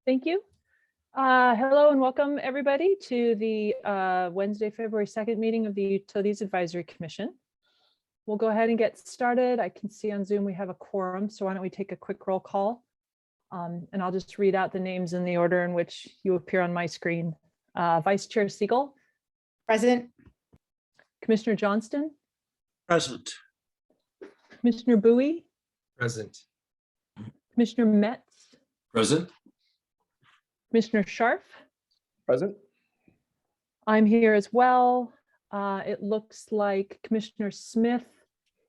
Thank you. Hello and welcome everybody to the Wednesday, February 2nd meeting of the Utilities Advisory Commission. We'll go ahead and get started. I can see on Zoom we have a quorum, so why don't we take a quick roll call? And I'll just read out the names in the order in which you appear on my screen. Vice Chair Siegel. Present. Commissioner Johnston. Present. Commissioner Bowie. Present. Commissioner Metz. Present. Commissioner Scharf. Present. I'm here as well. It looks like Commissioner Smith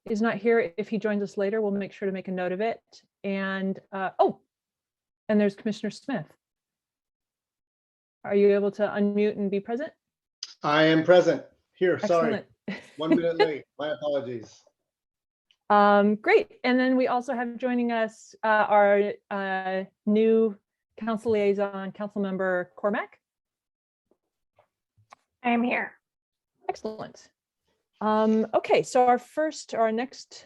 is not here. If he joins us later, we'll make sure to make a note of it. And and there's Commissioner Smith. Are you able to unmute and be present? I am present here. Excellent. Sorry, 1 minute late. My apologies. Great. And then we also have joining us our new council liaison, council member Cormac. I am here. Excellent. Okay, so our next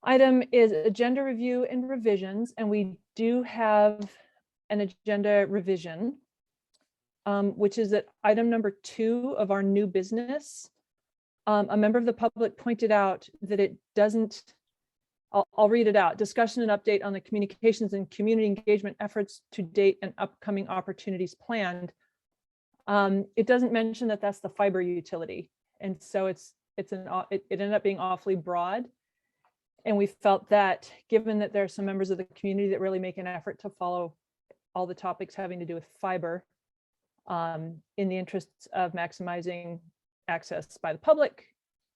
item is agenda review and revisions, and we do have an agenda revision, which is at item number 2 of our new business. A member of the public pointed out that it doesn't, I'll read it out. Discussion and update on the communications and community engagement efforts to date and upcoming opportunities planned. It doesn't mention that that's the fiber utility. And so it ended up being awfully broad. And we felt that given that there are some members of the community that really make an effort to follow all the topics having to do with fiber, in the interests of maximizing access by the public,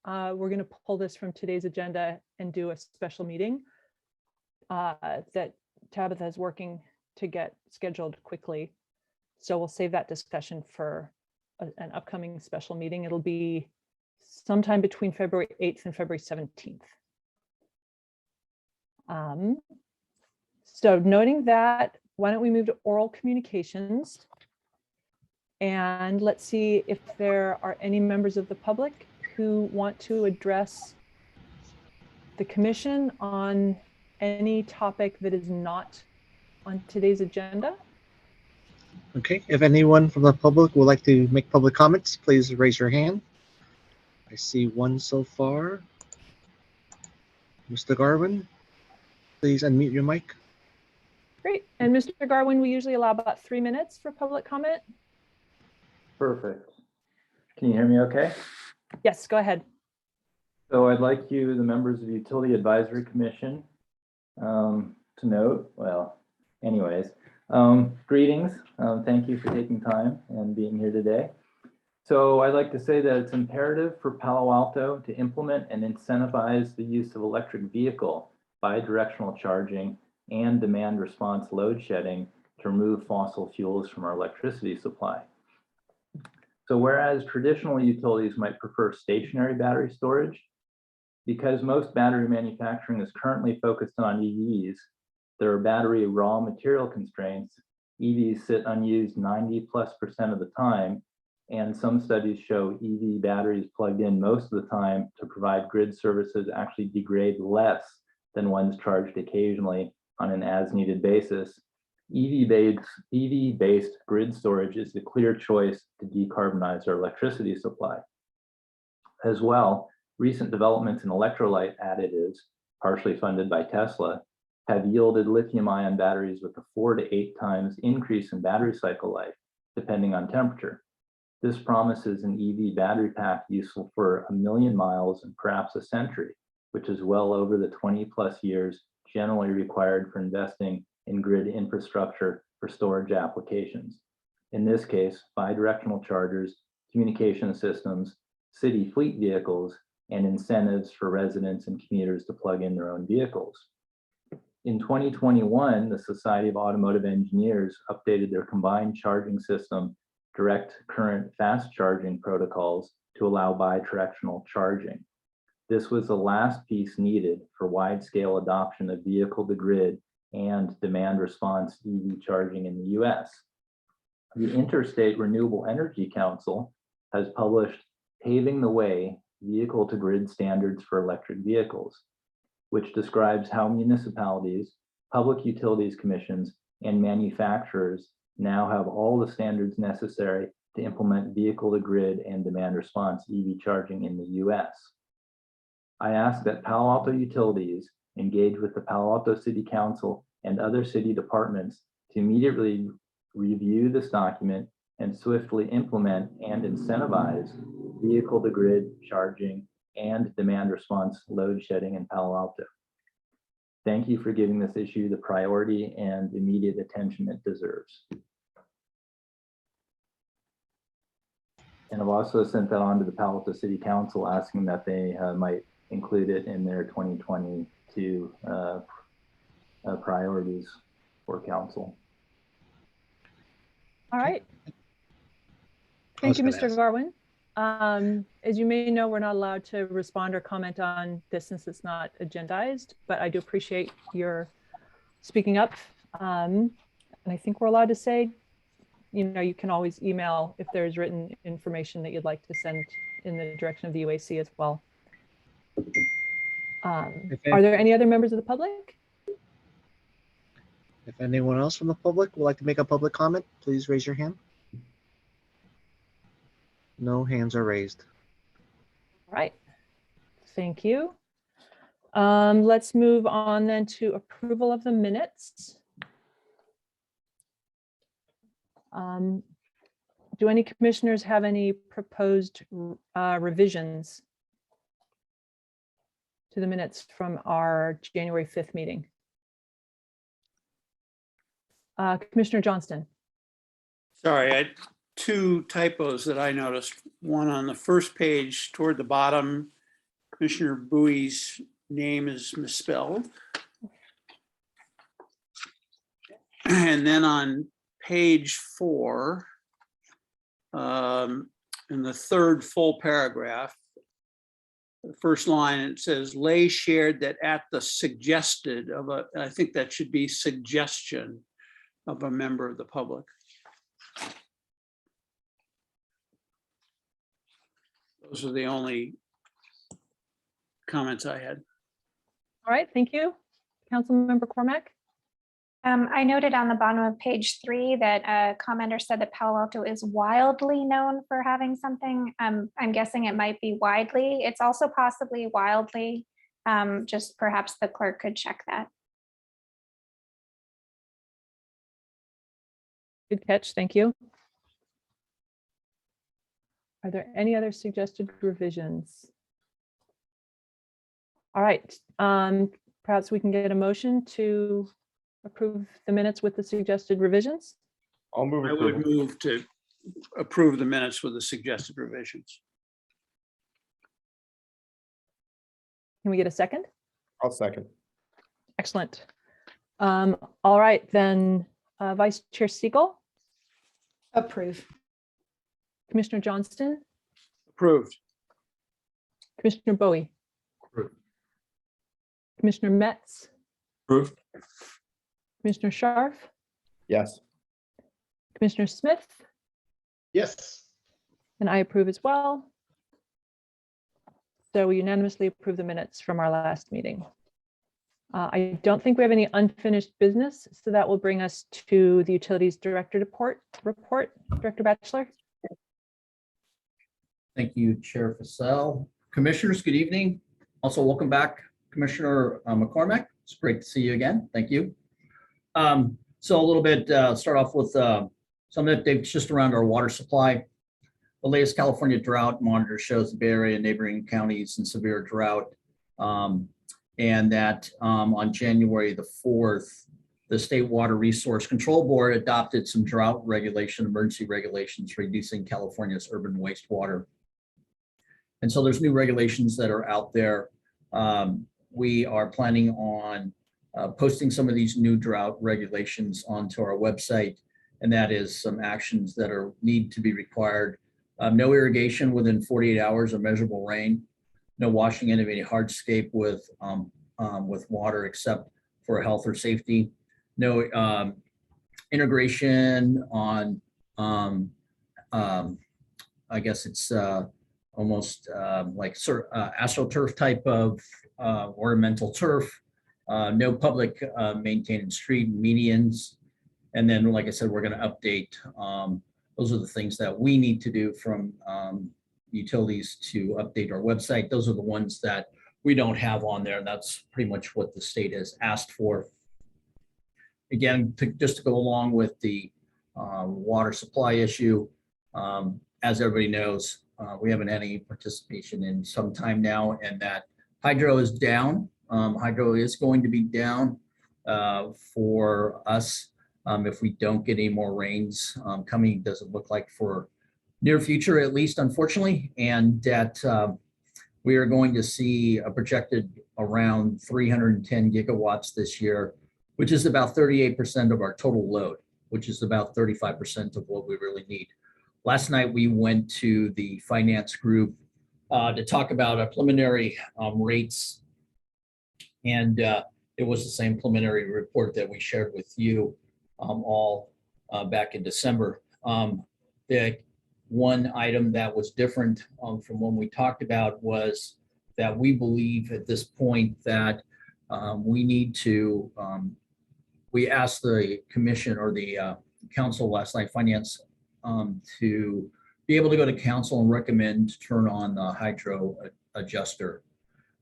we're going to pull this from today's agenda and do a special meeting that Tabitha is working to get scheduled quickly. So we'll save that discussion for an upcoming special meeting. It'll be sometime between February 8th and February 17th. So noting that, why don't we move to oral communications? And let's see if there are any members of the public who want to address the commission on any topic that is not on today's agenda. Okay, if anyone from the public would like to make public comments, please raise your hand. I see one so far. Mr. Garwin, please unmute your mic. Great. And Mr. Garwin, we usually allow about 3 minutes for public comment. Perfect. Can you hear me okay? Yes, go ahead. So I'd like you, the members of the Utility Advisory Commission, to note, well, anyways, greetings. Thank you for taking time and being here today. So I'd like to say that it's imperative for Palo Alto to implement and incentivize the use of electric vehicle, bi-directional charging, and demand response load shedding to remove fossil fuels from our electricity supply. So whereas traditional utilities might prefer stationary battery storage, because most battery manufacturing is currently focused on EVs, there are battery raw material constraints. EVs sit unused 90+% of the time, and some studies show EV batteries plugged in most of the time to provide grid services actually degrade less than ones charged occasionally on an as-needed basis. EV-based grid storage is the clear choice to decarbonize our electricity supply. As well, recent developments in electrolyte additives, partially funded by Tesla, have yielded lithium-ion batteries with a 4 to 8 times increase in battery cycle life, depending on temperature. This promises an EV battery pack useful for 1 million miles and perhaps a century, which is well over the 20+ years generally required for investing in grid infrastructure for storage applications. In this case, bidirectional chargers, communication systems, city fleet vehicles, and incentives for residents and commuters to plug in their own vehicles. In 2021, the Society of Automotive Engineers updated their combined charging system direct current fast charging protocols to allow bidirectional charging. This was the last piece needed for wide-scale adoption of vehicle-to-grid and demand response EV charging in the US. The Interstate Renewable Energy Council has published Paving the Way: Vehicle-to-Grid Standards for Electric Vehicles, which describes how municipalities, public utilities commissions, and manufacturers now have all the standards necessary to implement vehicle-to-grid and demand response EV charging in the US. I ask that Palo Alto Utilities engage with the Palo Alto City Council and other city departments to immediately review this document and swiftly implement and incentivize vehicle-to-grid charging and demand response load shedding in Palo Alto. Thank you for giving this issue the priority and immediate attention it deserves. And I've also sent that on to the Palo Alto City Council, asking that they might include it in their 2022 priorities for council. All right. I was Thank you, gonna Mr. ask. Garwin. As you may know, we're not allowed to respond or comment on this since it's not agendized, but I do appreciate your speaking up. And I think we're allowed to say, you know, you can always email if there's written information that you'd like to send in the direction of the UAC as well. Are there any other members of the public? If anyone else from the public would like to make a public comment, please raise your hand. No hands are raised. All right. Thank you. Let's move on then to approval of the minutes. Do any commissioners have any proposed revisions to the minutes from our January 5th meeting? Commissioner Johnston. Sorry, I had two typos that I noticed. One on the first page toward the bottom, Commissioner Bowie's name is misspelled. And then on page 4, in the third full paragraph, the first line, it says Lay shared that at the suggested of a, I think that should be suggestion of a member of the public. Those are the only comments I had. All right, thank you. Councilmember Cormack. I noted on the bottom of page 3 that a commenter said that Palo Alto is wildly known for having something. I'm guessing it might be widely. It's also possibly wildly. Just perhaps the clerk could check that. Good catch, thank you. Are there any other suggested revisions? All right, perhaps we can get a motion to approve the minutes with the suggested revisions. I'll move I would approval. move to approve the minutes with the suggested revisions. Can we get a second? I'll second. Excellent. All right, then Vice Chair Siegel, Approve. Commissioner Johnston, Approved. Commissioner Bowie, Approved. Commissioner Metz, Approved. Commissioner Scharf, Yes. Commissioner Smith, Yes. and I approve as well. So we unanimously approve the minutes from our last meeting. I don't think we have any unfinished business, so that will bring us to the Utilities Director report. Director Batchelor. Thank you, Chair Fassel. Commissioners, good evening. Also, welcome back, Commissioner McCormack. It's great to see you again. Thank you. So a little bit, start off with some updates just around our water supply. The latest California drought monitor shows the Bay Area and neighboring counties in severe drought. And that on January the 4th, the State Water Resource Control Board adopted some drought regulation, emergency regulations, reducing California's urban wastewater. And so there's new regulations that are out there. We are planning on posting some of these new drought regulations onto our website, and that is some actions that need to be required. No irrigation within 48 hours of measurable rain. No washing in of any hardscape with water except for health or safety. No integration on, I guess it's almost like astroturf type of ornamental turf. No public maintained street medians, And then, like I said, we're going to update. Those are the things that we need to do from utilities to update our website. Those are the ones that we don't have on there. That's pretty much what the state has asked for. Again, just to go along with the water supply issue, as everybody knows, we haven't had any participation in some time now, and that hydro is down. Hydro is going to be down for us if we don't get any more rains coming. Doesn't look like for near future, at least, unfortunately, and that we are going to see a projected around 310 gigawatts this year, which is about 38% of our total load, which is about 35% of what we really need. Last night, we went to the finance group to talk about our preliminary rates. And it was the same preliminary report that we shared with you all back in December. The one item that was different from when we talked about was that we believe at this point that we need to, we asked the commission or the council last night, finance, to be able to go to council and recommend to turn on the hydro adjuster.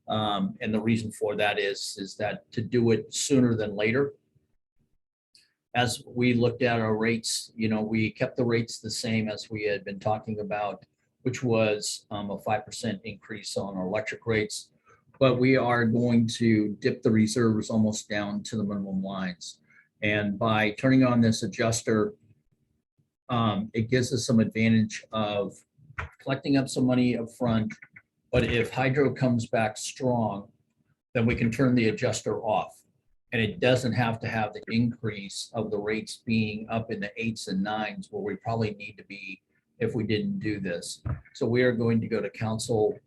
And the reason for that is that to do it sooner than later. As we looked at our rates, we kept the rates the same as we had been talking about, which was a 5% increase on our electric rates. But we are going to dip the reserves almost down to the minimum lines. And by turning on this adjuster, it gives us some advantage of collecting up some money up front. But if hydro comes back strong, then we can turn the adjuster off. And it doesn't have to have the increase of the rates being up in the 8s and 9s where we probably need to be if we didn't do this. So we are going to go to council,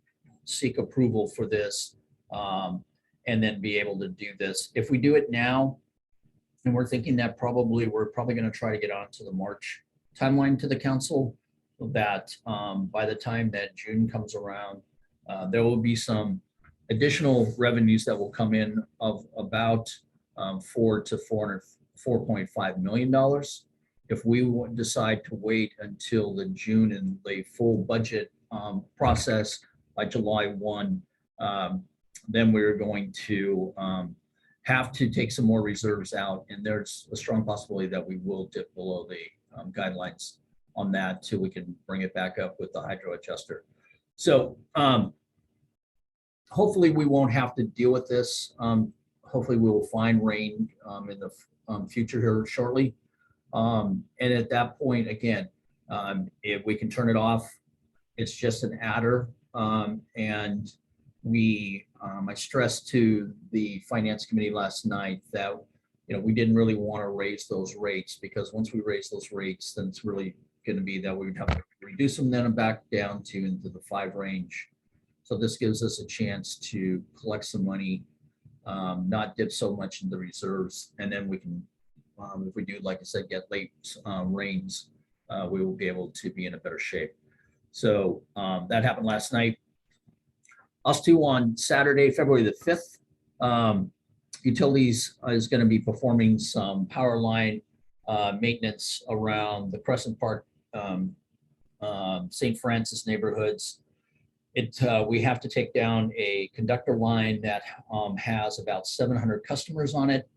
seek approval for this, and then be able to do this. If we do it now, and we're thinking that we're probably going to try to get onto the March timeline to the council, so that by the time that June comes around, there will be some additional revenues that will come in of about $4.5 million. If we decide to wait until the June and the full budget process by July 1, then we're going to have to take some more reserves out. And there's a strong possibility that we will dip below the guidelines on that till we can bring it back up with the hydro adjuster. So hopefully we won't have to deal with this. Hopefully we will find rain in the future here shortly. And at that point, again, if we can turn it off, it's just an adder. And I stressed to the finance committee last night that we didn't really want to raise those rates, because once we raise those rates, then it's really going to be that we would have to reduce them then back down into the 5 range. So this gives us a chance to collect some money, not dip so much in the reserves, and then we can, if we do, like I said, get late rains, we will be able to be in a better shape. So that happened last night. Us too, on Saturday, February the 5th, Utilities is going to be performing some power line maintenance around the Crescent Park, St. Francis neighborhoods. We have to take down a conductor line that has about 700 customers on it.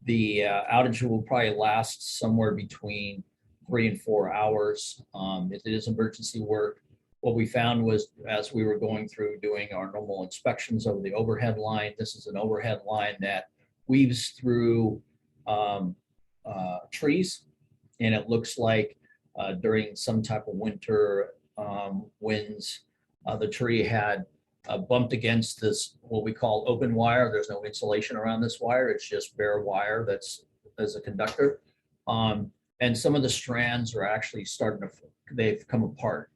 The outage will probably last somewhere between 3 and 4 hours. It is emergency work. What we found was, as we were going through doing our normal inspections of the overhead line, this is an overhead line that weaves through trees, and it looks like during some type of winter winds, the tree had bumped against this, what we call open wire. There's no insulation around this wire. It's just bare wire that's as a conductor. And some of the strands are actually they've come apart.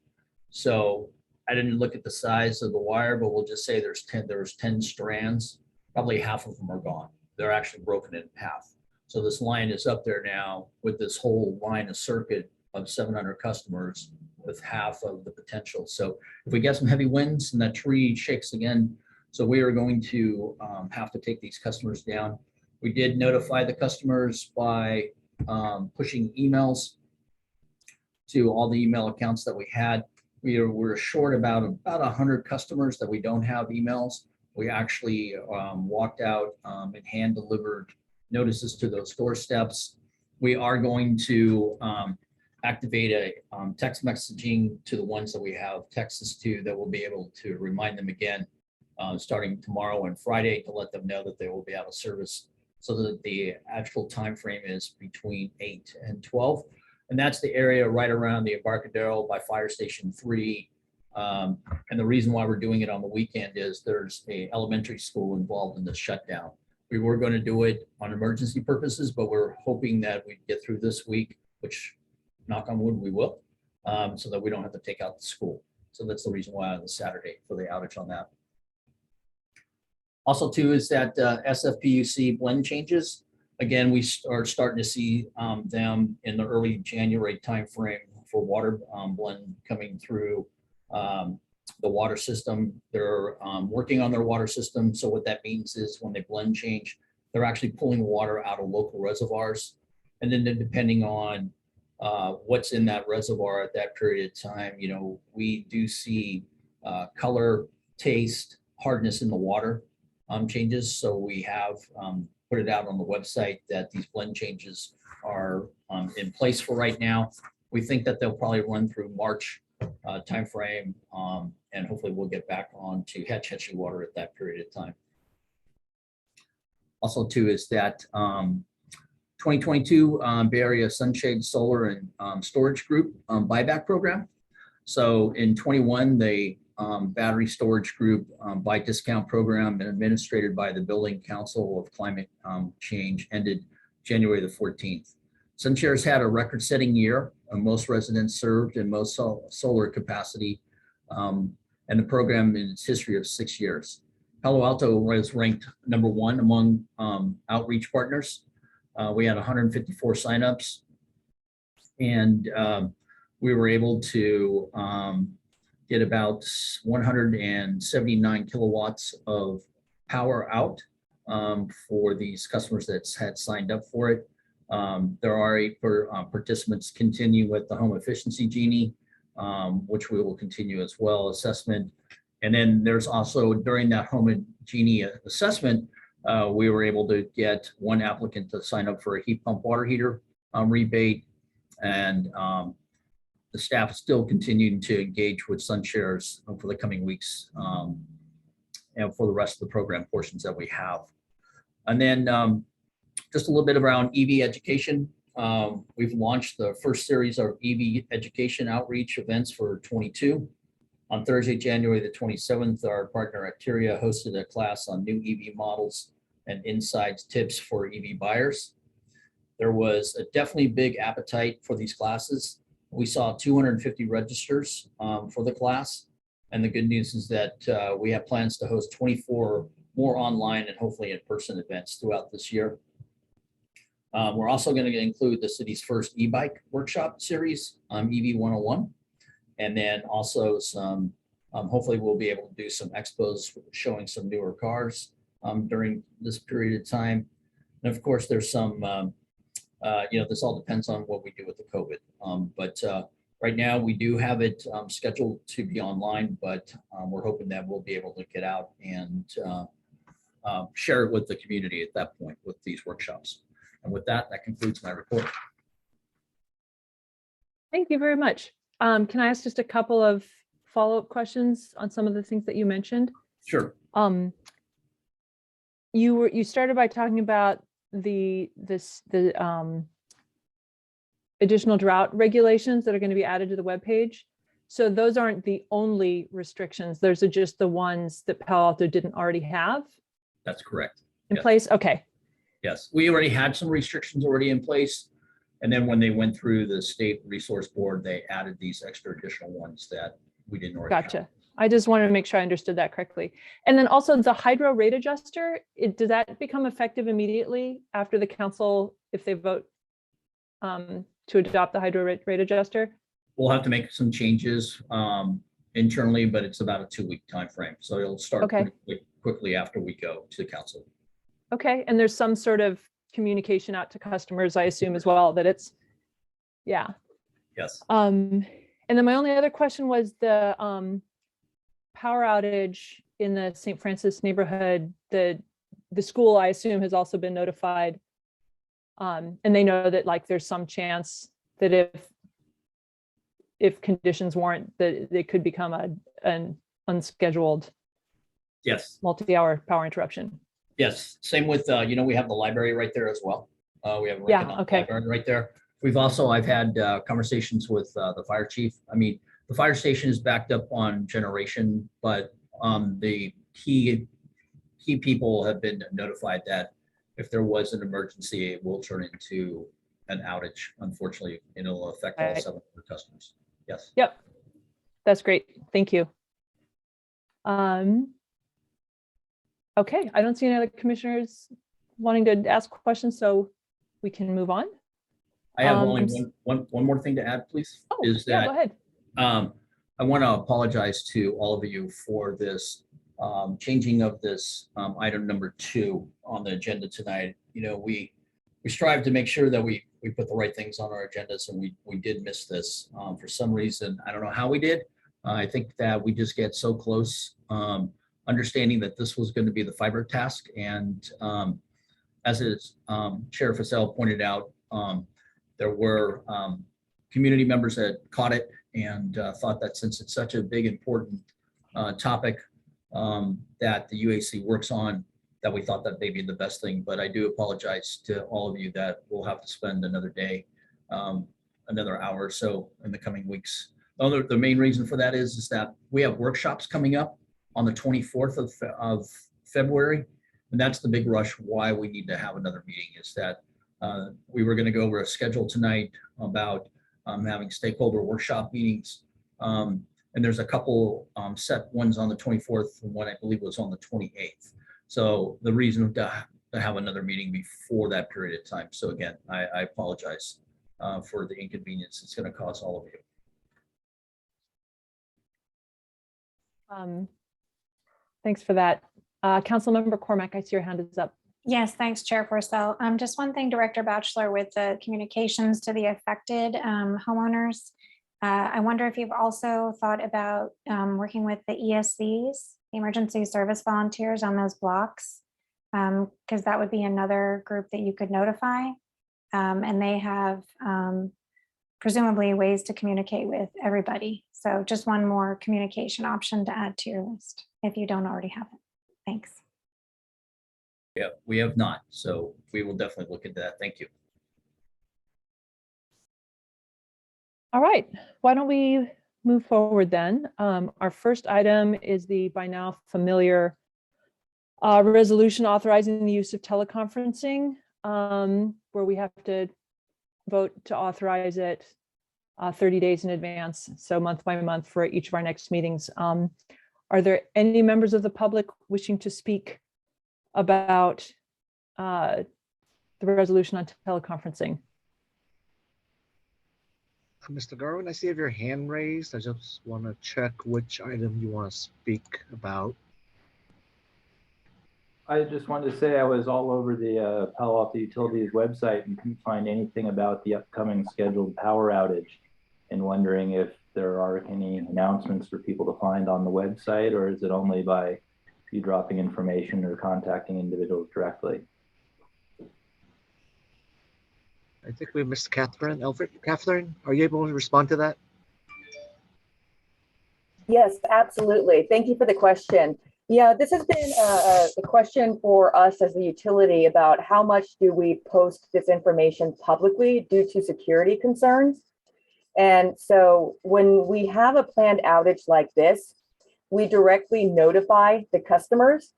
So I didn't look at the size of the wire, but we'll just say there's 10 strands. Probably half of them are gone. They're actually broken in half. So this line is up there now with this whole line of circuit of 700 customers with half of the potential. So if we get some heavy winds and that tree shakes again, so we are going to have to take these customers down. We did notify the customers by pushing emails to all the email accounts that we had. We're short about 100 customers that we don't have emails. We actually walked out and hand delivered notices to those doorsteps. We are going to activate a text messaging to the ones that we have texts to, that will be able to remind them again starting tomorrow and Friday, to let them know that they will be out of service, so that the actual time frame is between 8 and 12. And that's the area right around the Embarcadero by Fire Station 3. And the reason why we're doing it on the weekend is there's a elementary school involved in the shutdown. We were going to do it on emergency purposes, but we're hoping that we get through this week, which, knock on wood, we will, so that we don't have to take out the school. So that's the reason why on the Saturday for the outage on that. Also too is that SFPUC blend changes. Again, we are starting to see them in the early January timeframe for water blend coming through the water system. They're working on their water system. So what that means is when they blend change, they're actually pulling water out of local reservoirs. And then depending on what's in that reservoir at that period of time, you know, we do see color, taste, hardness in the water changes. So we have put it out on the website that these blend changes are in place for right now. We think that they'll probably run through March timeframe, and hopefully we'll get back on to Hetch Hetchy water at that period of time. Also too is that 2022 Bay Area Sunshade Solar and Storage Group buyback program. So in 21, they battery storage group buy discount program and administered by the Building Council of Climate Change ended January the 14th. SunShares had a record-setting year. Most residents served and most solar capacity, and the program in its history of 6 years. Palo Alto was ranked #1 among outreach partners. We had 154 signups, and we were able to get about 179 kilowatts of power out for these customers that had signed up for it. There are 8 participants continue with the Home Efficiency Genie, which we will continue as well, assessment. And then there's also, during that Home Genie assessment, we were able to get 1 applicant to sign up for a heat pump water heater rebate. And the staff is still continuing to engage with SunShares for the coming weeks and for the rest of the program portions that we have. And then just a little bit around EV education. We've launched the first series of EV education outreach events for 22. On Thursday, January the 27th, our partner Acteria hosted a class on new EV models and insights tips for EV buyers. There was a definitely big appetite for these classes. We saw 250 registers for the class. And the good news is that we have plans to host 24 more online and hopefully in-person events throughout this year. We're also going to include the city's first e-bike workshop series, EV 101. And then also some, hopefully we'll be able to do some expos showing some newer cars during this period of time. And of course, there's some, you know, this all depends on what we do with the COVID. But right now we do have it scheduled to be online, but we're hoping that we'll be able to get out and share it with the community at that point with these workshops. And with that, that concludes my report. Thank you very much. Can I ask just a couple of follow-up questions on some of the things that you mentioned? Sure. You started by talking about the additional drought regulations that are going to be added to the webpage. So those aren't the only restrictions. Those are just the ones that Palo Alto didn't already have That's correct. in Yes. place. Okay. Yes, we already had some restrictions already in place. And then when they went through the state resource board, they added these extra additional ones that we didn't already have. Gotcha. I just wanted to make sure I understood that correctly. And then also the hydro rate adjuster, does that become effective immediately after the council, if they vote to adopt the hydro rate adjuster? We'll have to make some changes internally, but it's about a 2-week time frame. So it'll start Okay. pretty quickly after we go to council. Okay, and there's some sort of communication out to customers, I assume as well, that it's, yeah. Yes. And then my only other question was the power outage in the St. Francis neighborhood. The school, I assume, has also been notified. And they know that like there's some chance that if conditions warrant, that it could become an unscheduled Yes. multi-hour power interruption. Yes. Same with, we have the library right there as well. We have a Yeah, Lincoln okay. library right there. I've had conversations with the fire chief. I mean, the fire station is backed up on generation, but the key people have been notified that if there was an emergency, it will turn into an outage. Unfortunately, it'll affect all Right. 700 customers. Yes. Yep, that's great. Thank you. Okay, I don't see any other commissioners wanting to ask questions, so we can move on. I have I'm only one more thing to add, please. Oh, Is yeah, that go ahead. I want to apologize to all of you for this changing of this item number 2 on the agenda tonight. We strive to make sure that we put the right things on our agendas, and we did miss this for some reason. I don't know how we did. I think that we just get so close, understanding that this was going to be the fiber task. And as Chair Fassel pointed out, there were community members that caught it and thought that since it's such a big, important topic that the UAC works on, that we thought that may be the best thing. But I do apologize to all of you that we'll have to spend another day, another hour or so in the coming weeks. The main reason for that is that we have workshops coming up on the 24th of February. And that's the big rush why we need to have another meeting, is that we were going to go over a schedule tonight about having stakeholder workshop meetings. And there's a couple set ones on the 24th and one I believe was on the 28th. So the reason to have another meeting before that period of time. So again, I apologize for the inconvenience it's going to cause all of you. Thanks for that. Councilmember Cormack, I see your hand is up. Yes, thanks, Chair Forcell. Just one thing, Director Batchelor, with the communications to the affected homeowners. I wonder if you've also thought about working with the ESVs, the Emergency Service Volunteers, on those blocks, because that would be another group that you could notify. And they have presumably ways to communicate with everybody. So just one more communication option to add to your list if you don't already have it. Thanks. Yeah, we have not. So we will definitely look into that. Thank you. All right, why don't we move forward then? Our first item is the by now familiar resolution authorizing the use of teleconferencing, where we have to vote to authorize it 30 days in advance, so month by month for each of our next meetings. Are there any members of the public wishing to speak about the resolution on teleconferencing? Mr. Garwin, I see you have your hand raised. I just want to check which item you want to speak about. I just wanted to say I was all over the Palo Alto Utilities website and couldn't find anything about the upcoming scheduled power outage, and wondering if there are any announcements for people to find on the website, or is it only by you dropping information or contacting individuals directly? I think we missed Catherine. Catherine, are you able to respond to that? Yes, absolutely. Thank you for the question. Yeah, this has been a question for us as a utility about how much do we post this information publicly due to security concerns. And so when we have a planned outage like this, we directly notify the customers,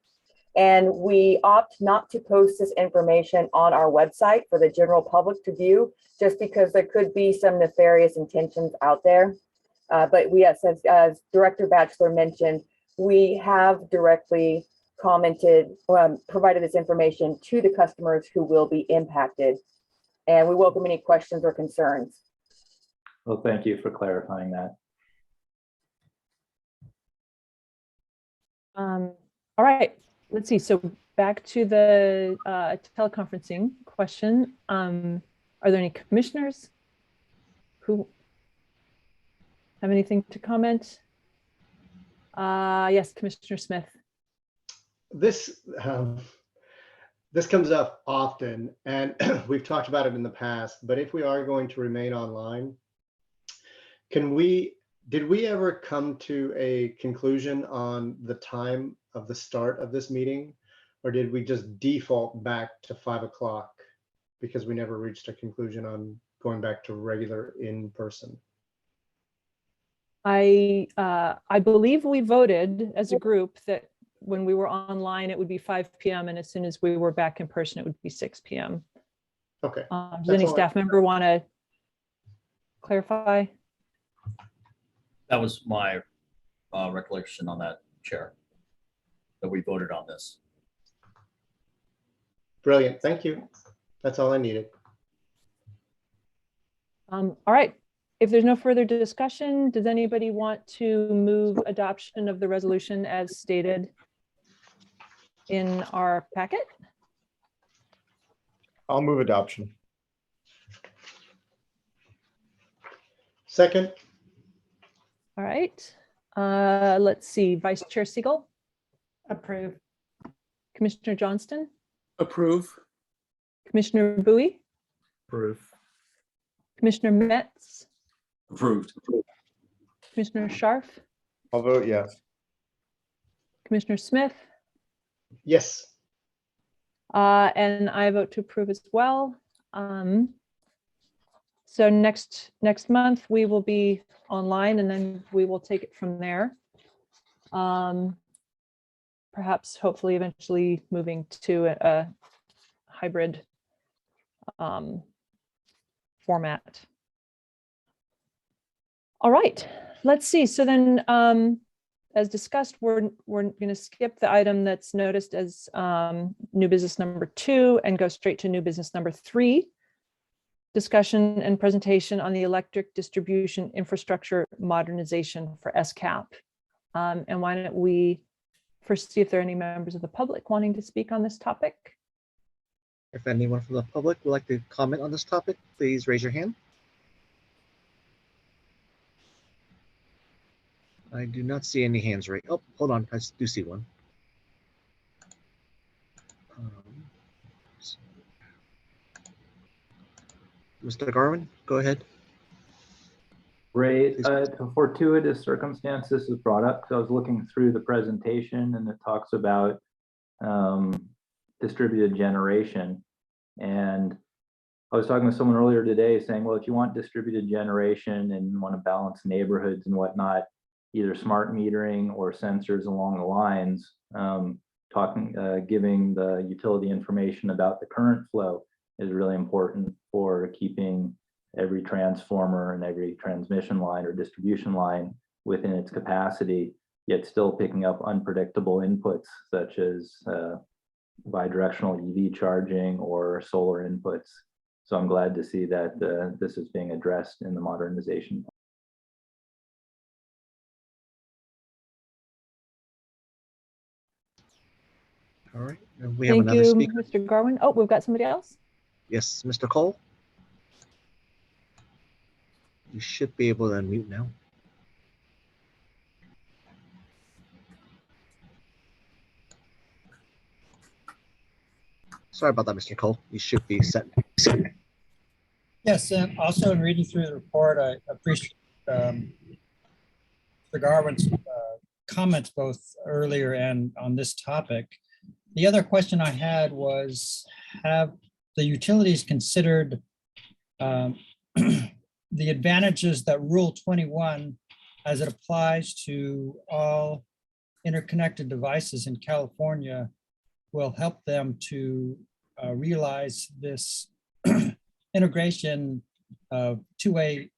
and we opt not to post this information on our website for the general public to view, just because there could be some nefarious intentions out there. But yes, as Director Batchelor mentioned, we have directly commented, provided this information to the customers who will be impacted, and we welcome any questions or concerns. Well, thank you for clarifying that. All right, let's see. So back to the teleconferencing question. Are there any commissioners who have anything to comment? Yes, Commissioner Smith. This comes up often, and we've talked about it in the past, but if we are going to remain online, did we ever come to a conclusion on the time of the start of this meeting? Or did we just default back to 5 o'clock because we never reached a conclusion on going back to regular in person? I believe we voted as a group that when we were online, it would be 5 p.m. and as soon as we were back in person, it would be 6 p.m. Okay. Does any staff member want to clarify? That was my recollection on that, Chair, that we voted on this. Brilliant. Thank you. That's all I needed. All right. If there's no further discussion, does anybody want to move adoption of the resolution as stated in our packet? I'll move adoption. Second, All right. Let's see. Vice Chair Siegel. Approve. Commissioner Johnston. Approve. Commissioner Bowie. Approve. Commissioner Metz. Approved. Commissioner Scharf. I'll vote yes. Commissioner Smith. yes. And I vote to approve as well. So next month we will be online and then we will take it from there. Perhaps hopefully eventually moving to a hybrid format. All right, let's see. So then as discussed, we're going to skip the item that's noticed as new business number 2 and go straight to new business number 3. Discussion and presentation on the electric distribution infrastructure modernization for SCAP. And why don't we first see if there are any members of the public wanting to speak on this topic? If anyone from the public would like to comment on this topic, please raise your hand. I do not see any hands raised. Oh, hold on, I do see one. Mr. Garwin, go ahead. Great. Fortuitous circumstances is brought up. So I was looking through the presentation and it talks about distributed generation. And I was talking with someone earlier today saying, well, if you want distributed generation and you want to balance neighborhoods and whatnot, either smart metering or sensors along the lines, giving the utility information about the current flow is really important for keeping every transformer and every transmission line or distribution line within its capacity, yet still picking up unpredictable inputs such as bidirectional EV charging or solar inputs. So I'm glad to see that this is being addressed in the modernization. All right, and we have Thank another you, speaker. Mr. Garwin. Oh, we've got somebody else. Yes, Mr. Cole. You should be able to unmute now. Sorry about that, Mr. Cole. You should be set. Yes, and also in reading through the report, I appreciate Mr. Garwin's comments both earlier and on this topic. The other question I had was, have the utilities considered the advantages that Rule 21, as it applies to all interconnected devices in California, will help them to realize this integration of two-way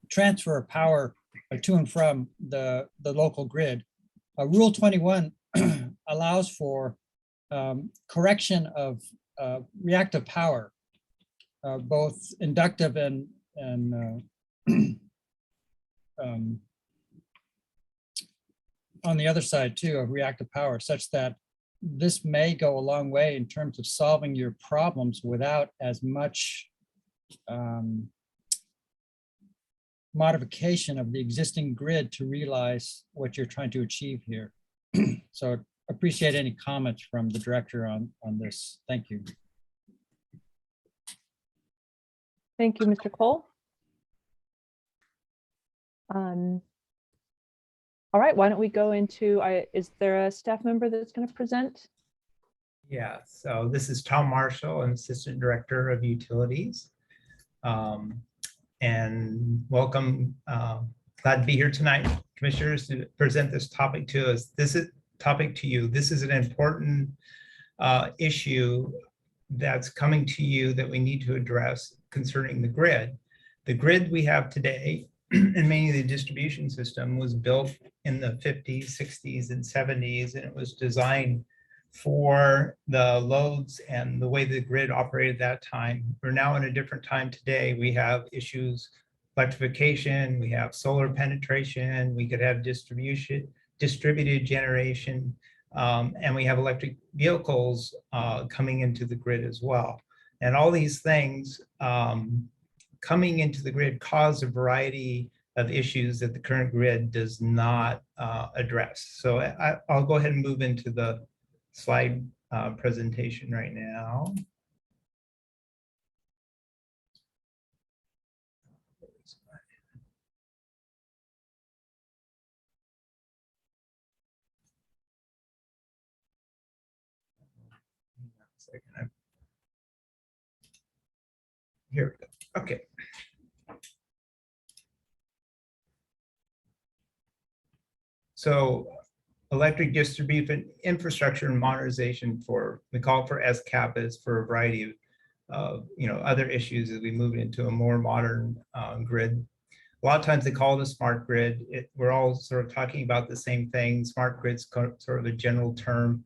transfer of power to and from the local grid. Rule 21 allows for correction of reactive power, both inductive and on the other side too of reactive power, such that this may go a long way in terms of solving your problems without as much modification of the existing grid to realize what you're trying to achieve here. So appreciate any comments from the director on this. Thank you. Thank you, Mr. Cole. All right, why don't we go into, is there a staff member that's going to present? Yeah, so this is Tom Marshall, I'm Assistant Director of Utilities. And welcome, glad to be here tonight, Commissioners, to present this topic to us. This is topic to you. This is an important issue that's coming to you that we need to address concerning the grid. The grid we have today and mainly the distribution system was built in the 50s, 60s, and 70s, and it was designed for the loads and the way the grid operated at that time. We're now in a different time today. We have issues, electrification, we have solar penetration, we could have distributed generation, and we have electric vehicles coming into the grid as well. And all these things coming into the grid cause a variety of issues that the current grid does not address. So I'll go ahead and move into the slide presentation right now. Here we go. Okay. So electric distribution infrastructure and modernization for, we call it for SCAP, is for a variety of other issues as we move into a more modern grid. A lot of times they call it a smart grid. We're all sort of talking about the same thing. Smart grid's sort of a general term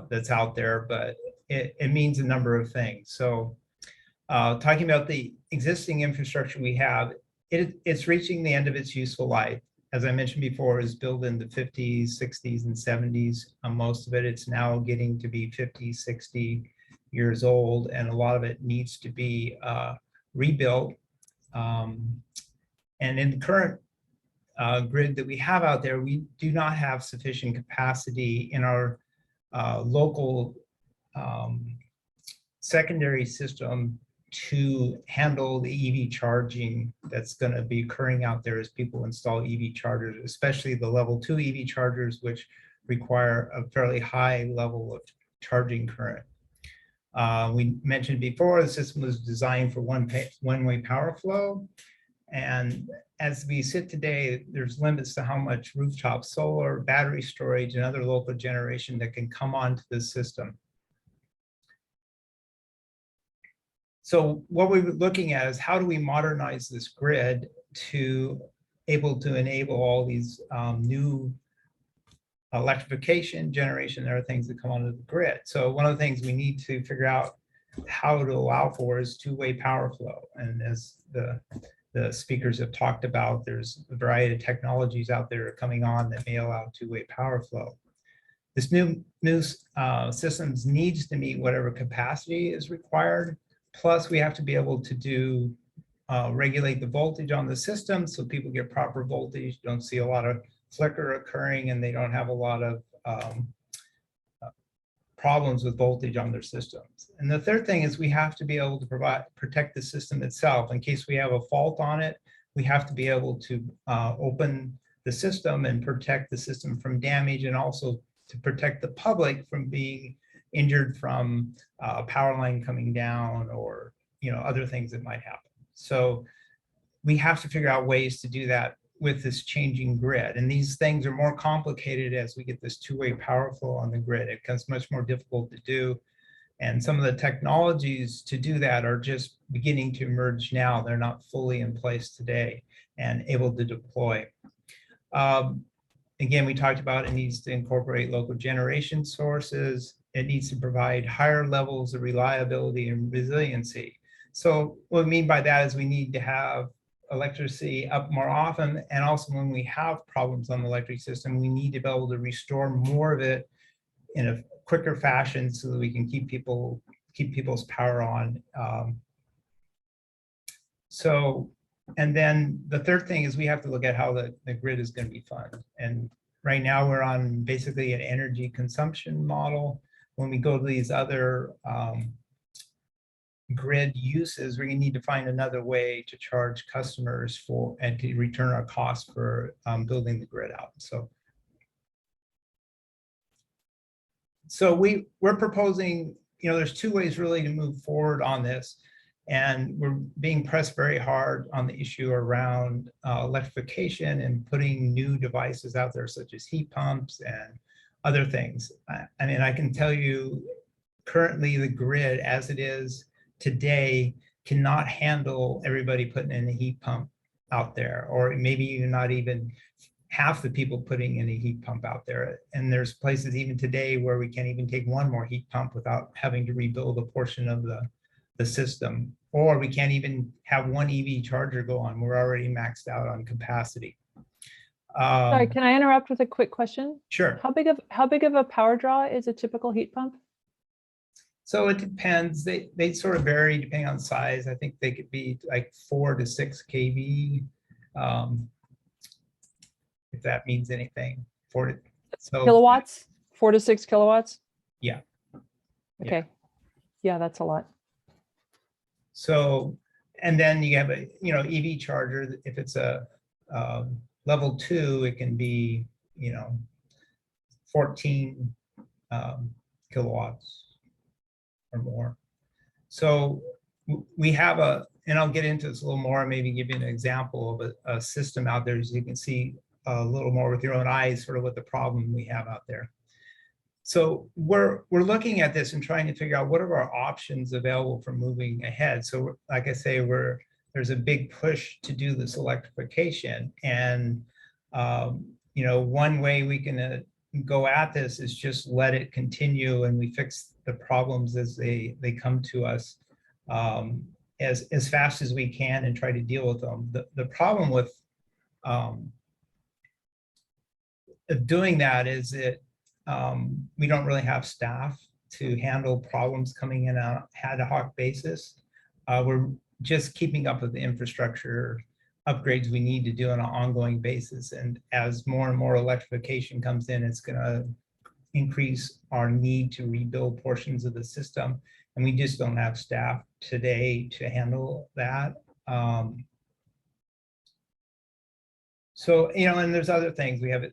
that's out there, but it means a number of things. So talking about the existing infrastructure we have, it's reaching the end of its useful life. As I mentioned before, is built in the 50s, 60s, and 70s. Most of it's now getting to be 50, 60 years old, and a lot of it needs to be rebuilt. And in the current grid that we have out there, we do not have sufficient capacity in our local secondary system to handle the EV charging that's going to be occurring out there as people install EV chargers, especially the level 2 EV chargers, which require a fairly high level of charging current. We mentioned before, the system was designed for one-way power flow. And as we sit today, there's limits to how much rooftop solar, battery storage, and other local generation that can come onto the system. So what we were looking at is how do we modernize this grid to able to enable all these new electrification, generation, and other things that come onto the grid. So one of the things we need to figure out how to allow for is two-way power flow. And as the speakers have talked about, there's a variety of technologies out there coming on that may allow two-way power flow. This new systems needs to meet whatever capacity is required. Plus, we have to be able to do regulate the voltage on the system so people get proper voltage, don't see a lot of flicker occurring, and they don't have a lot of problems with voltage on their systems. And the third thing is we have to be able to protect the system itself. In case we have a fault on it, we have to be able to open the system and protect the system from damage, and also to protect the public from being injured from a power line coming down, or other things that might happen. So we have to figure out ways to do that with this changing grid. And these things are more complicated as we get this two-way power flow on the grid. It becomes much more difficult to do. And some of the technologies to do that are just beginning to emerge now. They're not fully in place today and able to deploy. Again, we talked about it needs to incorporate local generation sources. It needs to provide higher levels of reliability and resiliency. So what we mean by that is we need to have electricity up more often. And also when we have problems on the electric system, we need to be able to restore more of it in a quicker fashion so that we can keep people's power on. And then the third thing is we have to look at how the grid is going to be funded. And right now we're on basically an energy consumption model. When we go to these other grid uses, we're going to need to find another way to charge customers for and to return our costs for building the grid out. So we're proposing, there's two ways really to move forward on this. And we're being pressed very hard on the issue around electrification and putting new devices out there, such as heat pumps and other things. I mean, I can tell you currently the grid as it is today cannot handle everybody putting in a heat pump out there, or maybe you're not even half the people putting in a heat pump out there. And there's places even today where we can't even take one more heat pump without having to rebuild a portion of the system, or we can't even have one EV charger go on. We're already maxed out on capacity. Sorry, can I interrupt with a quick question? Sure. How big of a power draw is a typical heat pump? So it depends. They sort of vary depending on size. I think they could be like 4 to 6 kV, if that means anything. Kilowatts? 4 to 6 kilowatts? Yeah. Okay. Yeah, that's a lot. So, and then you have a EV charger. If it's a level 2, it can be 14 kilowatts or more. So we have and I'll get into this a little more, maybe give you an example of a system out there so you can see a little more with your own eyes sort of what the problem we have out there. So we're looking at this and trying to figure out what are our options available for moving ahead. So like I say, there's a big push to do this electrification. And one way we can go at this is just let it continue and we fix the problems as they come to us as fast as we can and try to deal with them. The problem with doing that is that we don't really have staff to handle problems coming in on an ad hoc basis. We're just keeping up with the infrastructure upgrades we need to do on an ongoing basis. And as more and more electrification comes in, it's going to increase our need to rebuild portions of the system. And we just don't have staff today to handle that. So, and there's other things we have,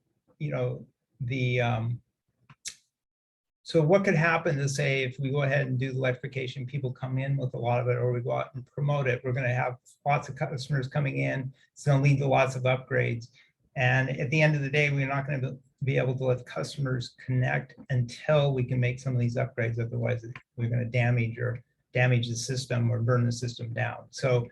so what could happen to say if we go ahead and do the electrification, people come in with a lot of it, or we go out and promote it, we're going to have lots of customers coming in. It's going to lead to lots of upgrades. And at the end of the day, we're not going to be able to let customers connect until we can make some of these upgrades. Otherwise, we're going to damage the system or burn the system down. So,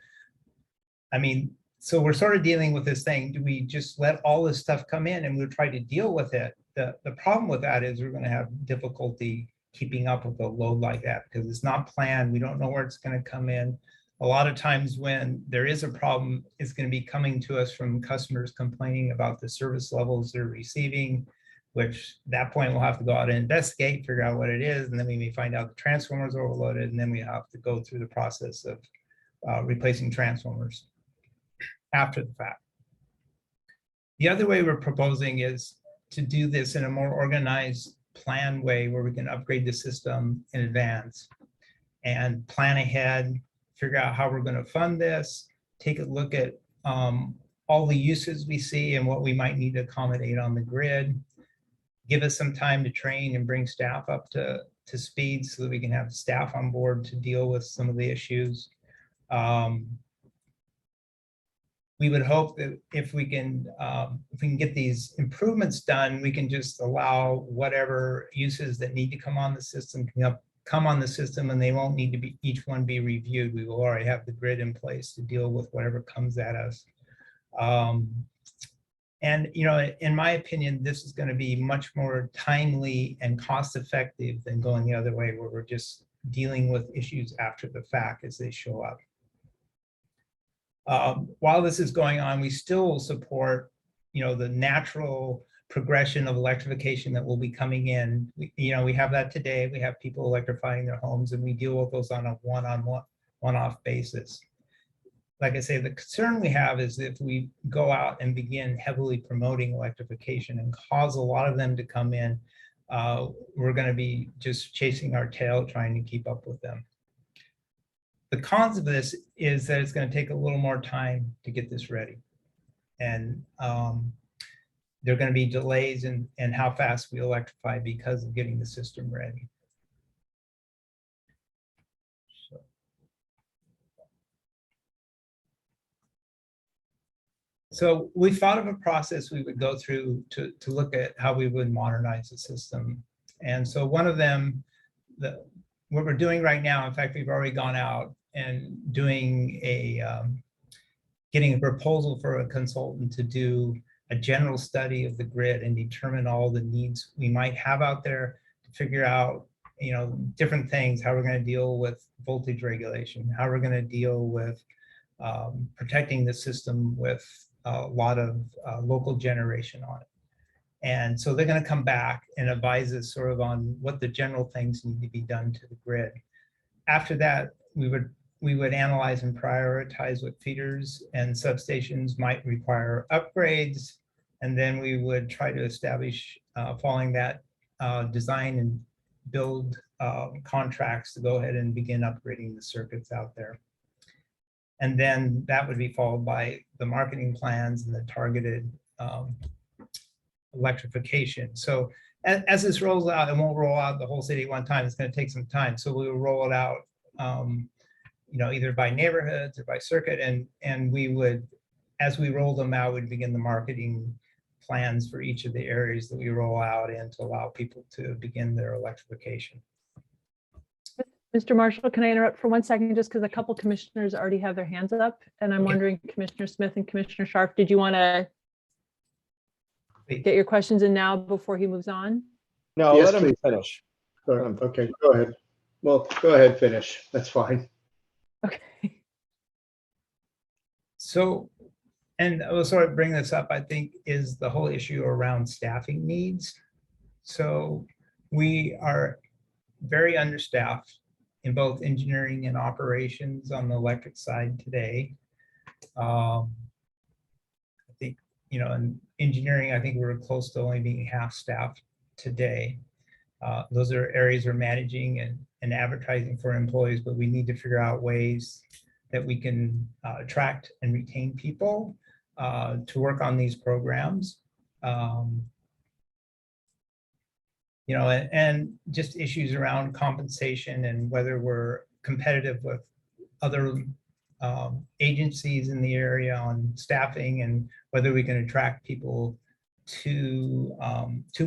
I mean, so we're sort of dealing with this thing. Do we just let all this stuff come in and we'll try to deal with it? The problem with that is we're going to have difficulty keeping up with a load like that because it's not planned. We don't know where it's going to come in. A lot of times when there is a problem, it's going to be coming to us from customers complaining about the service levels they're receiving, which at that point we'll have to go out and investigate, figure out what it is, and then we may find out the transformers are overloaded, and then we have to go through the process of replacing transformers after the fact. The other way we're proposing is to do this in a more organized, planned way where we can upgrade the system in advance and plan ahead, figure out how we're going to fund this, take a look at all the uses we see and what we might need to accommodate on the grid, give us some time to train and bring staff up to speed so that we can have staff on board to deal with some of the issues. We would hope that if we can get these improvements done, we can just allow whatever uses that need to come on the system come on the system, and they won't need to be each one be reviewed. We will already have the grid in place to deal with whatever comes at us. And in my opinion, this is going to be much more timely and cost-effective than going the other way, where we're just dealing with issues after the fact as they show up. While this is going on, we still support, the natural progression of electrification that will be coming in. We have that today. We have people electrifying their homes, and we deal with those on a one-off basis. Like I say, the concern we have is if we go out and begin heavily promoting electrification and cause a lot of them to come in, we're going to be just chasing our tail trying to keep up with them. The cons of this is that it's going to take a little more time to get this ready. And there are going to be delays in how fast we electrify because of getting the system ready. So we thought of a process we would go through to look at how we would modernize the system. And so one of them, what we're doing right now, in fact, we've already gone out and doing getting a proposal for a consultant to do a general study of the grid and determine all the needs we might have out there to figure out, different things, how we're going to deal with voltage regulation, how we're going to deal with protecting the system with a lot of local generation on it. And so they're going to come back and advise us sort of on what the general things need to be done to the grid. After that, we would analyze and prioritize what feeders and substations might require upgrades. And then we would try to establish, following that, design and build contracts to go ahead and begin upgrading the circuits out there. And then that would be followed by the marketing plans and the targeted electrification. So as this rolls out, it won't roll out the whole city at one time. It's going to take some time. So we will roll it out, either by neighborhoods or by circuit. And we would, as we roll them out, we'd begin the marketing plans for each of the areas that we roll out in to allow people to begin their electrification. Mr. Marshall, can I interrupt for 1 second, just because a couple commissioners already have their hands up, and I'm wondering, Commissioner Smith and Commissioner Sharp, did you want to get your questions in now before he moves on? No, Yes, let him please. finish. Okay, go ahead. Well, go ahead, finish. That's fine. Okay. So, and I will sort of bring this up, I think, is the whole issue around staffing needs. So we are very understaffed in both engineering and operations on the electric side today. I think, in engineering, I think we're close to only being half staffed today. Those are areas we're managing and advertising for employees, but we need to figure out ways that we can attract and retain people to work on these programs. And just issues around compensation and whether we're competitive with other agencies in the area on staffing, and whether we can attract people to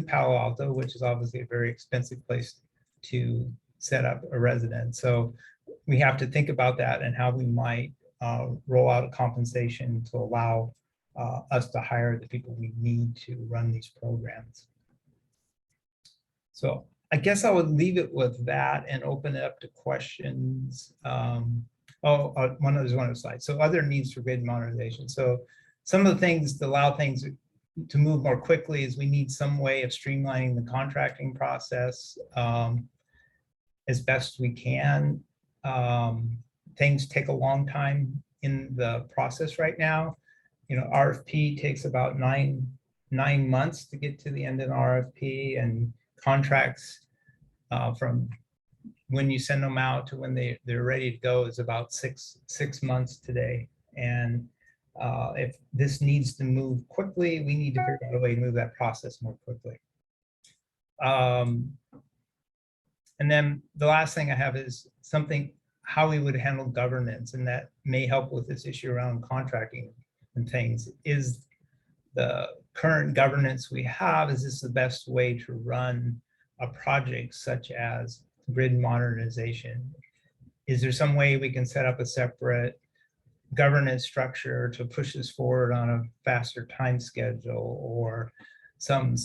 Palo Alto, which is obviously a very expensive place to set up a residence. So we have to think about that and how we might roll out a compensation to allow us to hire the people we need to run these programs. So I guess I would leave it with that and open it up to questions. One other slide. So other needs for grid modernization. So some of the things to allow things to move more quickly is we need some way of streamlining the contracting process as best we can. Things take a long time in the process right now. RFP takes about nine months to get to the end of an RFP, and contracts from when you send them out to when they're ready to go is about six months today. And if this needs to move quickly, we need to figure out a way to move that process more quickly. And then the last thing I have is how we would handle governance, and that may help with this issue around contracting and things. Is the current governance we have, is this the best way to run a project such as grid modernization? Is there some way we can set up a separate governance structure to push this forward on a faster time schedule, or some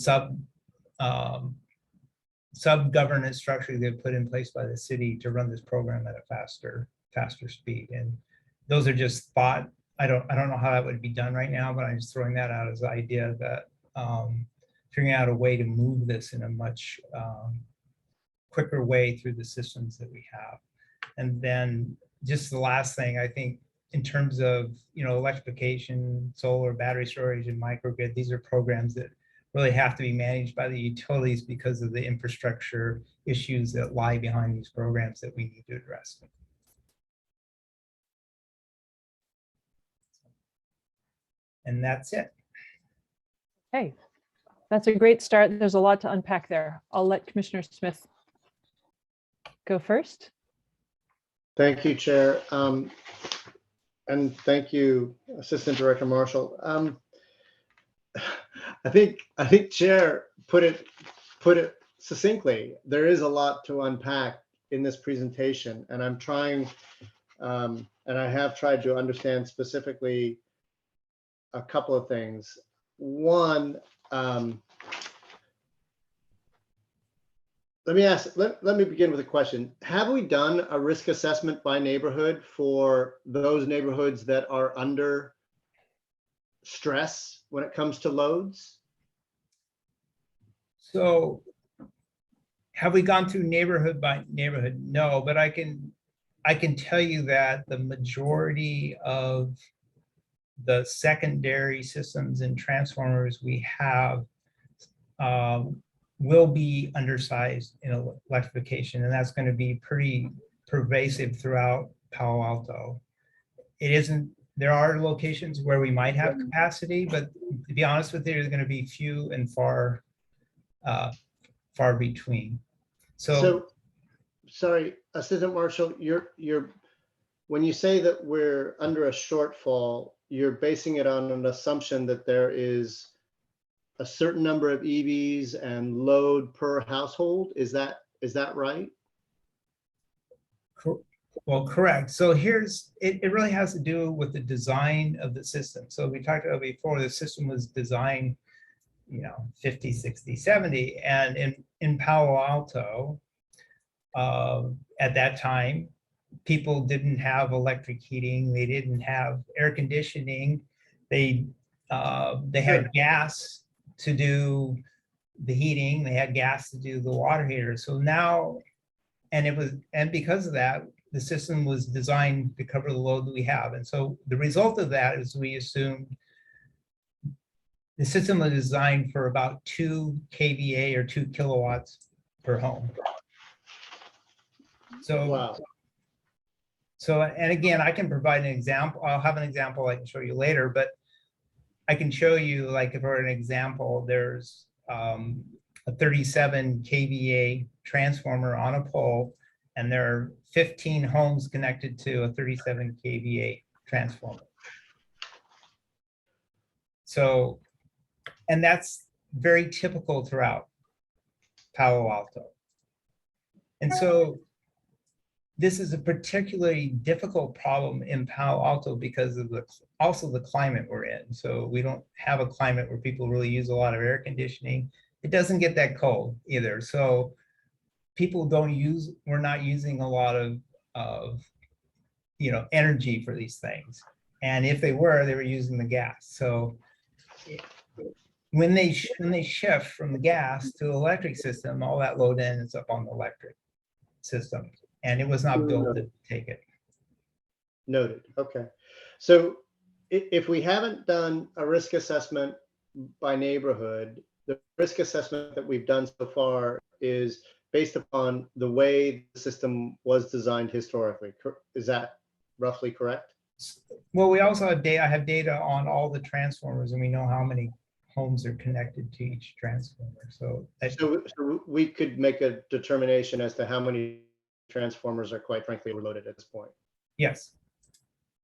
sub-governance structure they put in place by the city to run this program at a faster speed? And those are just thought I don't know how that would be done right now, but I'm just throwing that out as an idea that figuring out a way to move this in a much quicker way through the systems that we have. And then just the last thing, I think in terms of, electrification, solar, battery storage, and microgrid, these are programs that really have to be managed by the utilities because of the infrastructure issues that lie behind these programs that we need to address. And that's it. Hey, that's a great start. There's a lot to unpack there. I'll let Commissioner Smith go first. Thank you, Chair. And thank you, Assistant Director Marshall. I think Chair put it succinctly. There is a lot to unpack in this presentation, and I'm trying, and I have tried to understand specifically a couple of things. One, let me begin with a question. Have we done a risk assessment by neighborhood for those neighborhoods that are under stress when it comes to loads? So have we gone through neighborhood by neighborhood? No, but I can tell you that the majority of the secondary systems and transformers we have will be undersized in electrification, and that's going to be pretty pervasive throughout Palo Alto. It isn't, there are locations where we might have capacity, but to be honest with you, there's going to be few and far between. So sorry, Assistant Marshall, when you say that we're under a shortfall, you're basing it on an assumption that there is a certain number of EVs and load per household. Is that right? Well, correct. So it really has to do with the design of the system. So we talked about before, the system was designed, 50, 60, 70. And in Palo Alto, at that time, people didn't have electric heating. They didn't have air conditioning. They had gas to do the heating. They had gas to do the water heater. So now, and because of that, the system was designed to cover the load that we have. And so the result of that is we assumed the system was designed for about 2 kVA or 2 kilowatts per home. So, wow. So, and again, I can provide an example. I'll have an example I can show you later, but I can show you, like, if for an example, there's a 37 kVA transformer on a pole, and there are 15 homes connected to a 37 kVA transformer. So, and that's very typical throughout Palo Alto. And so this is a particularly difficult problem in Palo Alto because of also the climate we're in. So we don't have a climate where people really use a lot of air conditioning. It doesn't get that cold either. So people we're not using a lot of energy for these things. And if they were using the gas. So when they shift from the gas to the electric system, all that load ends up on the electric system. And it was not built to take it. Noted. Okay. So if we haven't done a risk assessment by neighborhood, the risk assessment that we've done so far is based upon the way the system was designed historically. Is that roughly correct? Well, we also have data. I have data on all the transformers, and we know how many homes are connected to each transformer. So we could make a determination as to how many transformers are, quite frankly, overloaded at this point. Yes.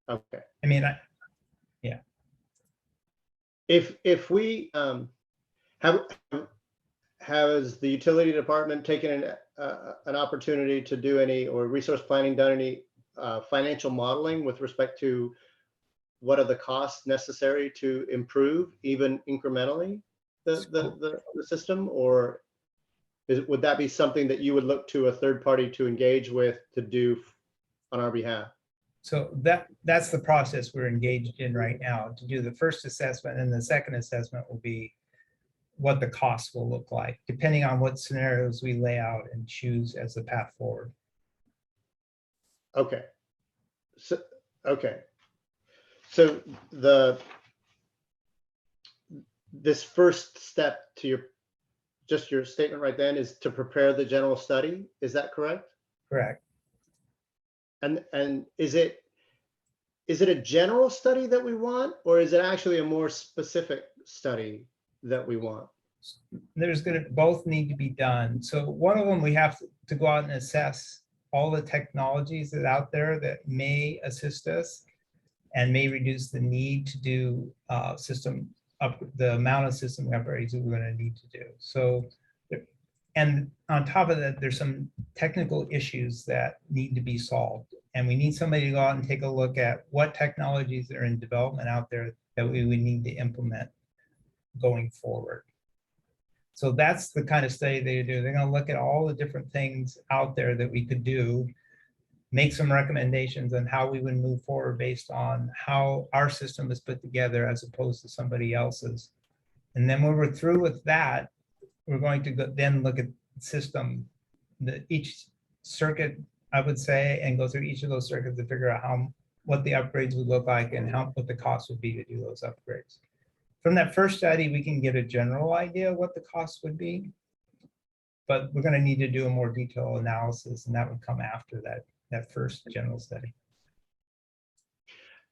Okay. I mean, yeah. If we has the utility department taken an opportunity to do any, or resource planning done any financial modeling with respect to what are the costs necessary to improve, even incrementally, the system? Or would that be something that you would look to a third party to engage with to do on our behalf? So that's the process we're engaged in right now, to do the first assessment, and the second assessment will be what the costs will look like, depending on what scenarios we lay out and choose as the path forward. Okay. So, okay. So this first step to your statement right then is to prepare the general study. Is that correct? Correct. And is it a general study that we want, or is it actually a more specific study that we want? There's going to both need to be done. So one of them, we have to go out and assess all the technologies that are out there that may assist us and may reduce the need to do the amount of system upgrades that we're going to need to do. So, and on top of that, there's some technical issues that need to be solved. And we need somebody to go out and take a look at what technologies are in development out there that we would need to implement going forward. So that's the kind of study they do. They're going to look at all the different things out there that we could do, make some recommendations on how we would move forward based on how our system is put together as opposed to somebody else's. And then when we're through with that, we're going to then look at system, each circuit, I would say, and go through each of those circuits to figure out what the upgrades would look like and what the cost would be to do those upgrades. From that first study, we can get a general idea of what the cost would be, but we're going to need to do a more detailed analysis, and that would come after that first general study.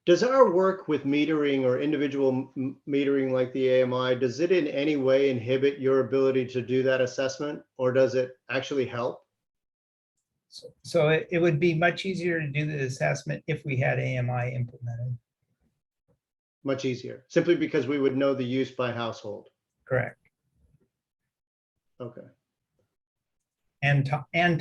Does our work with metering or individual metering like the AMI, does it in any way inhibit your ability to do that assessment, or does it actually help? So it would be much easier to do the assessment if we had AMI implemented. Much easier, simply because we would know the use by household. Correct. Okay. And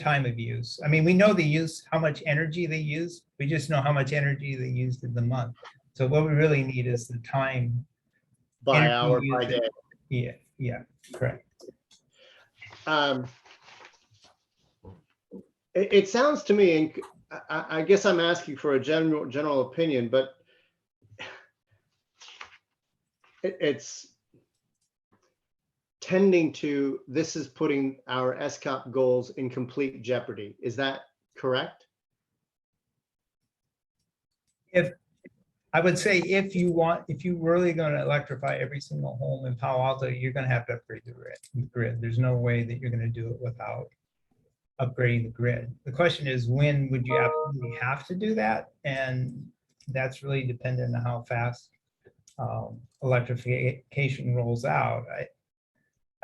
time of use. I mean, we know the use, how much energy they use. We just know how much energy they used in the month. So what we really need is the time. By hour, by day. Yeah, correct. It sounds to me, and I guess I'm asking for a general opinion, but it's tending to, this is putting our SCOP goals in complete jeopardy. Is that correct? I would say if you really going to electrify every single home in Palo Alto, you're going to have to upgrade the grid. There's no way that you're going to do it without upgrading the grid. The question is, when would you absolutely have to do that? And that's really dependent on how fast electrification rolls out.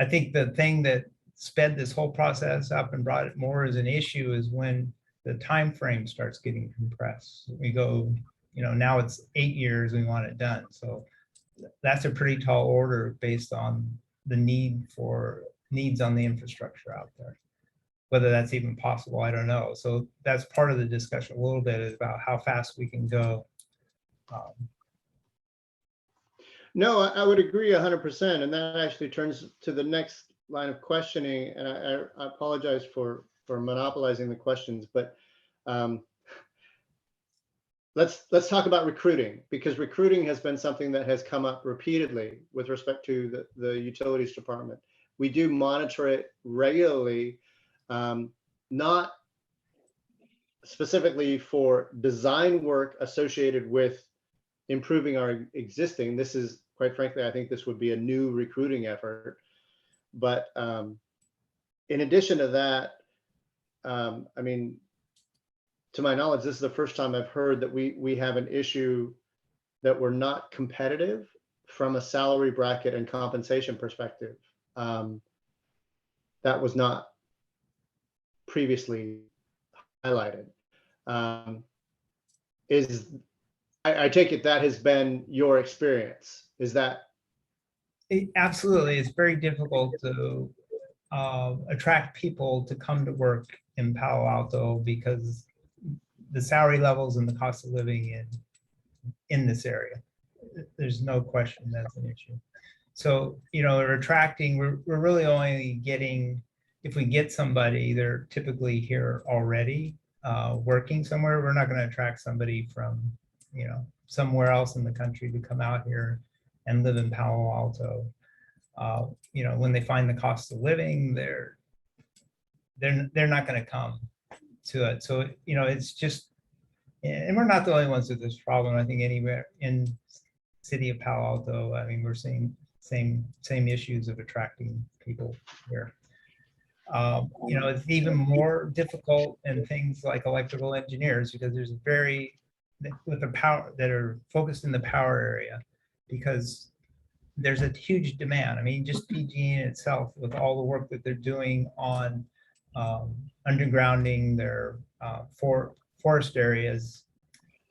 I think the thing that sped this whole process up and brought it more as an issue is when the time frame starts getting compressed. We go, now it's 8 years, we want it done. So that's a pretty tall order based on the needs on the infrastructure out there. Whether that's even possible, I don't know. So that's part of the discussion a little bit, is about how fast we can go. No, I would agree 100%. And that actually turns to the next line of questioning. And I apologize for monopolizing the questions, but let's talk about recruiting, because recruiting has been something that has come up repeatedly with respect to the utilities department. We do monitor it regularly, not specifically for design work associated with improving our existing. This is, quite frankly, I think this would be a new recruiting effort. But in addition to that, I mean, to my knowledge, this is the first time I've heard that we have an issue that we're not competitive from a salary bracket and compensation perspective. That was not previously highlighted. I take it that has been your experience. Is that? Absolutely. It's very difficult to attract people to come to work in Palo Alto because the salary levels and the cost of living in this area. There's no question that's an issue. So, we're attracting, we're really only getting, if we get somebody, they're typically here already. working somewhere, we're not going to attract somebody from, somewhere else in the country to come out here and live in Palo Alto. When they find the cost of living, they're not going to come to it. So, it's just, and we're not the only ones with this problem. I think anywhere in city of Palo Alto, I mean, we're seeing same issues of attracting people here. It's even more difficult in things like electrical engineers because there's with the power that are focused in the power area, because there's a huge demand. I mean, just PG in itself, with all the work that they're doing on undergrounding their forest areas,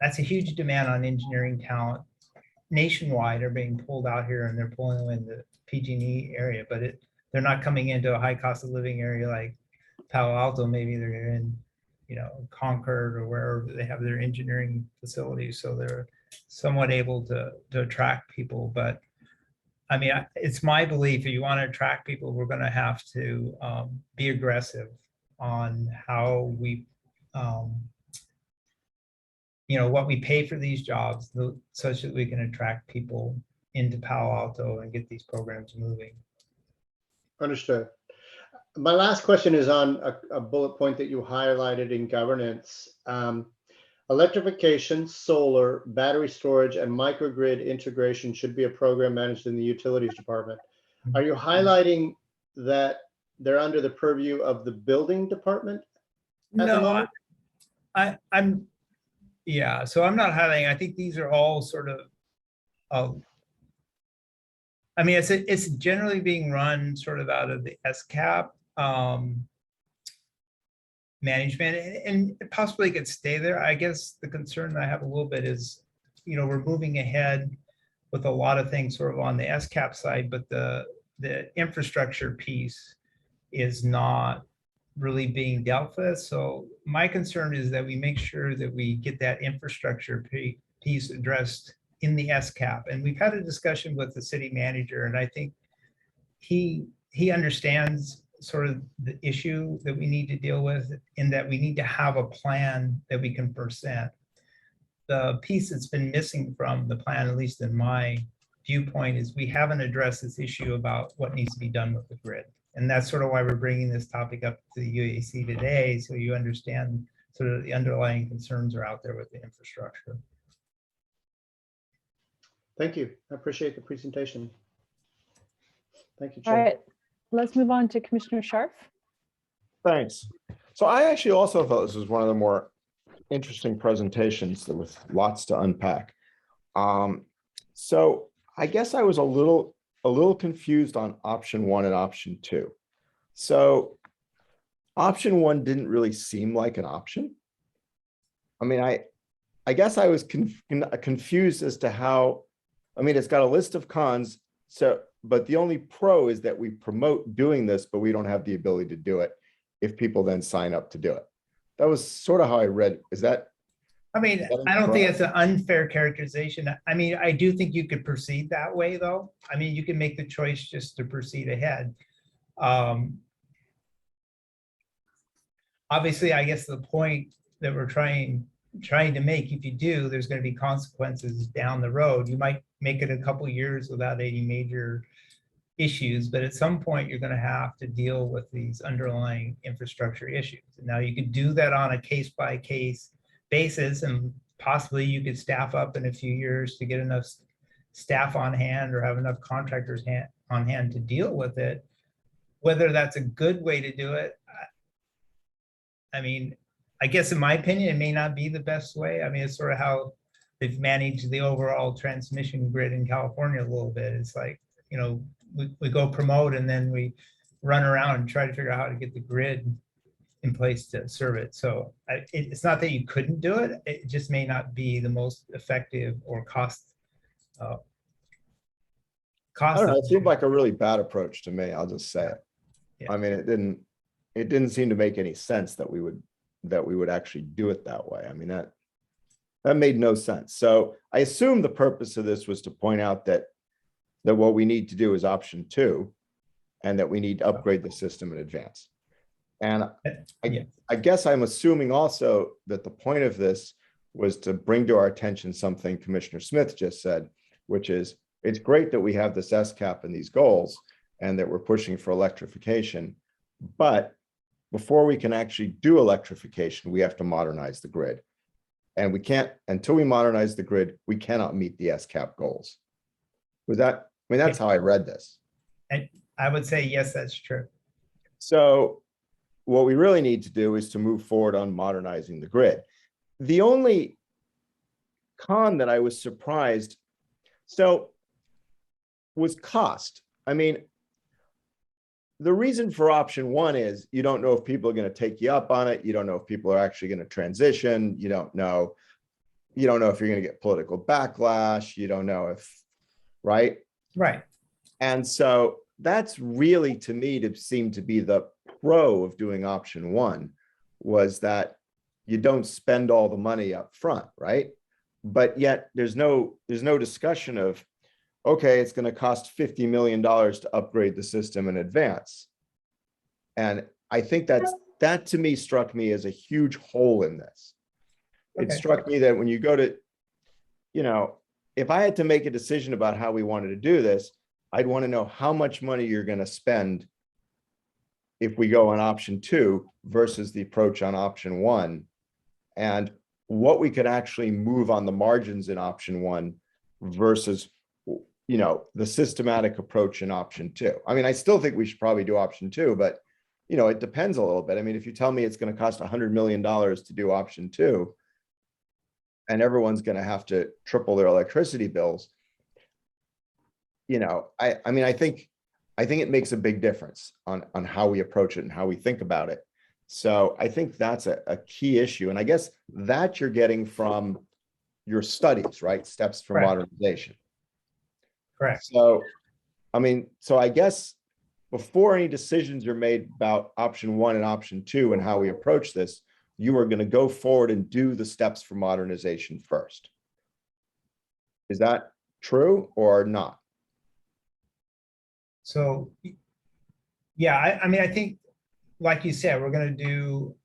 that's a huge demand on engineering talent. Nationwide are being pulled out here, and they're pulling them in the PG&E area, but they're not coming into a high cost of living area like Palo Alto. Maybe they're in, Concord or wherever they have their engineering facilities, so they're somewhat able to attract people. But I mean, it's my belief if you want to attract people, we're going to have to be aggressive on how we, what we pay for these jobs, such that we can attract people into Palo Alto and get these programs moving. Understood. My last question is on a bullet point that you highlighted in governance. Electrification, solar, battery storage, and microgrid integration should be a program managed in the utilities department. Are you highlighting that they're under the purview of the building department at the moment? Yeah, so I'm not highlighting. I think these are all sort of, I mean, it's generally being run sort of out of the SCAP management, and possibly could stay there. I guess the concern that I have a little bit is, we're moving ahead with a lot of things sort of on the SCAP side, but the infrastructure piece is not really being dealt with. So my concern is that we make sure that we get that infrastructure piece addressed in the SCAP. And we've had a discussion with the city manager, and I think he understands sort of the issue that we need to deal with, in that we need to have a plan that we can present. The piece that's been missing from the plan, at least in my viewpoint, is we haven't addressed this issue about what needs to be done with the grid. And that's sort of why we're bringing this topic up to the UAC today, so you understand sort of the underlying concerns are out there with the infrastructure. Thank you. I appreciate the presentation. Thank you, All Chair. right, let's move on to Commissioner Scharf. Thanks. So I actually also thought this was one of the more interesting presentations with lots to unpack. So I guess I was a little confused on option 1 and option 2. So option 1 didn't really seem like an option. I mean, I guess I was confused as to how, I mean, it's got a list of cons. So, but the only pro is that we promote doing this, but we don't have the ability to do it if people then sign up to do it. That was sort of how I read. Is that? I mean, I don't think it's an unfair characterization. I mean, I do think you could proceed that way, though. I mean, you can make the choice just to proceed ahead. Obviously, I guess the point that we're trying to make, if you do, there's going to be consequences down the road. You might make it a couple of years without any major issues, but at some point you're going to have to deal with these underlying infrastructure issues. And now you could do that on a case-by-case basis, and possibly you could staff up in a few years to get enough staff on hand or have enough contractors on hand to deal with it. Whether that's a good way to do it, I mean, I guess in my opinion, it may not be the best way. I mean, it's sort of how they've managed the overall transmission grid in California a little bit. It's like, we go promote and then we run around and try to figure out how to get the grid in place to serve it. So it's not that you couldn't do it. It just may not be the most effective or cost. I don't know, it seemed like a really bad approach to me. I'll just say it. Yeah. I mean, it didn't seem to make any sense that we would actually do it that way. I mean, that made no sense. So I assume the purpose of this was to point out that what we need to do is option 2, and that we need to upgrade the system in advance. And Yeah. I guess I'm assuming also that the point of this was to bring to our attention something Commissioner Smith just said, which is it's great that we have this SCAP and these goals and that we're pushing for electrification. But before we can actually do electrification, we have to modernize the grid. And we can't, until we modernize the grid, we cannot meet the SCAP goals. Was that, I mean, that's how I read this. And I would say, yes, that's true. So what we really need to do is to move forward on modernizing the grid. The only con that I was surprised, so was cost. I mean, the reason for option one is you don't know if people are going to take you up on it. You don't know if people are actually going to transition. You don't know if you're going to get political backlash. You don't know if, right? Right. And so that's really, to me, to seem to be the pro of doing option one, was that you don't spend all the money up front, right? But yet there's no discussion of, okay, it's going to cost $50 million to upgrade the system in advance. And I think that to me struck me as a huge hole in this. It Okay. struck me that when you go to, if I had to make a decision about how we wanted to do this, I'd want to know how much money you're going to spend if we go on option two versus the approach on option one, and what we could actually move on the margins in option one versus the systematic approach in option two. I mean, I still think we should probably do option two, but it depends a little bit. I mean, if you tell me it's going to cost $100 million to do option two, and everyone's going to have to triple their electricity bills, I think it makes a big difference on how we approach it and how we think about it. So I think that's a key issue. And I guess that you're getting from your studies, right? Steps for Correct. modernization. Correct. So, I guess before any decisions are made about option one and option two and how we approach this, you are going to go forward and do the steps for modernization first. Is that true or not? So, yeah, I mean, I think, like you said, we're going to do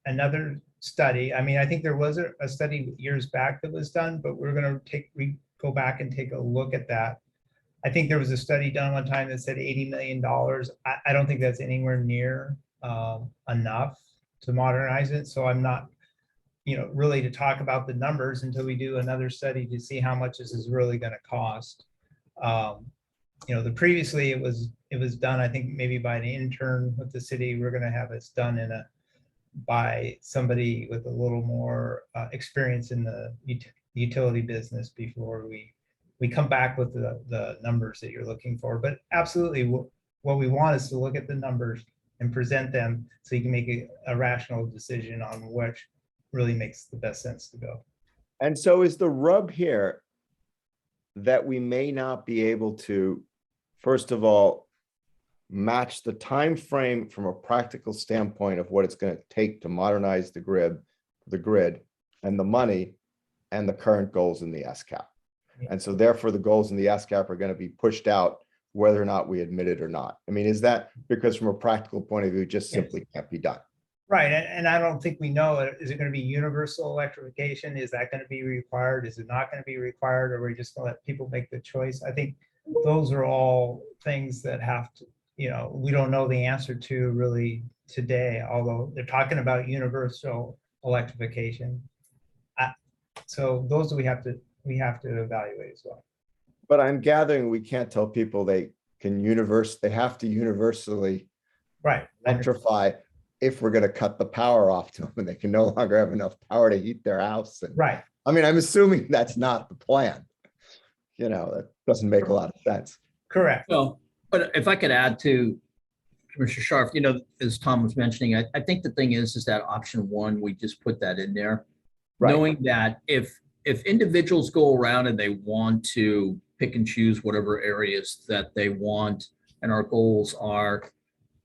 another study. I mean, I think there was a study years back that was done, but we're going to go back and take a look at that. I think there was a study done one time that said $80 million. I don't think that's anywhere near enough to modernize it. So I'm not, really to talk about the numbers until we do another study to see how much this is really going to cost. Previously it was done, I think maybe by an intern with the city. We're going to have this done by somebody with a little more experience in the utility business before we come back with the numbers that you're looking for. But absolutely, what we want is to look at the numbers and present them so you can make a rational decision on which really makes the best sense to go. And so is the rub here that we may not be able to, first of all, match the time frame from a practical standpoint of what it's going to take to modernize the grid and the money and the current goals in the SCAP. And so therefore the goals in the SCAP are going to be pushed out whether or not we admit it or not. I mean, is that because from a practical point of view, it just simply can't be done? Right, and I don't think we know, is it going to be universal electrification? Is that going to be required? Is it not going to be required? Or are we just going to let people make the choice? I think those are all things that have to, we don't know the answer to really today, although they're talking about universal electrification. So those we have to evaluate as well. But I'm gathering we can't tell people they have to universally electrify if we're going to cut the power off to them and they can no longer have enough power to heat their house. And, right. I mean, I'm assuming that's not the plan. That doesn't make a lot of sense. Correct. Well, but if I could add to Commissioner Scharf, as Tom was mentioning, I think the thing is that option one, we just put that in there, knowing that if individuals go around and they want to pick and choose whatever areas that they want, and our goals are,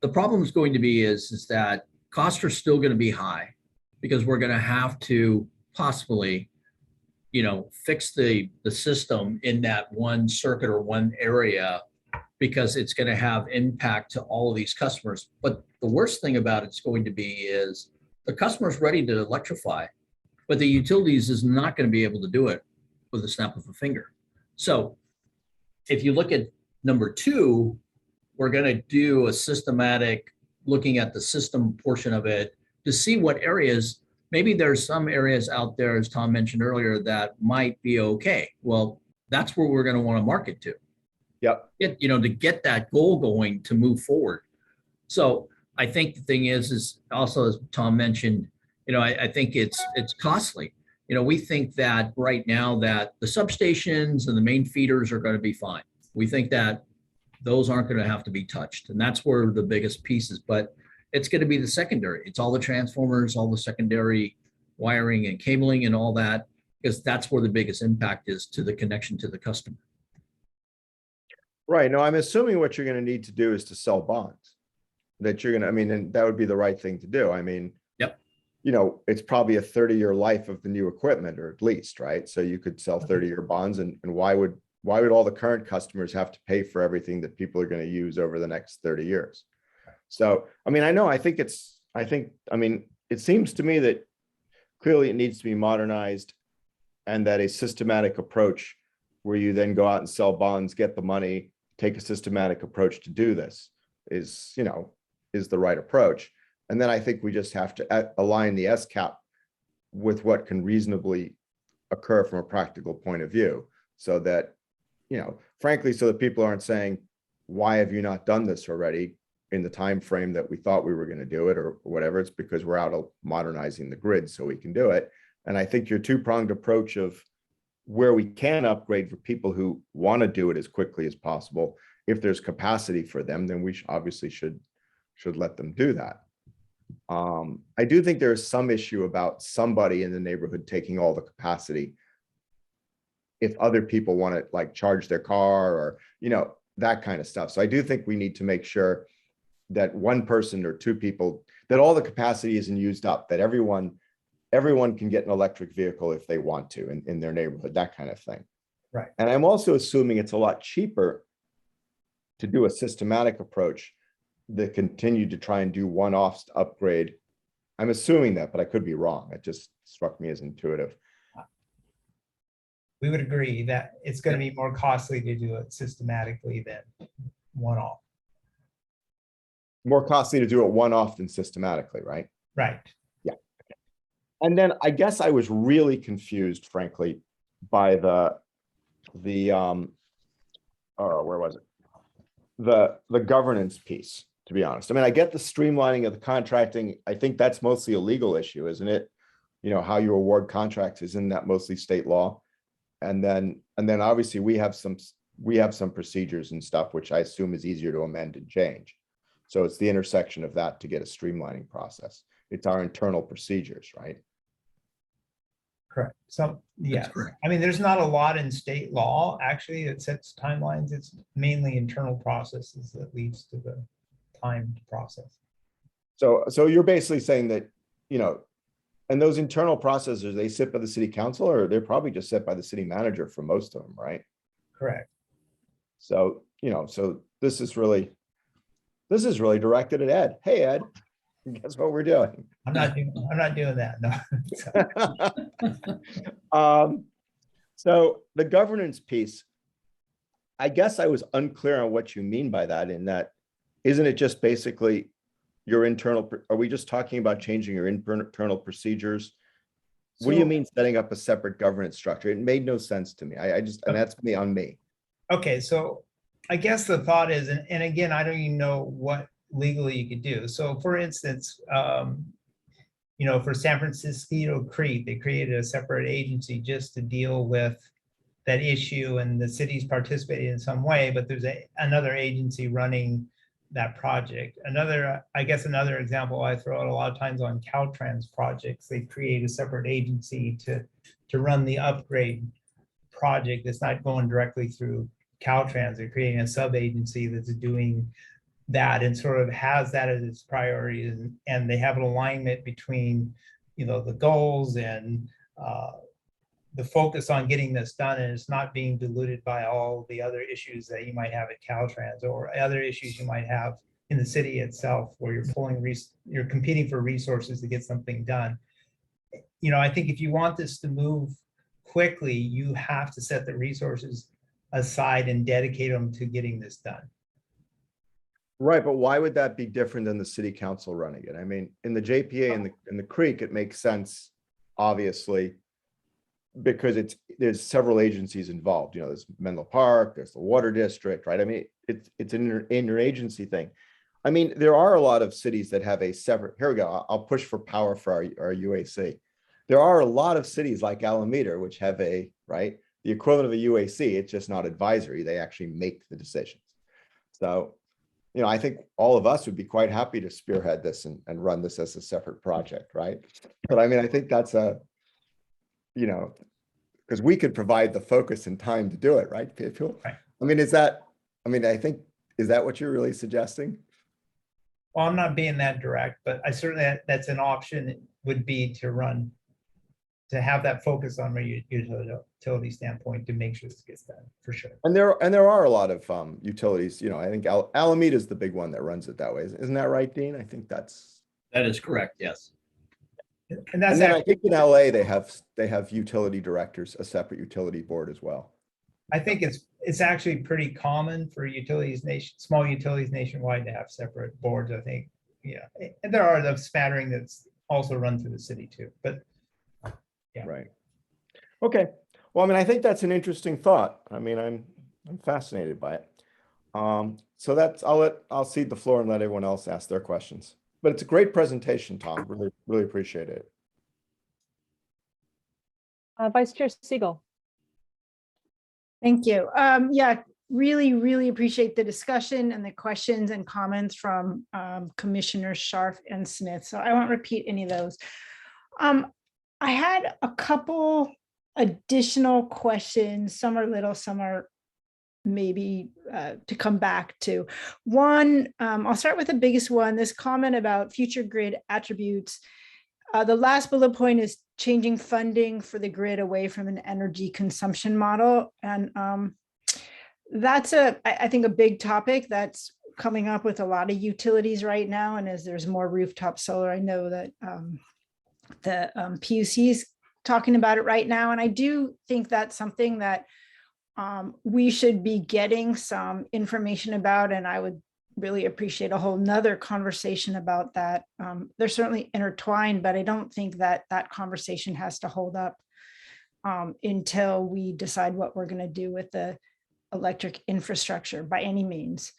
the problem is going to be is that costs are still going to be high because we're going to have to possibly, fix the system in that one circuit or one area because it's going to have impact to all of these customers. But the worst thing about it's going to be is the customer's ready to electrify, but the utilities is not going to be able to do it with a snap of a finger. So if you look at number 2, we're going to do a systematic looking at the system portion of it to see what areas, maybe there's some areas out there, as Tom mentioned earlier, that might be okay. Well, that's where we're going to want to market to. Yep. To get that goal going to move forward. So I think the thing is also, as Tom mentioned, I think it's costly. We think that right now that the substations and the main feeders are going to be fine. We think that those aren't going to have to be touched. And that's where the biggest piece is, but it's going to be the secondary. It's all the transformers, all the secondary wiring and cabling and all that, because that's where the biggest impact is to the connection to the customer. Right. No, I'm assuming what you're going to need to do is to sell bonds that you're going to, and that would be the right thing to do. Yep. It's probably a 30-year life of the new equipment, or at least, right? So you could sell 30-year bonds, and why would all the current customers have to pay for everything that people are going to use over the next 30 years? So, it seems to me that clearly it needs to be modernized, and that a systematic approach where you then go out and sell bonds, get the money, take a systematic approach to do this is the right approach. And then I think we just have to align the SCAP with what can reasonably occur from a practical point of view, so that, frankly, so that people aren't saying, why have you not done this already in the time frame that we thought we were going to do it, or whatever. It's because we're out of modernizing the grid so we can do it. And I think your two-pronged approach of where we can upgrade for people who want to do it as quickly as possible, if there's capacity for them, then we obviously should let them do that. I do think there's some issue about somebody in the neighborhood taking all the capacity if other people want to like charge their car, or that kind of stuff. So I do think we need to make sure that one person or two people, that all the capacity isn't used up, that everyone can get an electric vehicle if they want to in their neighborhood, that kind of thing. Right. And I'm also assuming it's a lot cheaper to do a systematic approach that continue to try and do one-offs to upgrade. I'm assuming that, but I could be wrong. It just struck me as intuitive. We would agree that it's going to be more costly to do it systematically than one-off. More costly to do it one-off than systematically, right? Right. Yeah. And then I guess I was really confused, frankly, by where was it? The governance piece, to be honest. I get the streamlining of the contracting. I think that's mostly a legal issue, isn't it? How you award contracts, isn't that mostly state law? And then obviously we have some procedures and stuff, which I assume is easier to amend and change. So it's the intersection of that to get a streamlining process. It's our internal procedures, right? Correct. So, yeah, there's not a lot in state law actually that sets timelines. It's mainly internal processes that leads to the timed process. So you're basically saying that, and those internal processes, they sit by the city council, or they're probably just set by the city manager for most of them, right? Correct. So, so this is really directed at Ed. Hey, Ed, guess what we're doing? I'm not doing that. No. So the governance piece, I guess I was unclear on what you mean by that, in that, isn't it just basically your internal, are we just talking about changing your internal procedures? What do you mean setting up a separate governance structure? It made no sense to me. And that's me on me. Okay, so I guess the thought is, and again, I don't even know what legally you could do. So for instance, for San Francisco Creek, they created a separate agency just to deal with that issue, and the city's participating in some way, but there's another agency running that project. Another example I throw out a lot of times on Caltrans projects, they create a separate agency to run the upgrade project that's not going directly through Caltrans. They're creating a sub-agency that's doing that and sort of has that as its priority, and they have an alignment between the goals and the focus on getting this done, and it's not being diluted by all the other issues that you might have at Caltrans or other issues you might have in the city itself, where you're competing for resources to get something done. You know, I think if you want this to move quickly, you have to set the resources aside and dedicate them to getting this done. Right, but why would that be different than the city council running it? I mean, in the JPA and the Creek, it makes sense, obviously, because there's several agencies involved. You know, there's Menlo Park, there's the Water District, right? I mean, it's an interagency thing. I mean, there are a lot of cities that have a separate, here we go, I'll push for power for our UAC. There are a lot of cities like Alameda, which have the equivalent of a UAC, it's just not advisory. They actually make the decisions. So, you know, I think all of us would be quite happy to spearhead this and run this as a separate project, right? But I mean, I think that's you know, because we could provide the focus and time to do it, right? Right. I mean, is that what you're really suggesting? Well, I'm not being that direct, but I certainly, that's an option, would be to have that focus on a utility standpoint to make sure this gets done, for sure. And there are a lot of utilities, you know, I think Alameda is the big one that runs it that way. Isn't that right, Dean? I think That is correct, yes. And that's and then I actually, think in LA, they have utility directors, a separate utility board as well. I think it's actually pretty common for small utilities nationwide to have separate boards, I think. Yeah, and there are the smattering that's also run through the city too, but yeah. Right. Okay. Well, I mean, I think that's an interesting thought. I mean, I'm fascinated by it. So I'll cede the floor and let everyone else ask their questions. But it's a great presentation, Tom. Really, really appreciate it. Vice Chair Siegel. Thank you. Yeah, really appreciate the discussion and the questions and comments from Commissioners Scharf and Smith. So I won't repeat any of those. I had a couple additional questions. Some are little, some are maybe to come back to. One, I'll start with the biggest one, this comment about future grid attributes. The last bullet point is changing funding for the grid away from an energy consumption model. And that's I think a big topic that's coming up with a lot of utilities right now. And as there's more rooftop solar, I know that the PUC is talking about it right now. And I do think that's something that we should be getting some information about, and I would really appreciate a whole nother conversation about that. They're certainly intertwined, but I don't think that conversation has to hold up until we decide what we're going to do with the electric infrastructure by any means.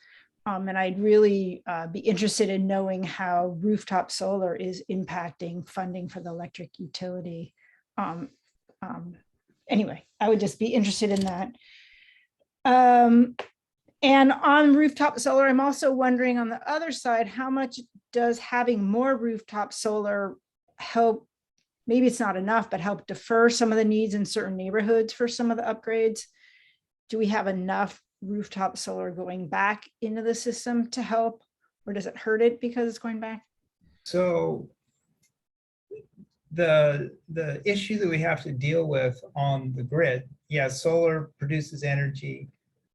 And I'd really be interested in knowing how rooftop solar is impacting funding for the electric utility. Anyway, I would just be interested in that. And on rooftop solar, I'm also wondering on the other side, how much does having more rooftop solar help? Maybe it's not enough, but help defer some of the needs in certain neighborhoods for some of the upgrades. Do we have enough rooftop solar going back into the system to help, or does it hurt it because it's going back? So the issue that we have to deal with on the grid, yeah, solar produces energy,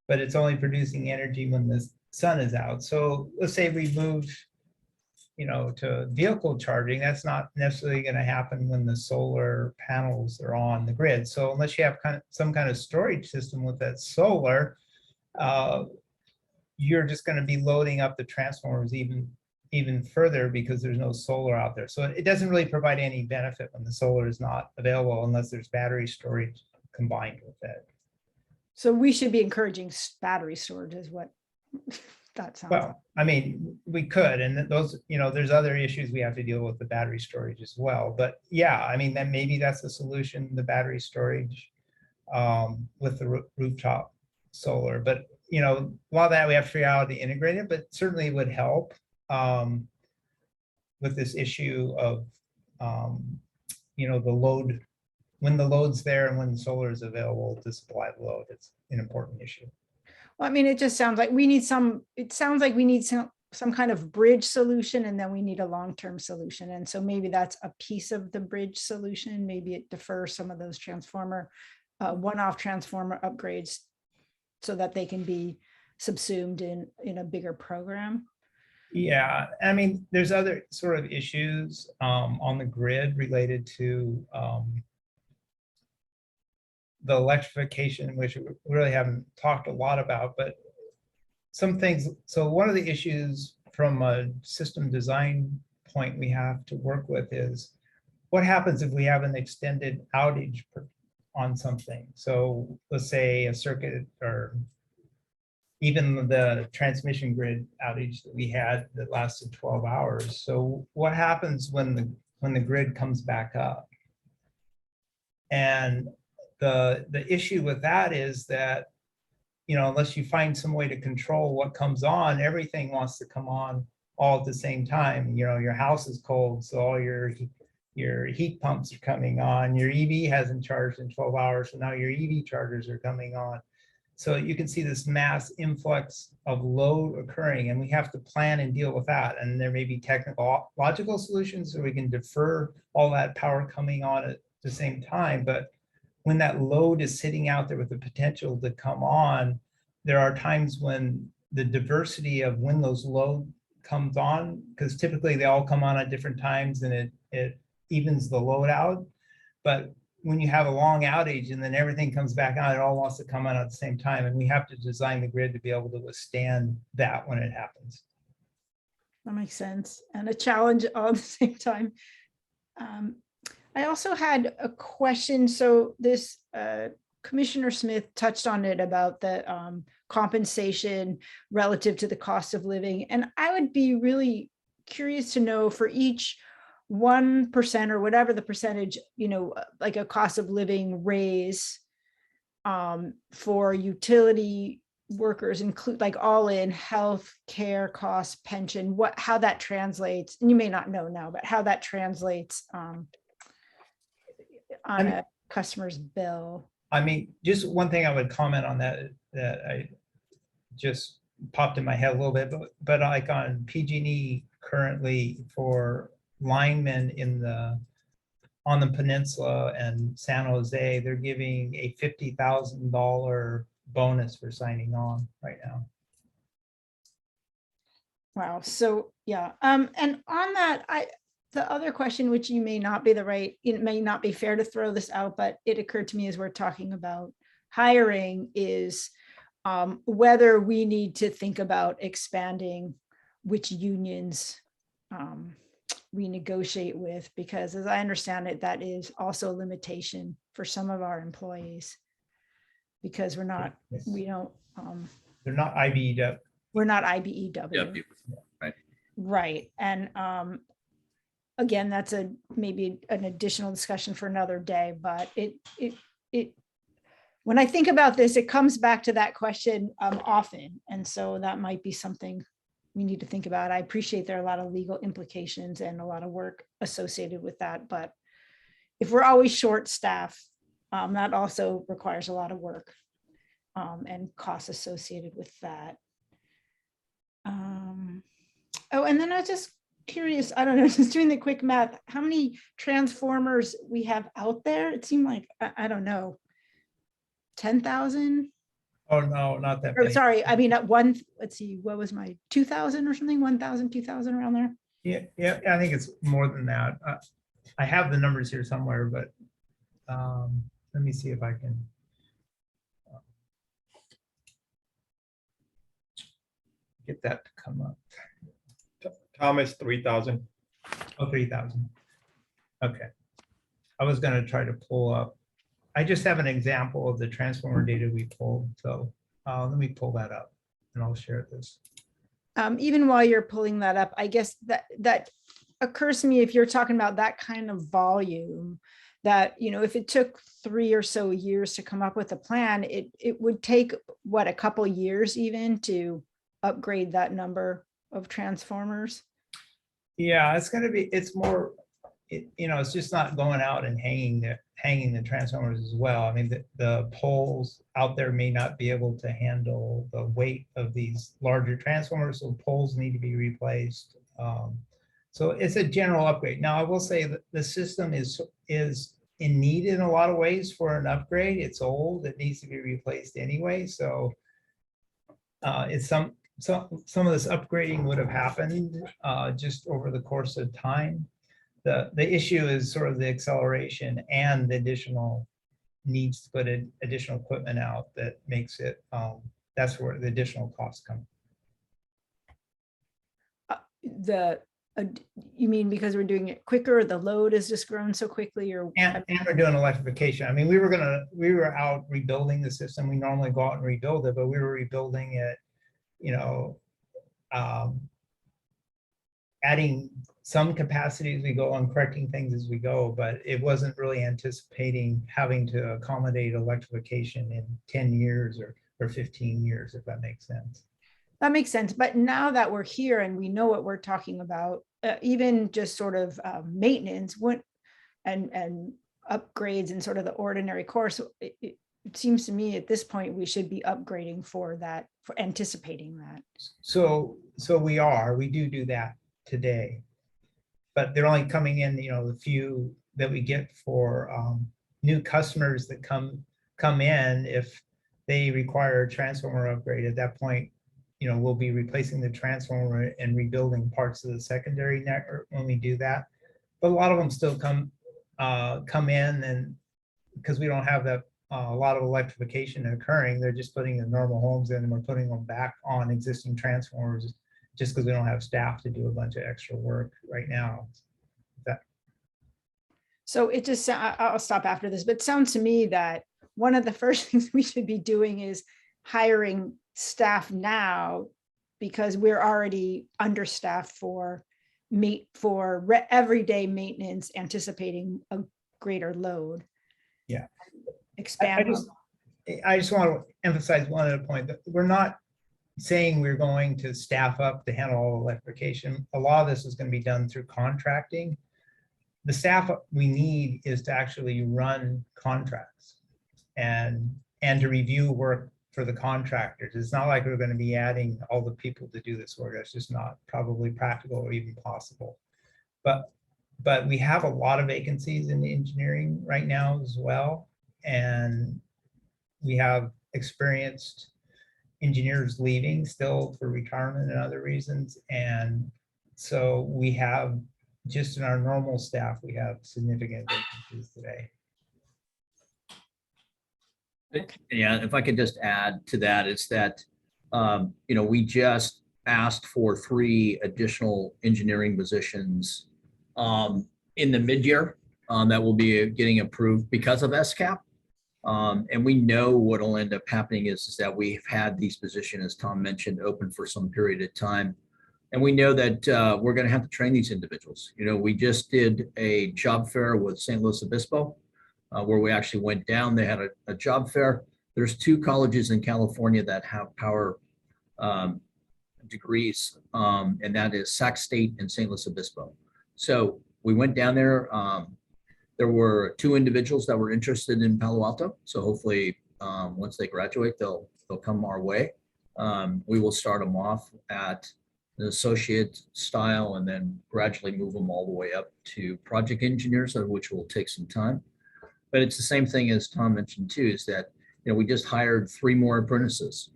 but it's only producing energy when the sun is out. So let's say we move, you know, to vehicle charging, that's not necessarily going to happen when the solar panels are on the grid. So unless you have some kind of storage system with that solar, you're just going to be loading up the transformers even further because there's no solar out there. So it doesn't really provide any benefit when the solar is not available unless there's battery storage combined with it. So we should be encouraging battery storage is what that sounds like. Well, I mean, we could, and those, you know, there's other issues we have to deal with the battery storage as well. But yeah, I mean, then maybe that's the solution, the battery storage with the rooftop solar. But, you know, a lot of that we have to figure out how to integrate it, but certainly would help with this issue of, you know, the load, when the load's there and when the solar is available to supply the load. It's an important issue. Well, I mean, it just sounds like we need some, it sounds like we need some kind of bridge solution, and then we need a long-term solution. And so maybe that's a piece of the bridge solution. Maybe it defers some of those one-off transformer upgrades so that they can be subsumed in a bigger program. Yeah, I mean, there's other sort of issues on the grid related to the electrification, which we really haven't talked a lot about, but some things. So one of the issues from a system design point we have to work with is what happens if we have an extended outage on something. So let's say a circuit, or even the transmission grid outage that we had that lasted 12 hours. So what happens when the grid comes back up? And the issue with that is that, unless you find some way to control what comes on, everything wants to come on all at the same time. Your house is cold, so all your heat pumps are coming on. Your EV hasn't charged in 12 hours, so now your EV chargers are coming on. So you can see this mass influx of load occurring, and we have to plan and deal with that. And there may be technological solutions so we can defer all that power coming on at the same time. But when that load is sitting out there with the potential to come on, there are times when the diversity of when those load comes on, because typically they all come on at different times and it evens the load out. But when you have a long outage and then everything comes back on, it all wants to come on at the same time. And we have to design the grid to be able to withstand that when it happens. That makes sense. And a challenge all at the same time. I also had a question. So this Commissioner Smith touched on it about the compensation relative to the cost of living. And I would be really curious to know, for each 1% or whatever the percentage, like a cost of living raise for utility workers, include like all in health care costs, pension, how that translates. And you may not know now, but how that translates on a customer's bill. I mean, just one thing I would comment on that I just popped in my head a little bit, but like on PG&E currently for linemen on the peninsula and San Jose, they're giving a $50,000 bonus for signing on right now. Wow. So yeah. And on that, the other question, which it may not be fair to throw this out, but it occurred to me as we're talking about hiring, is whether we need to think about expanding which unions we negotiate with, because as I understand it, that is also a limitation for some of our employees, because they're not IBEW. We're not IBEW. Right. Right. And again, that's maybe an additional discussion for another day, but when I think about this, it comes back to that question often. And so that might be something we need to think about. I appreciate there are a lot of legal implications and a lot of work associated with that, but if we're always short staff, that also requires a lot of work and costs associated with that. Oh, and then I was just curious, I don't know, just doing the quick math, how many transformers we have out there? It seemed like, I don't know, 10,000? Oh, no, not that many. Sorry, I mean, at one, let's see, what was my 2,000 or something, 1,000, 2,000 around there? Yeah, I think it's more than that. I have the numbers here somewhere, but let me see if I can. Get that to come up. Thomas, 3,000. Oh, 3,000. Okay. I was going to try to pull up. I just have an example of the transformer data we pulled. So let me pull that up and I'll share this. Even while you're pulling that up, I guess that occurs to me, if you're talking about that kind of volume, that, if it took 3 or so years to come up with a plan, it would take, what, a couple years even to upgrade that number of transformers? Yeah, it's more it's just not going out and hanging the transformers as well. I mean, the poles out there may not be able to handle the weight of these larger transformers, so poles need to be replaced. So it's a general upgrade. Now, I will say that the system is in need in a lot of ways for an upgrade. It's old, it needs to be replaced anyway. So it's some of this upgrading would have happened just over the course of time. The issue is sort of the acceleration and the additional needs to put additional equipment out that makes it, that's where the additional costs come. You mean because we're doing it quicker, the load has just grown so quickly, or? And we're doing electrification. I mean, we were out rebuilding the system. We normally go out and rebuild it, but we were rebuilding it, adding some capacity as we go and correcting things as we go, but it wasn't really anticipating having to accommodate electrification in 10 years or 15 years, if that makes sense. That makes sense. But now that we're here and we know what we're talking about, even just sort of maintenance and upgrades and sort of the ordinary course, it seems to me at this point we should be upgrading for that, for anticipating that. So we do that today, but they're only coming in, the few that we get for new customers that come in. If they require a transformer upgrade, at that point, we'll be replacing the transformer and rebuilding parts of the secondary network when we do that. But a lot of them still come in, and because we don't have that a lot of electrification occurring, they're just putting the normal homes in and we're putting them back on existing transformers just because we don't have staff to do a bunch of extra work right now. So it just, I'll stop after this, but it sounds to me that one of the first things we should be doing is hiring staff now, because we're already understaffed for everyday maintenance, anticipating a greater load. Yeah. Expand. I just want to emphasize one other point, that we're not saying we're going to staff up to handle all electrification. A lot of this is going to be done through contracting. The staff we need is to actually run contracts and to review work for the contractors. It's not like we're going to be adding all the people to do this work. That's just not probably practical or even possible. But we have a lot of vacancies in the engineering right now as well. And we have experienced engineers leaving still for retirement and other reasons. And so we have, just in our normal staff, we have significant vacancies today. Yeah, if I could just add to that, is that, we just asked for 3 additional engineering positions in the mid-year that will be getting approved because of SCAP. And we know what will end up happening is that we've had these positions, as Tom mentioned, open for some period of time. And we know that we're going to have to train these individuals. We just did a job fair with St. Louis Obispo, where we actually went down. They had a job fair. There's 2 colleges in California that have power degrees, and that is Sac State and St. Louis Obispo. So we went down there. There were 2 individuals that were interested in Palo Alto. So hopefully once they graduate, they'll come our way. We will start them off at an associate style and then gradually move them all the way up to project engineers, which will take some time. But it's the same thing as Tom mentioned too, is that, we just hired 3 more apprentices.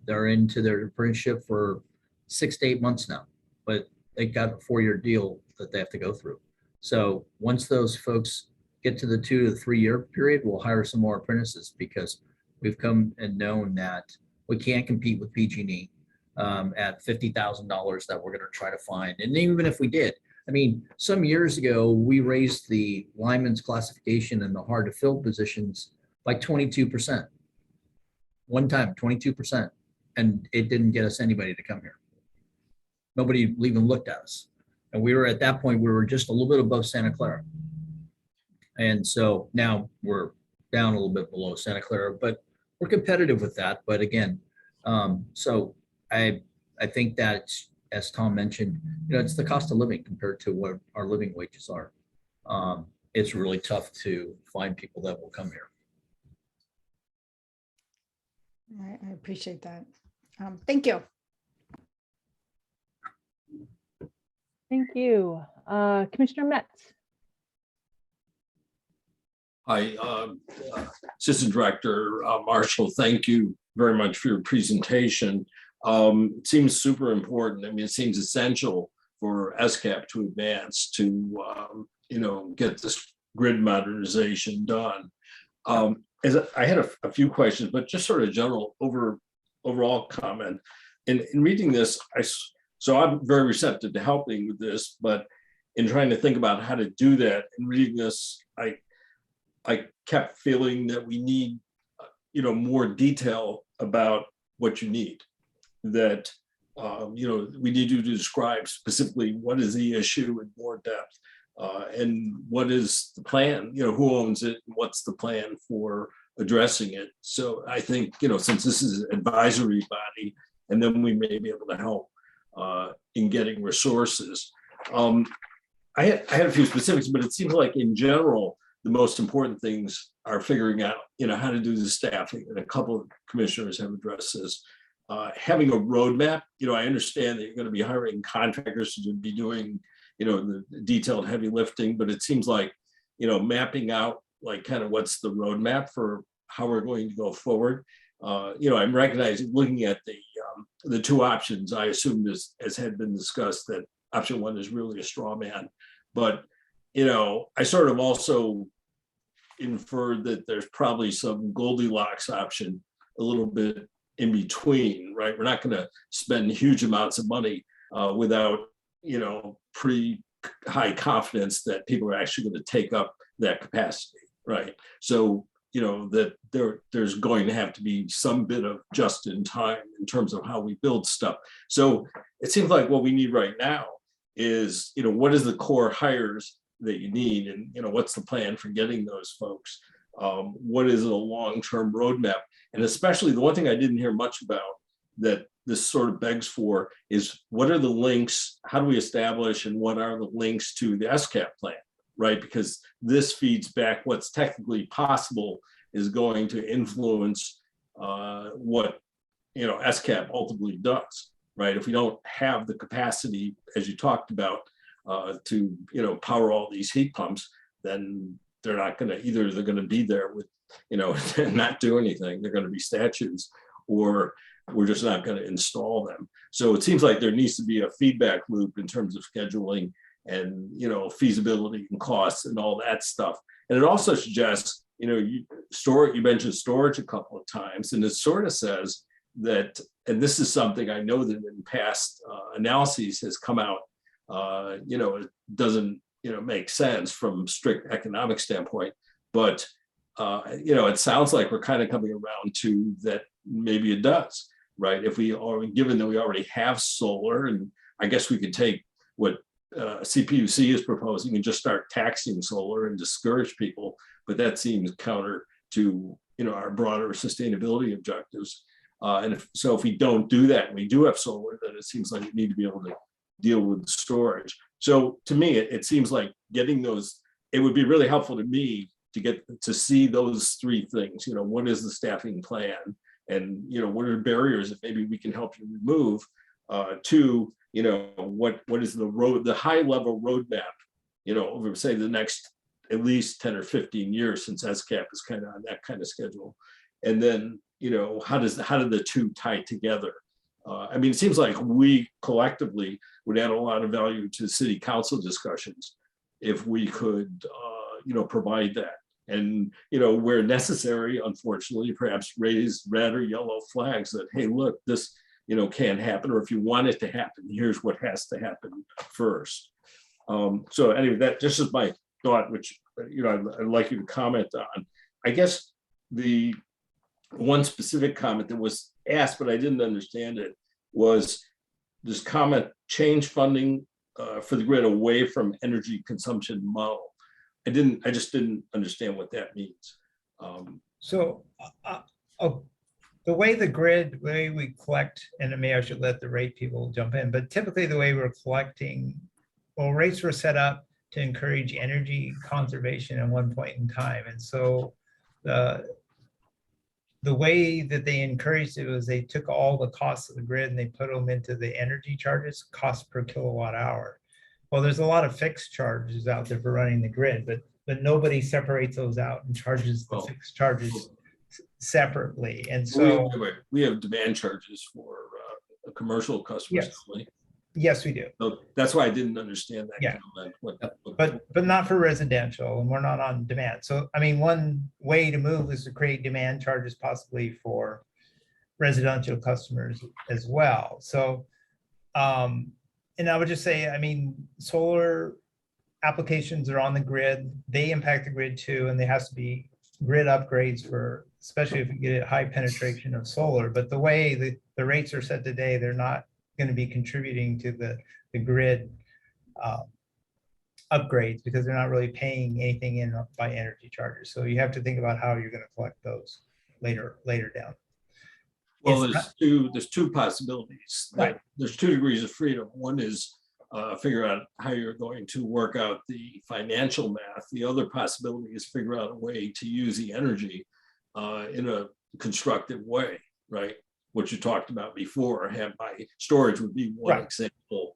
They're into their apprenticeship for 6 to 8 months now, but they got a 4-year deal that they have to go through. So once those folks get to the 2 to 3 year period, we'll hire some more apprentices, because we've come and known that we can't compete with PG&E at $50,000 that we're going to try to find. And even if we did, I mean, some years ago, we raised the lineman's classification and the hard to fill positions by 22%. One time, 22%. And it didn't get us anybody to come here. Nobody even looked at us. And we were at that point, we were just a little bit above Santa Clara. And so now we're down a little bit below Santa Clara, but we're competitive with that. But again, so I think that, as Tom mentioned, it's the cost of living compared to what our living wages are. it's really tough to find people that will come here. I appreciate that. Thank you. Thank you. Commissioner Metz. Hi, Assistant Director Marshall, thank you very much for your presentation. It seems super important. I mean, it seems essential for SCAP to advance to, get this grid modernization done. As I had a few questions, but just sort of general overall comment. In reading this, so I'm very receptive to helping with this, but in trying to think about how to do that and reading this, I kept feeling that we need, more detail about what you need. That, we need you to describe specifically what is the issue in more depth, and what is the plan. Who owns it? What's the plan for addressing it? So I think, since this is an advisory body, and then we may be able to help in getting resources. I had a few specifics, but it seems like in general, the most important things are figuring out, how to do the staffing, and a couple of commissioners have addressed this. Having a roadmap, I understand that you're going to be hiring contractors to be doing, the detailed heavy lifting, but it seems like, mapping out like kind of what's the roadmap for how we're going to go forward. I'm recognizing, looking at the two options, I assume this, as had been discussed, that option one is really a straw man, but I sort of also inferred that there's probably some Goldilocks option a little bit in between, right? We're not going to spend huge amounts of money without, pretty high confidence that people are actually going to take up that capacity, right? So, that there's going to have to be some bit of just in time in terms of how we build stuff. So it seems like what we need right now is, what is the core hires that you need, and what's the plan for getting those folks? What is a long-term roadmap? And especially the one thing I didn't hear much about that this sort of begs for is, what are the links? How do we establish, and what are the links to the SCAP plan, right? Because this feeds back what's technically possible is going to influence what SCAP ultimately does, right? If we don't have the capacity, as you talked about, to power all these heat pumps, then they're not going to, either they're going to be there with and not do anything, they're going to be statues, or we're just not going to install them. So it seems like there needs to be a feedback loop in terms of scheduling and feasibility and costs and all that stuff. And it also suggests, you mentioned storage a couple of times, and it sort of says that, and this is something I know that in past analyses has come out, it doesn't make sense from strict economic standpoint, but it sounds like we're kind of coming around to that maybe it does, right? If we are, given that we already have solar, and I guess we could take what CPUC is proposing and just start taxing solar and discourage people, but that seems counter to our broader sustainability objectives. And if we don't do that, and we do have solar, then it seems like we need to be able to deal with storage. So to me, it seems like getting those, it would be really helpful to me to get to see those three things. What is the staffing plan, and what are the barriers that maybe we can help you remove? Two, what is the high level roadmap, over say the next at least 10 or 15 years, since SCAP is kind of on that kind of schedule. And then, how do the two tie together? I mean, it seems like we collectively would add a lot of value to city council discussions if we could, provide that. And, where necessary, unfortunately, perhaps raise red or yellow flags that, hey, look, this, can't happen, or if you want it to happen, here's what has to happen first. So anyway, that just is my thought, which, I'd like you to comment on. I guess the one specific comment that was asked, but I didn't understand it, was this comment: change funding for the grid away from energy consumption model. I just didn't understand what that means. The way the way we collect, and maybe I should let the rate people jump in, but typically the way we're collecting, well, rates were set up to encourage energy conservation at one point in time. And so the way that they encouraged it was they took all the costs of the grid and they put them into the energy charges, cost per kilowatt hour. Well, there's a lot of fixed charges out there for running the grid, but nobody separates those out and charges the fixed charges separately. And so we have demand charges for commercial customers. Yes. Yes, we do. So that's why I didn't understand that. Yeah. Comment. But not for residential, and we're not on demand. So I mean, one way to move is to create demand charges possibly for residential customers as well. So and I would just say, I mean, solar applications are on the grid, they impact the grid too, and there has to be grid upgrades for, especially if you get a high penetration of solar. But the way the rates are set today, they're not going to be contributing to the grid upgrades because they're not really paying anything in by energy charges. So you have to think about how you're going to collect those later down. Well, there's two possibilities. Right. There's 2 degrees of freedom. One is figure out how you're going to work out the financial math. The other possibility is figure out a way to use the energy in a constructive way, right? What you talked about before, storage would be one example,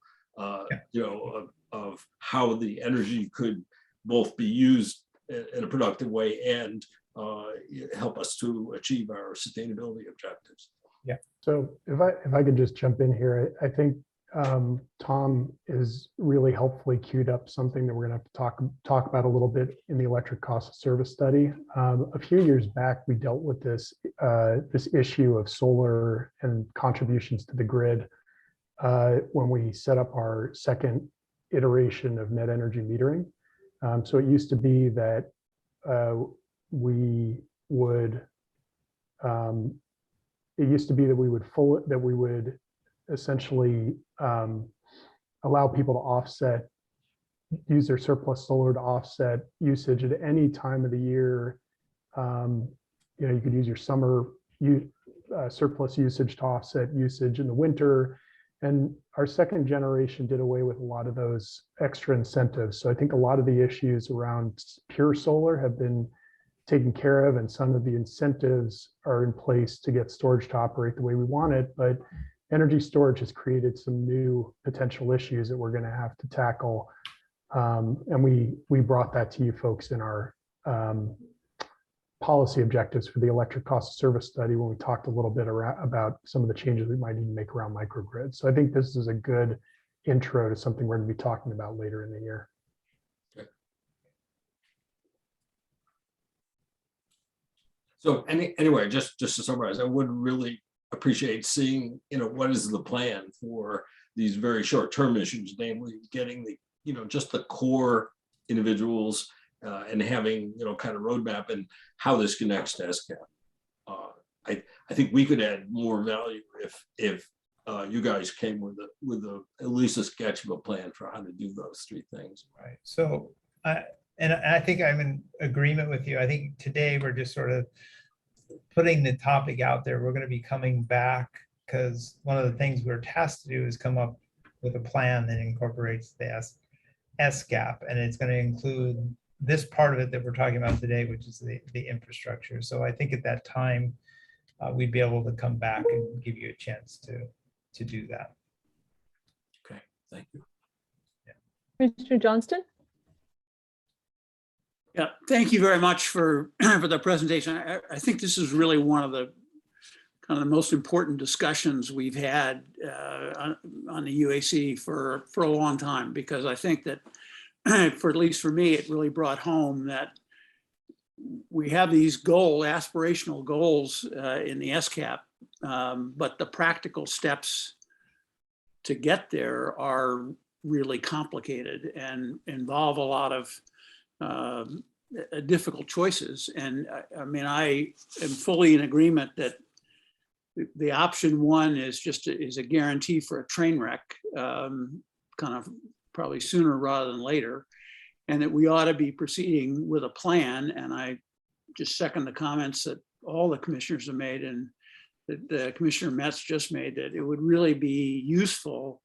you know, of how the energy could both be used in a productive way and help us to achieve our sustainability objectives. Yeah. So if I could just jump in here, I think Tom is really helpfully queued up something that we're going to have to talk about a little bit in the electric cost of service study. A few years back, we dealt with this issue of solar and contributions to the grid when we set up our second iteration of net energy metering. So it used to be that we would essentially allow people to use their surplus solar to offset usage at any time of the year. You know, you could use your summer surplus usage to offset usage in the winter. And our second generation did away with a lot of those extra incentives. So I think a lot of the issues around pure solar have been taken care of, and some of the incentives are in place to get storage to operate the way we want it. But energy storage has created some new potential issues that we're going to have to tackle. And we brought that to you folks in our policy objectives for the electric cost of service study when we talked a little bit about some of the changes we might need to make around microgrids. So I think this is a good intro to something we're going to be talking about later in the year. Okay. So anyway, just to summarize, I would really appreciate seeing, you know, what is the plan for these very short-term issues, namely getting the, you know, just the core individuals and having, you know, kind of roadmap and how this connects to SCAP. I think we could add more value if you guys came with at least a sketch of a plan for how to do those 3 things. Right. So I think I'm in agreement with you. I think today we're just sort of putting the topic out there. We're going to be coming back because one of the things we're tasked to do is come up with a plan that incorporates the SCAP, and it's going to include this part of it that we're talking about today, which is the infrastructure. So I think at that time, we'd be able to come back and give you a chance to do that. Okay, thank you. Yeah. Mr. Johnston? Yeah, thank you very much for the presentation. I think this is really one of the kind of the most important discussions we've had on the UAC for a long time, because I think that for at least for me, it really brought home that we have these aspirational goals in the SCAP, but the practical steps to get there are really complicated and involve a lot of difficult choices. And I mean, I am fully in agreement that the option 1 is a guarantee for a train wreck, kind of probably sooner rather than later, and that we ought to be proceeding with a plan. And I just second the comments that all the commissioners have made and that Commissioner Metz just made, that it would really be useful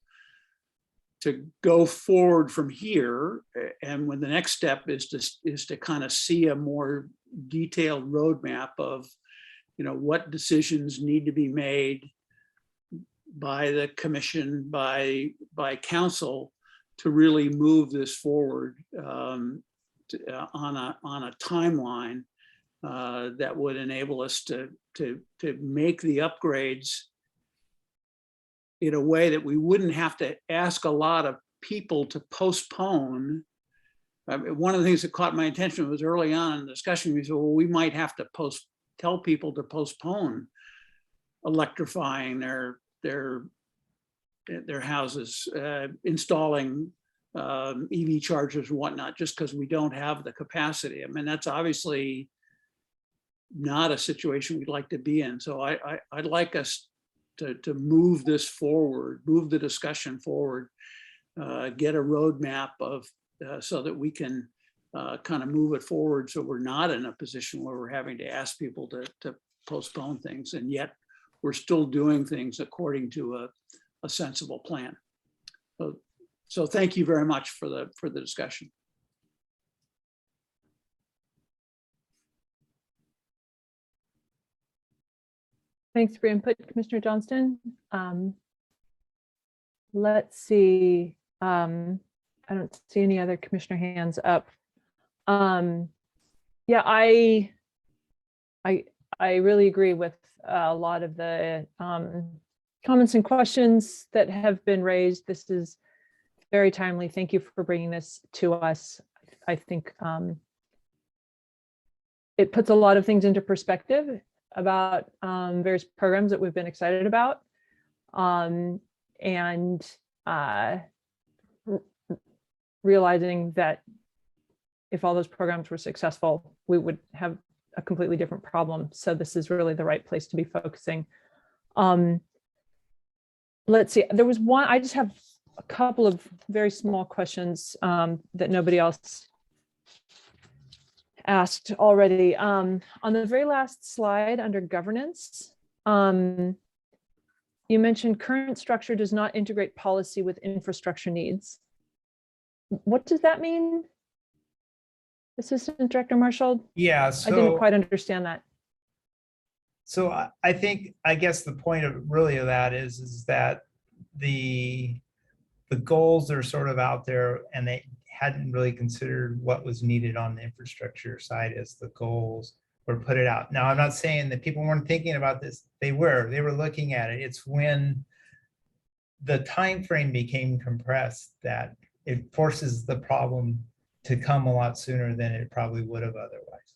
go forward from here. And when the next step is to kind of see a more detailed roadmap of, what decisions need to be made by the commission, by council, to really move this forward on a timeline that would enable us to make the upgrades in a way that we wouldn't have to ask a lot of people to postpone. One of the things that caught my attention was early on in the discussion, we said, well, we might have to tell people to postpone electrifying their houses, installing EV chargers and whatnot, just because we don't have the capacity. I mean, that's obviously not a situation we'd like to be in. So I'd like us to move this forward, move the discussion forward, get a roadmap of so that we can kind of move it forward, so we're not in a position where we're having to ask people to postpone things, and yet we're still doing things according to a sensible plan. So thank you very much for the discussion. Thanks for your input, Commissioner Johnston. Let's see. I don't see any other commissioner hands up. Yeah, I really agree with a lot of the comments and questions that have been raised. This is very timely. Thank you for bringing this to us. I think it puts a lot of things into perspective about various programs that we've been excited about, and realizing that if all those programs were successful, we would have a completely different problem. So this is really the right place to be focusing. Let's see, there was one, I just have a couple of very small questions that nobody else asked already. On the very last slide under governance, you mentioned current structure does not integrate policy with infrastructure needs. What does that mean? Assistant Director Marshall? Yeah, I didn't quite understand that. So I guess the point of that is that the goals are sort of out there, and they hadn't really considered what was needed on the infrastructure side as the goals were put it out. Now, I'm not saying that people weren't thinking about this. They were looking at it. It's when the time frame became compressed that it forces the problem to come a lot sooner than it probably would have otherwise.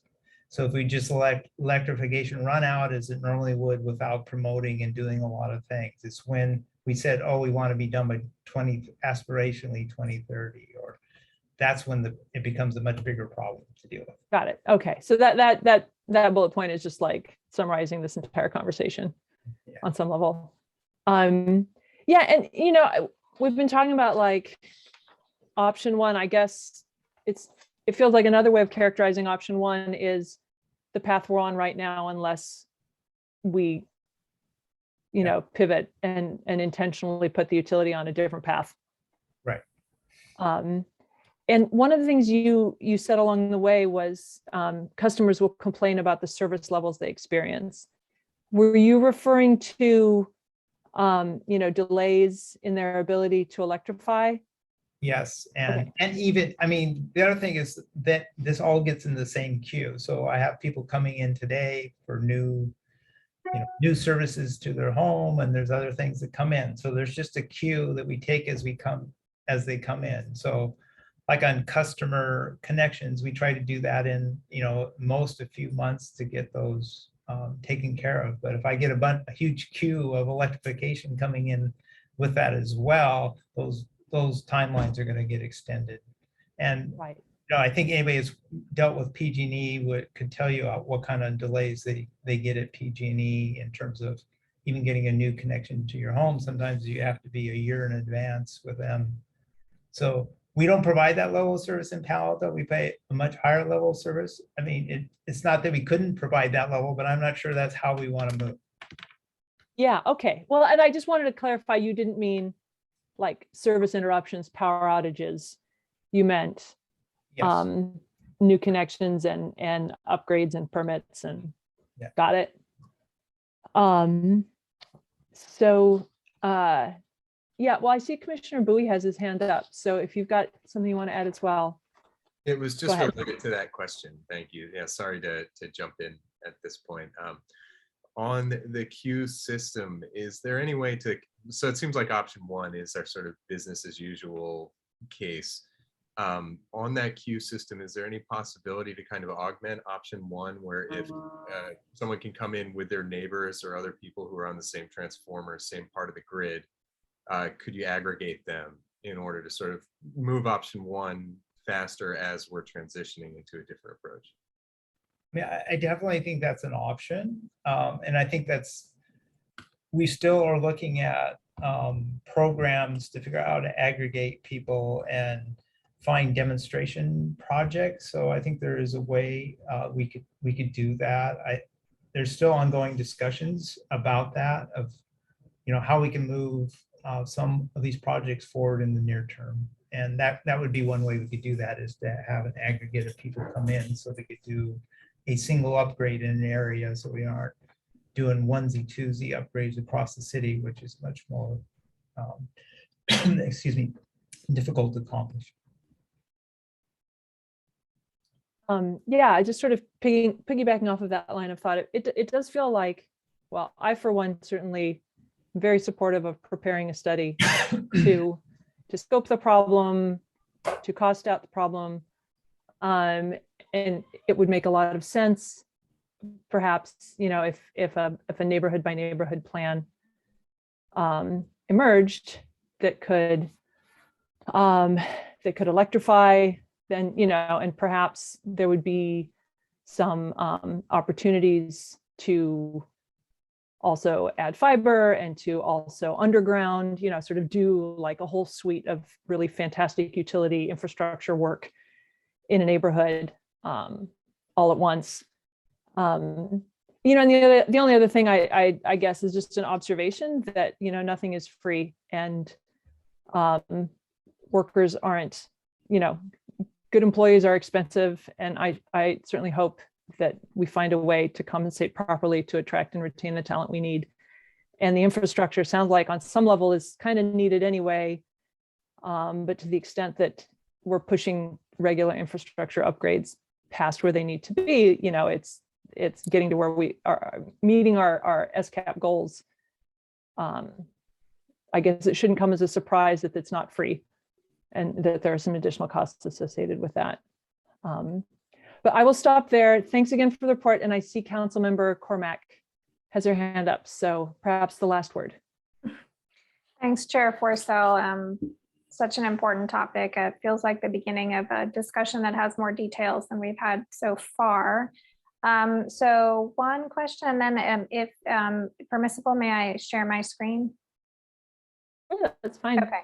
So if we just let electrification run out as it normally would without promoting and doing a lot of things, it's when we said, oh, we want to be done by aspirationally 2030, or that's when it becomes a much bigger problem to deal with. Got it. Okay. So that bullet point is just like summarizing this entire conversation on some level. Yeah. And, we've been talking about like option one. I guess it feels like another way of characterizing option one is the path we're on right now, unless we, pivot and intentionally put the utility on a different path. Right. And one of the things you said along the way was customers will complain about the service levels they experience. Were you referring to, delays in their ability to electrify? Yes, and even, the other thing is that this all gets in the same queue. So I have people coming in today for new services to their home, and there's other things that come in. So there's just a queue that we take as they come in. So like on customer connections, we try to do that in, most a few months to get those taken care of. But if I get a huge queue of electrification coming in with that as well, those timelines are going to get extended. And right. I think anybody who's dealt with PG&E could tell you what kind of delays they get at PG&E in terms of even getting a new connection to your home. Sometimes you have to be a year in advance with them. So we don't provide that level of service in Palo Alto. We pay a much higher level of service. It's not that we couldn't provide that level, but I'm not sure that's how we want to move. Yeah. Okay. Well, and I just wanted to clarify, you didn't mean like service interruptions, power outages, you meant Yes. new connections and upgrades and permits and Yeah. got it. So yeah, well, I see Commissioner Bowie has his hand up. So if you've got something you want to add as well. It was Go just ahead. related to that question. Thank you. Yeah, sorry to jump in at this point. On the queue system, is there any way to, so it seems like option one is our sort of business as usual case. On that queue system, is there any possibility to kind of augment option one where if someone can come in with their neighbors or other people who are on the same transformer, same part of the grid, could you aggregate them in order to sort of move option one faster as we're transitioning into a different approach? I mean, I definitely think that's an option. And I think we still are looking at programs to figure out how to aggregate people and find demonstration projects. So I think there is a way we could do that. There's still ongoing discussions about that, of how we can move some of these projects forward in the near term. And that would be one way we could do that, is to have an aggregate of people come in so they could do a single upgrade in an area, so we aren't doing onesie twosie upgrades across the city, which is much more excuse me, difficult to accomplish. Yeah, I just sort of piggybacking off of that line of thought, it does feel like, well, I for one certainly am very supportive of preparing a study to scope the problem, to cost out the problem, and it would make a lot of sense, perhaps, if a neighborhood by neighborhood plan emerged that could electrify, then, and perhaps there would be some opportunities to also add fiber and to also underground, sort of do like a whole suite of really fantastic utility infrastructure work in a neighborhood all at once. And the only other thing I guess is just an observation that, nothing is free, and workers aren't, good employees are expensive. And I certainly hope that we find a way to compensate properly to attract and retain the talent we need. And the infrastructure sounds like on some level is kind of needed anyway. But to the extent that we're pushing regular infrastructure upgrades past where they need to be, it's getting to where we are meeting our SCAP goals. I guess it shouldn't come as a surprise that it's not free, and that there are some additional costs associated with that. But I will stop there. Thanks again for the report. And I see Councilmember Cormack has her hand up. So perhaps the last word. Thanks, Chair Forcell. Such an important topic. It feels like the beginning of a discussion that has more details than we've had so far. So one question, then if permissible, may I share my screen? Yeah, that's fine. Okay.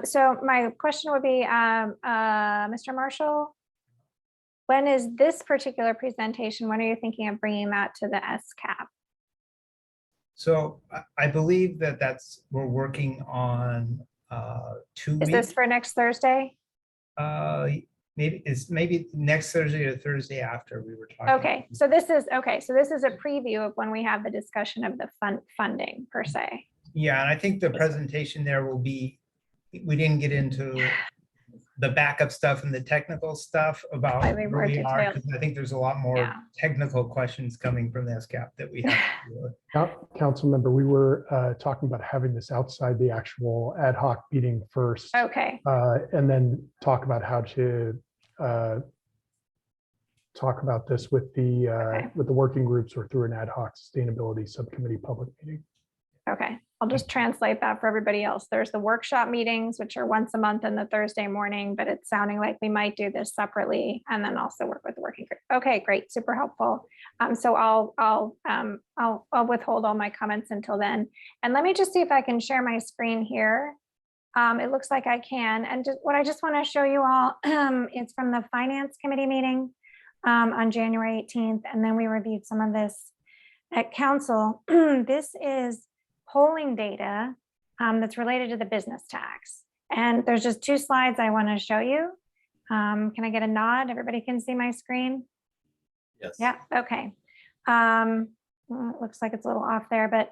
So my question would be, Mr. Marshall, when is this particular presentation, when are you thinking of bringing that to the SCAP? So I believe we're working on 2 weeks. Is this for next Thursday? Maybe next Thursday or Thursday after we were talking. Okay, so this is a preview of when we have the discussion of the funding per se. Yeah, and I think the presentation there will be, we didn't get into the backup stuff and the technical stuff about Slightly more where we are, detailed. because I think there's a lot more technical questions coming from the SCAP that we have to deal with. Councilmember, we were talking about having this outside the actual ad hoc meeting first. Okay. And then talk about how to talk about this with the working groups or through an ad hoc sustainability subcommittee public meeting. Okay, I'll just translate that for everybody else. There's the workshop meetings, which are once a month in the Thursday morning, but it's sounding like we might do this separately and then also work with the working group. Okay, great, super helpful. So I'll withhold all my comments until then. And let me just see if I can share my screen here. It looks like I can. And what I just want to show you all is from the Finance Committee meeting on January 18th. And then we reviewed some of this at Council. This is polling data that's related to the business tax. And there's just 2 slides I want to show you. Can I get a nod? Everybody can see my screen? Yes. Yeah, okay. Well, it looks like it's a little off there, but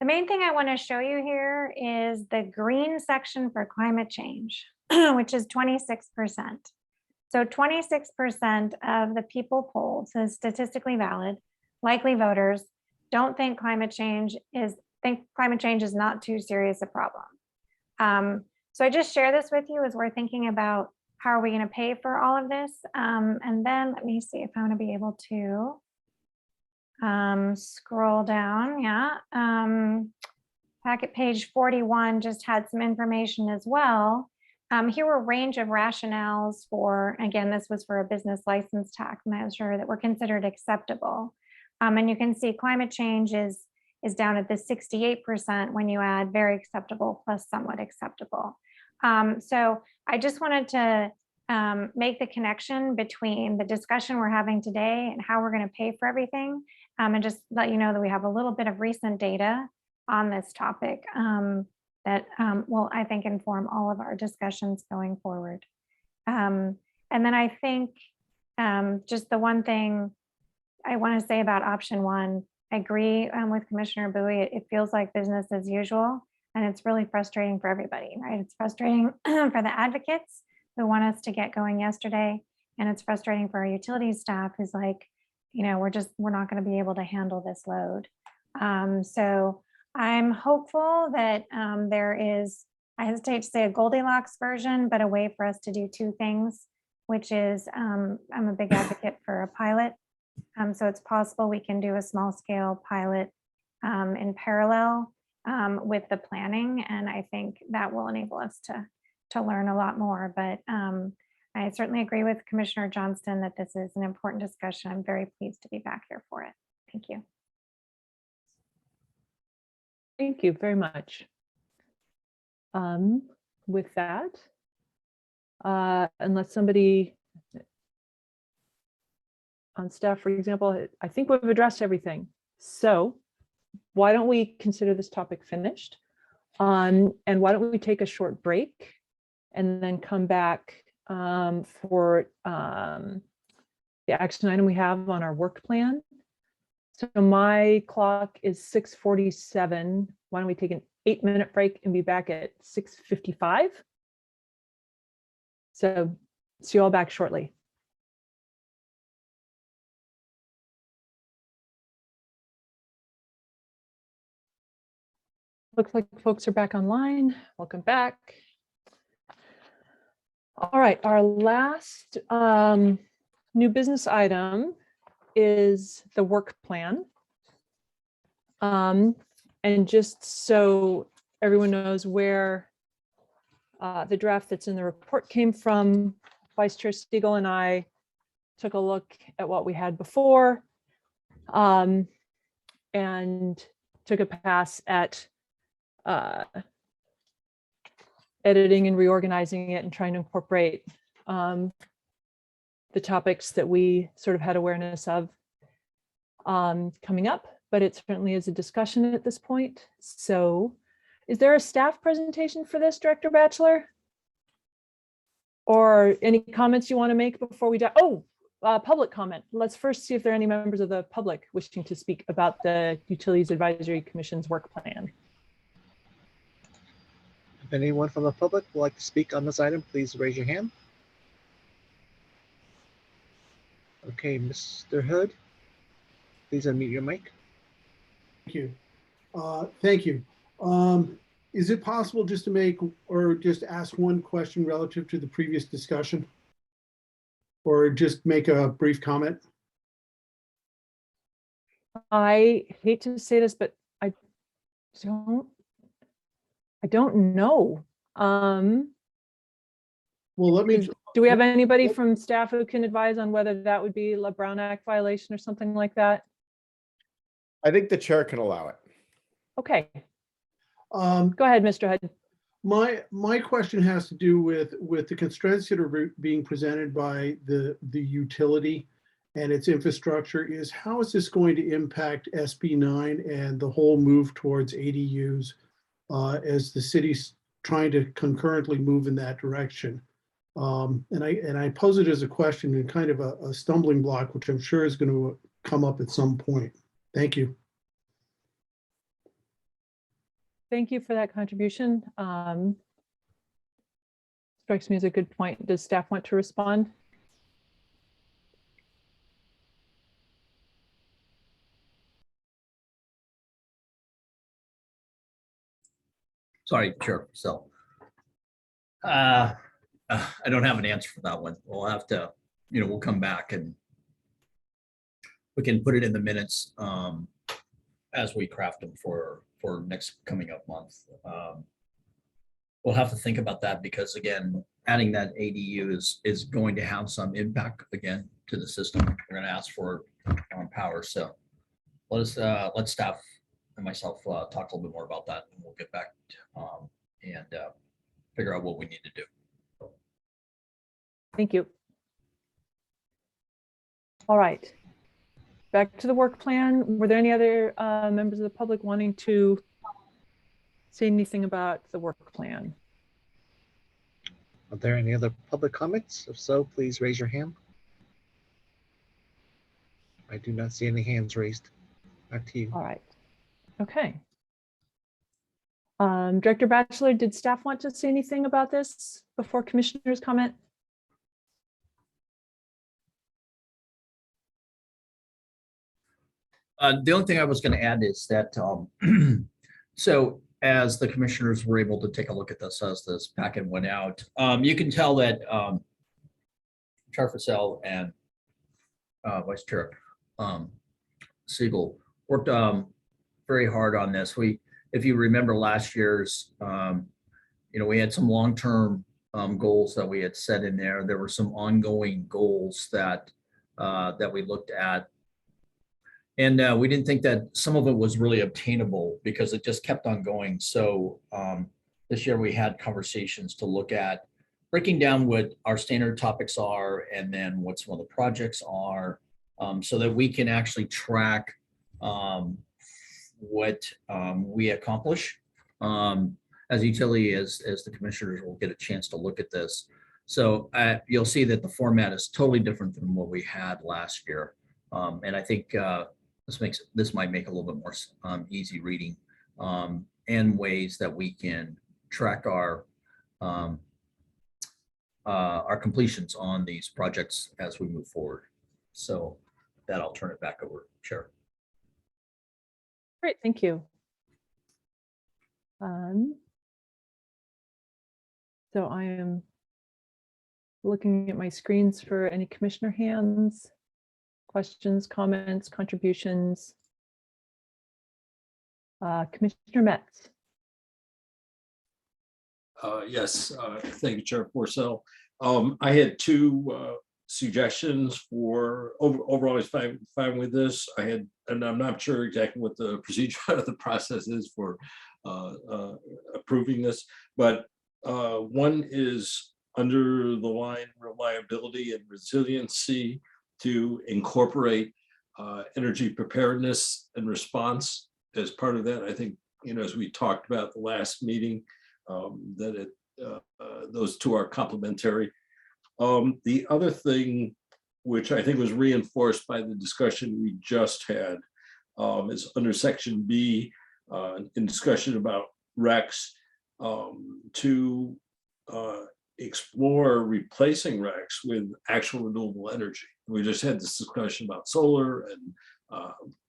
the main thing I want to show you here is the green section for climate change, which is 26%. So 26% of the people polled, so statistically valid, likely voters, don't think climate change is not too serious a problem. So I just share this with you as we're thinking about how are we going to pay for all of this. And then let me see if I'm going to be able to scroll down. Yeah. Packet page 41 just had some information as well. Here were a range of rationales for, again, this was for a business license tax measure that were considered acceptable. And you can see climate change is down at the 68% when you add very acceptable plus somewhat acceptable. So I just wanted to make the connection between the discussion we're having today and how we're going to pay for everything, and just let you know that we have a little bit of recent data on this topic that will, I think, inform all of our discussions going forward. And then I think just the one thing I want to say about option 1, I agree with Commissioner Bowie. It feels like business as usual, and it's really frustrating for everybody, right? It's frustrating for the advocates who want us to get going yesterday, and it's frustrating for our utilities staff who's like, you know, we're not going to be able to handle this load. So I'm hopeful that there is, I hesitate to say a Goldilocks version, but a way for us to do 2 things, which is I'm a big advocate for a pilot. So it's possible we can do a small scale pilot in parallel with the planning. And I think that will enable us to learn a lot more. But I certainly agree with Commissioner Johnston that this is an important discussion. I'm very pleased to be back here for it. Thank you. Thank you very much. With that, unless somebody on staff, for example, I think we've addressed everything. So why don't we consider this topic finished? And why don't we take a short break and then come back for the action item we have on our work plan. So my clock is 6:47. Why don't we take an 8-minute break and be back at 6:55? So see you all back shortly. Looks like folks are back online. Welcome back. All right, our last new business item is the work plan. And just so everyone knows where the draft that's in the report came from, Vice Chair Stiegel and I took a look at what we had before and took a pass at editing and reorganizing it and trying to incorporate the topics that we sort of had awareness of coming up, but it certainly is a discussion at this point. So is there a staff presentation for this, Director Batchelor? Or any comments you want to make before we do? Oh, public comment. Let's first see if there are any members of the public wishing to speak about the Utilities Advisory Commission's work plan. If anyone from the public would like to speak on this item, please raise your hand. Okay, Mr. Hood, please unmute your mic. Thank you. Thank you. Is it possible just to make or just ask one question relative to the previous discussion? Or just make a brief comment? I hate to say this, but I don't know. Well, let me. Do we have anybody from staff who can advise on whether that would be a Brown Act violation or something like that? I think the chair can allow it. Okay. Go ahead, Mr. Hood. My question has to do with the constraints that are being presented by the utility and its infrastructure is how is this going to impact SB9 and the whole move towards ADUs as the city's trying to concurrently move in that direction? And I pose it as a question and kind of a stumbling block, which I'm sure is going to come up at some point. Thank you. Thank you for that contribution. Strikes me as a good point. Does staff want to respond? Sorry, Chair. So I don't have an answer for that one. We'll have to, we'll come back and we can put it in the minutes as we craft them for next coming up month. We'll have to think about that because again, adding that ADU is going to have some impact again to the system. We're going to ask for power. So let staff and myself talk a little bit more about that, and we'll get back and figure out what we need to do. Thank you. All right. Back to the work plan. Were there any other members of the public wanting to say anything about the work plan? Are there any other public comments? If so, please raise your hand. I do not see any hands raised. Back to you. All right. Okay. Director Batchelor, did staff want to say anything about this before commissioners comment? The only thing I was going to add is that, so as the commissioners were able to take a look at this as this packet went out, you can tell that Chair Fussell and Vice Chair Siegel worked very hard on this. If you remember last year's, we had some long-term goals that we had set in there. There were some ongoing goals that we looked at. And we didn't think that some of it was really obtainable because it just kept on going. So this year we had conversations to look at breaking down what our standard topics are and then what some of the projects are so that we can actually track what we accomplish as a utility as the commissioners will get a chance to look at this. So you'll see that the format is totally different than what we had last year. And I think this might make a little bit more easy reading and ways that we can track our completions on these projects as we move forward. So that I'll turn it back over, Chair. Great, thank you. So I am looking at my screens for any commissioner hands. Questions, comments, contributions. Commissioner Metz. Yes, thank you, Chair Porcel. I had two suggestions for overall. I was fine with this. And I'm not sure exactly what the procedure of the process is for approving this, but one is under the line reliability and resiliency, to incorporate energy preparedness and response as part of that. I think, as we talked about the last meeting, that those two are complementary. The other thing, which I think was reinforced by the discussion we just had, is under section B, in discussion about RECs, to explore replacing RECs with actual renewable energy. We just had this discussion about solar and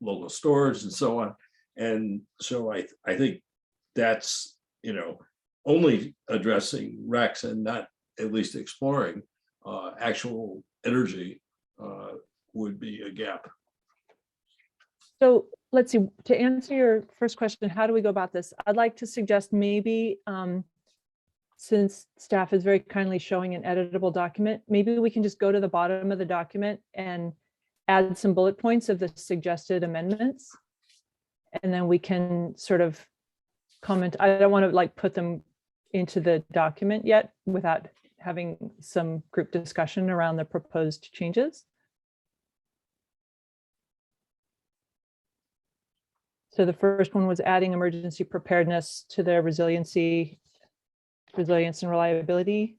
local storage and so on. And so I think that's, only addressing RECs and not at least exploring actual energy would be a gap. So let's see, to answer your first question, how do we go about this? I'd like to suggest maybe, since staff is very kindly showing an editable document, maybe we can just go to the bottom of the document and add some bullet points of the suggested amendments. And then we can sort of comment. I don't want to put them into the document yet without having some group discussion around the proposed changes. So the first one was adding emergency preparedness to the resilience and reliability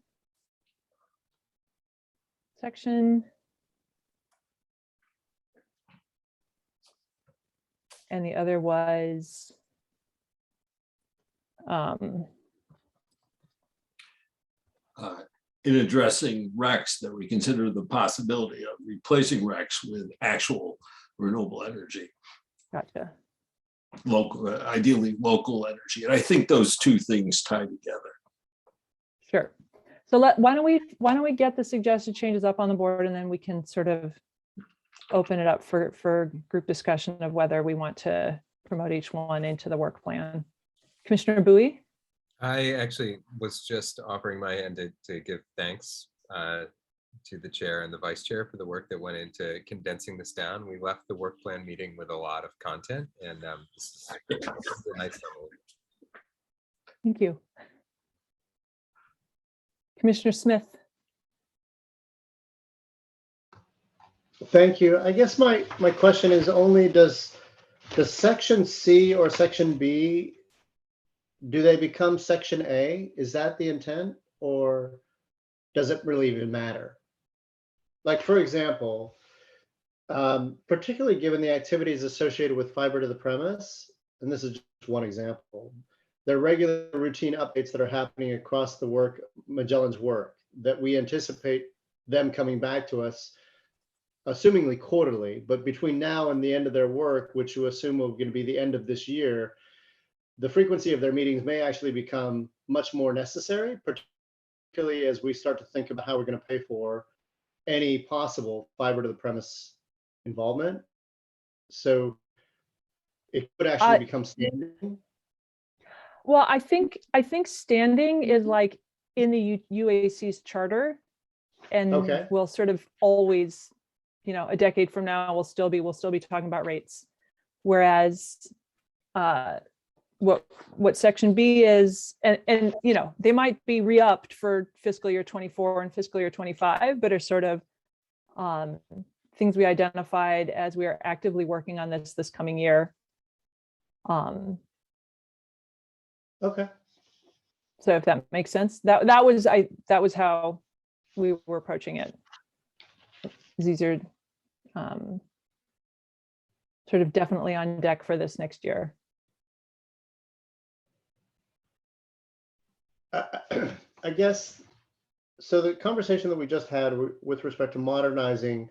section. And the other was in addressing RECs, that we consider the possibility of replacing RECs with actual renewable energy, gotcha. local, ideally local energy. And I think those two things tie together. Sure. So why don't we get the suggested changes up on the board, and then we can sort of open it up for group discussion of whether we want to promote each one into the work plan. Commissioner Bowie? I actually was just offering my hand to give thanks to the chair and the vice chair for the work that went into condensing this down. We left the work plan meeting with a lot of content, and this is a nice summary. Thank you. Commissioner Smith? Thank you. I guess my question is only, does section C or section B, do they become section A? Is that the intent, or does it really even matter? Like, for example, particularly given the activities associated with fiber to the premise, and this is just one example, there are regular routine updates that are happening across the Magellan's work, that we anticipate them coming back to us, assumingly quarterly, but between now and the end of their work, which you assume will going to be the end of this year, the frequency of their meetings may actually become much more necessary, particularly as we start to think about how we're going to pay for any possible fiber to the premise involvement. So it could actually become standing. Well, I think standing is like in the UAC's charter, and Okay. we'll sort of always, a decade from now, we'll still be talking about rates. Whereas what section B is, and they might be re-upped for fiscal year 24 and fiscal year 25, but are sort of things we identified as we are actively working on this coming year. Okay. So if that makes sense, that was how we were approaching it. These are sort of definitely on deck for this next year. I guess, so the conversation that we just had with respect to modernizing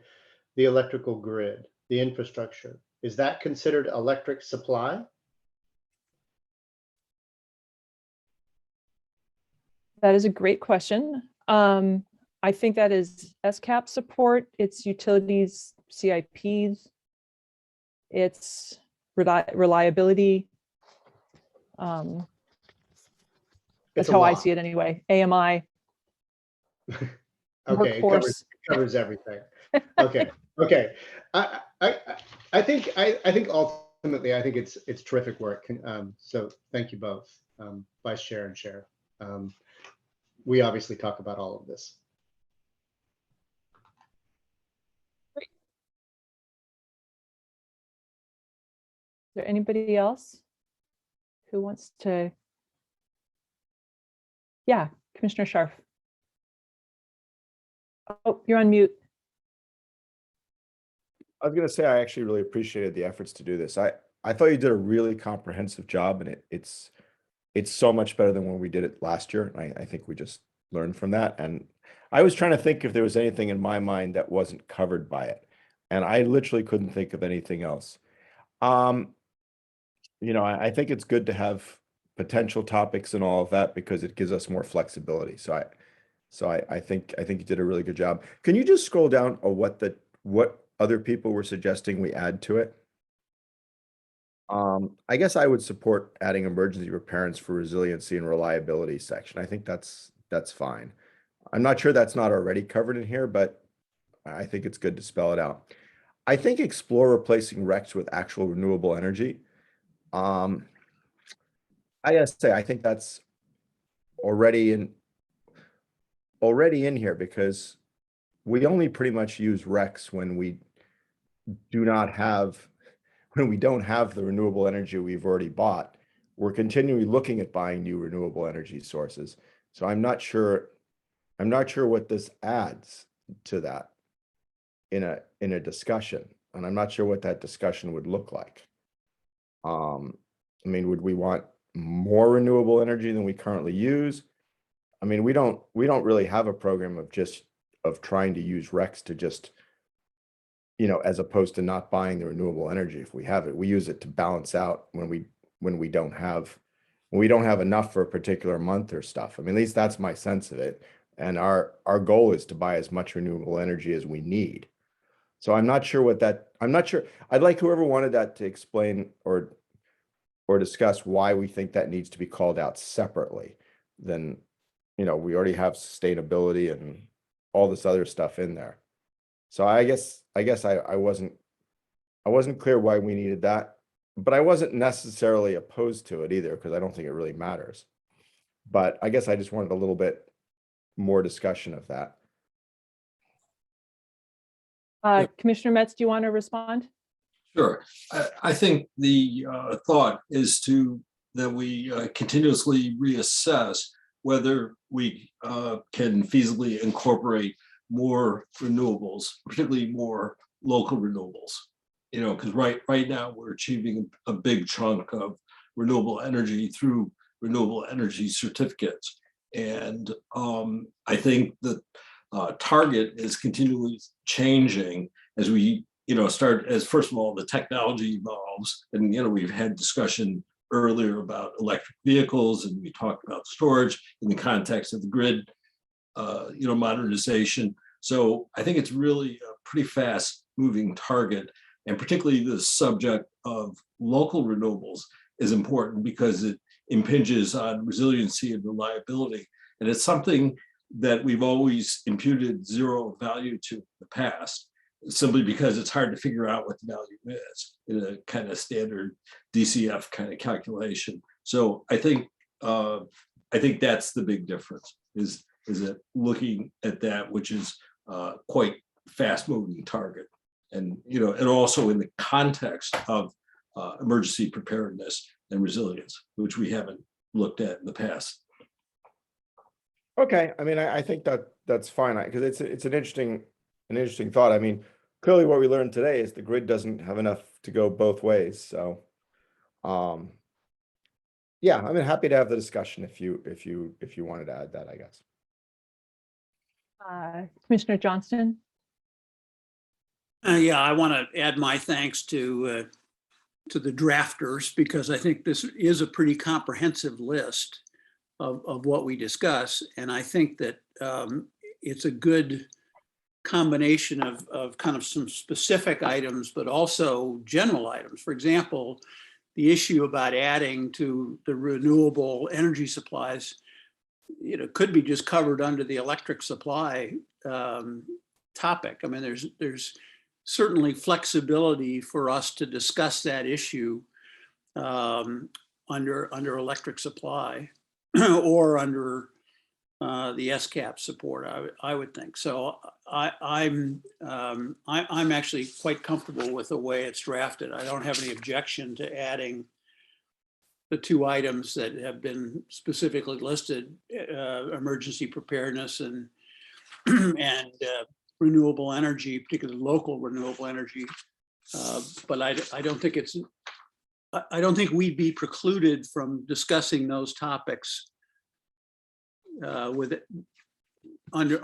the electrical grid, the infrastructure, is that considered electric supply? That is a great question. I think that is SCAP support, it's utilities, CIPs, it's reliability. That's how I see it anyway. AMI. Okay, it covers everything. Okay, okay. I think ultimately, I think it's terrific work. So thank you both, Vice Chair and Chair. We obviously talk about all of this. Is there anybody else who wants to? Yeah, Commissioner Scharf. Oh, you're on mute. I was going to say, I actually really appreciated the efforts to do this. I thought you did a really comprehensive job, and it's so much better than when we did it last year. And I think we just learned from that. And I was trying to think if there was anything in my mind that wasn't covered by it. And I literally couldn't think of anything else. I think it's good to have potential topics and all of that because it gives us more flexibility. So I think you did a really good job. Can you just scroll down what other people were suggesting we add to it? I guess I would support adding emergency preparedness for resiliency and reliability section. I think that's fine. I'm not sure that's not already covered in here, but I think it's good to spell it out. I think explore replacing RECs with actual renewable energy. I gotta say, I think that's already in here because we only pretty much use RECs when we do not have, when we don't have the renewable energy we've already bought, we're continually looking at buying new renewable energy sources. So I'm not sure what this adds to that in a discussion, and I'm not sure what that discussion would look like. I mean, would we want more renewable energy than we currently use? I mean, we don't really have a program of trying to use RECs to just, as opposed to not buying the renewable energy. If we have it, we use it to balance out when we don't have enough for a particular month or stuff. I mean, at least that's my sense of it. And our goal is to buy as much renewable energy as we need. So I'm not sure. I'd like whoever wanted that to explain or discuss why we think that needs to be called out separately. Then, we already have sustainability and all this other stuff in there. So I guess I wasn't clear why we needed that, but I wasn't necessarily opposed to it either, because I don't think it really matters. But I guess I just wanted a little bit more discussion of that. Commissioner Metz, do you want to respond? Sure. I think the thought is that we continuously reassess whether we can feasibly incorporate more renewables, particularly more local renewables. Because right now we're achieving a big chunk of renewable energy through renewable energy certificates, and I think the target is continually changing as we first of all, the technology evolves, and we've had discussion earlier about electric vehicles, and we talked about storage in the context of the grid, modernization. So I think it's really a pretty fast moving target, and particularly the subject of local renewables is important because it impinges on resiliency and reliability, and it's something that we've always imputed zero value to in the past, simply because it's hard to figure out what the value is in a kind of standard DCF kind of calculation. So I think that's the big difference, is that looking at that, which is quite fast moving target, and and also in the context of emergency preparedness and resilience, which we haven't looked at in the past. Okay, I mean, I think that's fine, because it's an interesting thought. I mean, clearly what we learned today is the grid doesn't have enough to go both ways. So, yeah, I'm happy to have the discussion if you wanted to add that, I guess. Commissioner Johnston? Yeah, I want to add my thanks to the drafters, because I think this is a pretty comprehensive list of what we discuss. And I think that it's a good combination of kind of some specific items, but also general items. For example, the issue about adding to the renewable energy supplies, could be just covered under the electric supply topic. I mean, there's certainly flexibility for us to discuss that issue under electric supply or under the SCAP support, I would think. So I'm actually quite comfortable with the way it's drafted. I don't have any objection to adding the two items that have been specifically listed, emergency preparedness and renewable energy, particularly local renewable energy. But I don't think we'd be precluded from discussing those topics with it under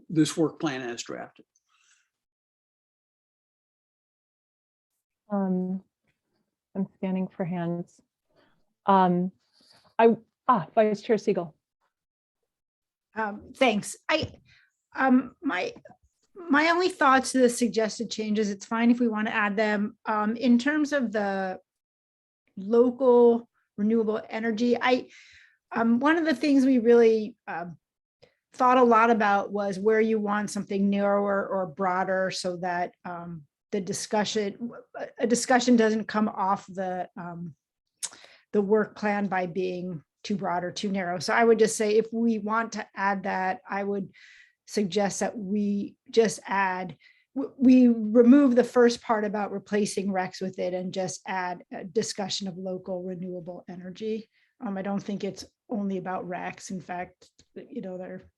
this work plan as drafted. I'm scanning for hands. Vice Chair Siegel. Thanks. My only thoughts to the suggested changes, it's fine if we want to add them. In terms of the local renewable energy, one of the things we really thought a lot about was where you want something narrower or broader, so that a discussion doesn't come off the work plan by being too broad or too narrow. So I would just say, if we want to add that, I would suggest that we just add we remove the first part about replacing RECs with it and just add a discussion of local renewable energy. I don't think it's only about RECs. In fact, you know, there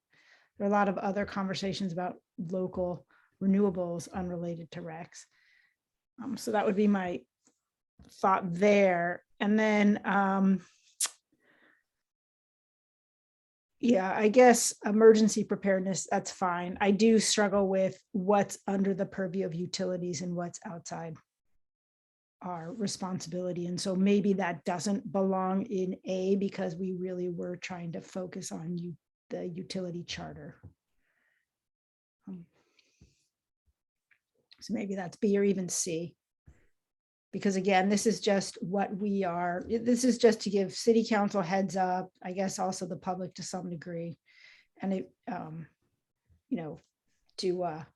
are a lot of other conversations about local renewables unrelated to RECs. So that would be my thought there. And then, yeah, I guess emergency preparedness, that's fine. I do struggle with what's under the purview of utilities and what's outside our responsibility. And so maybe that doesn't belong in A, because we really were trying to focus on the utility charter. So maybe that's B or even C. Because again, this is just what we are. This is just to give city council heads up, I guess also the public to some degree. And it, you know, to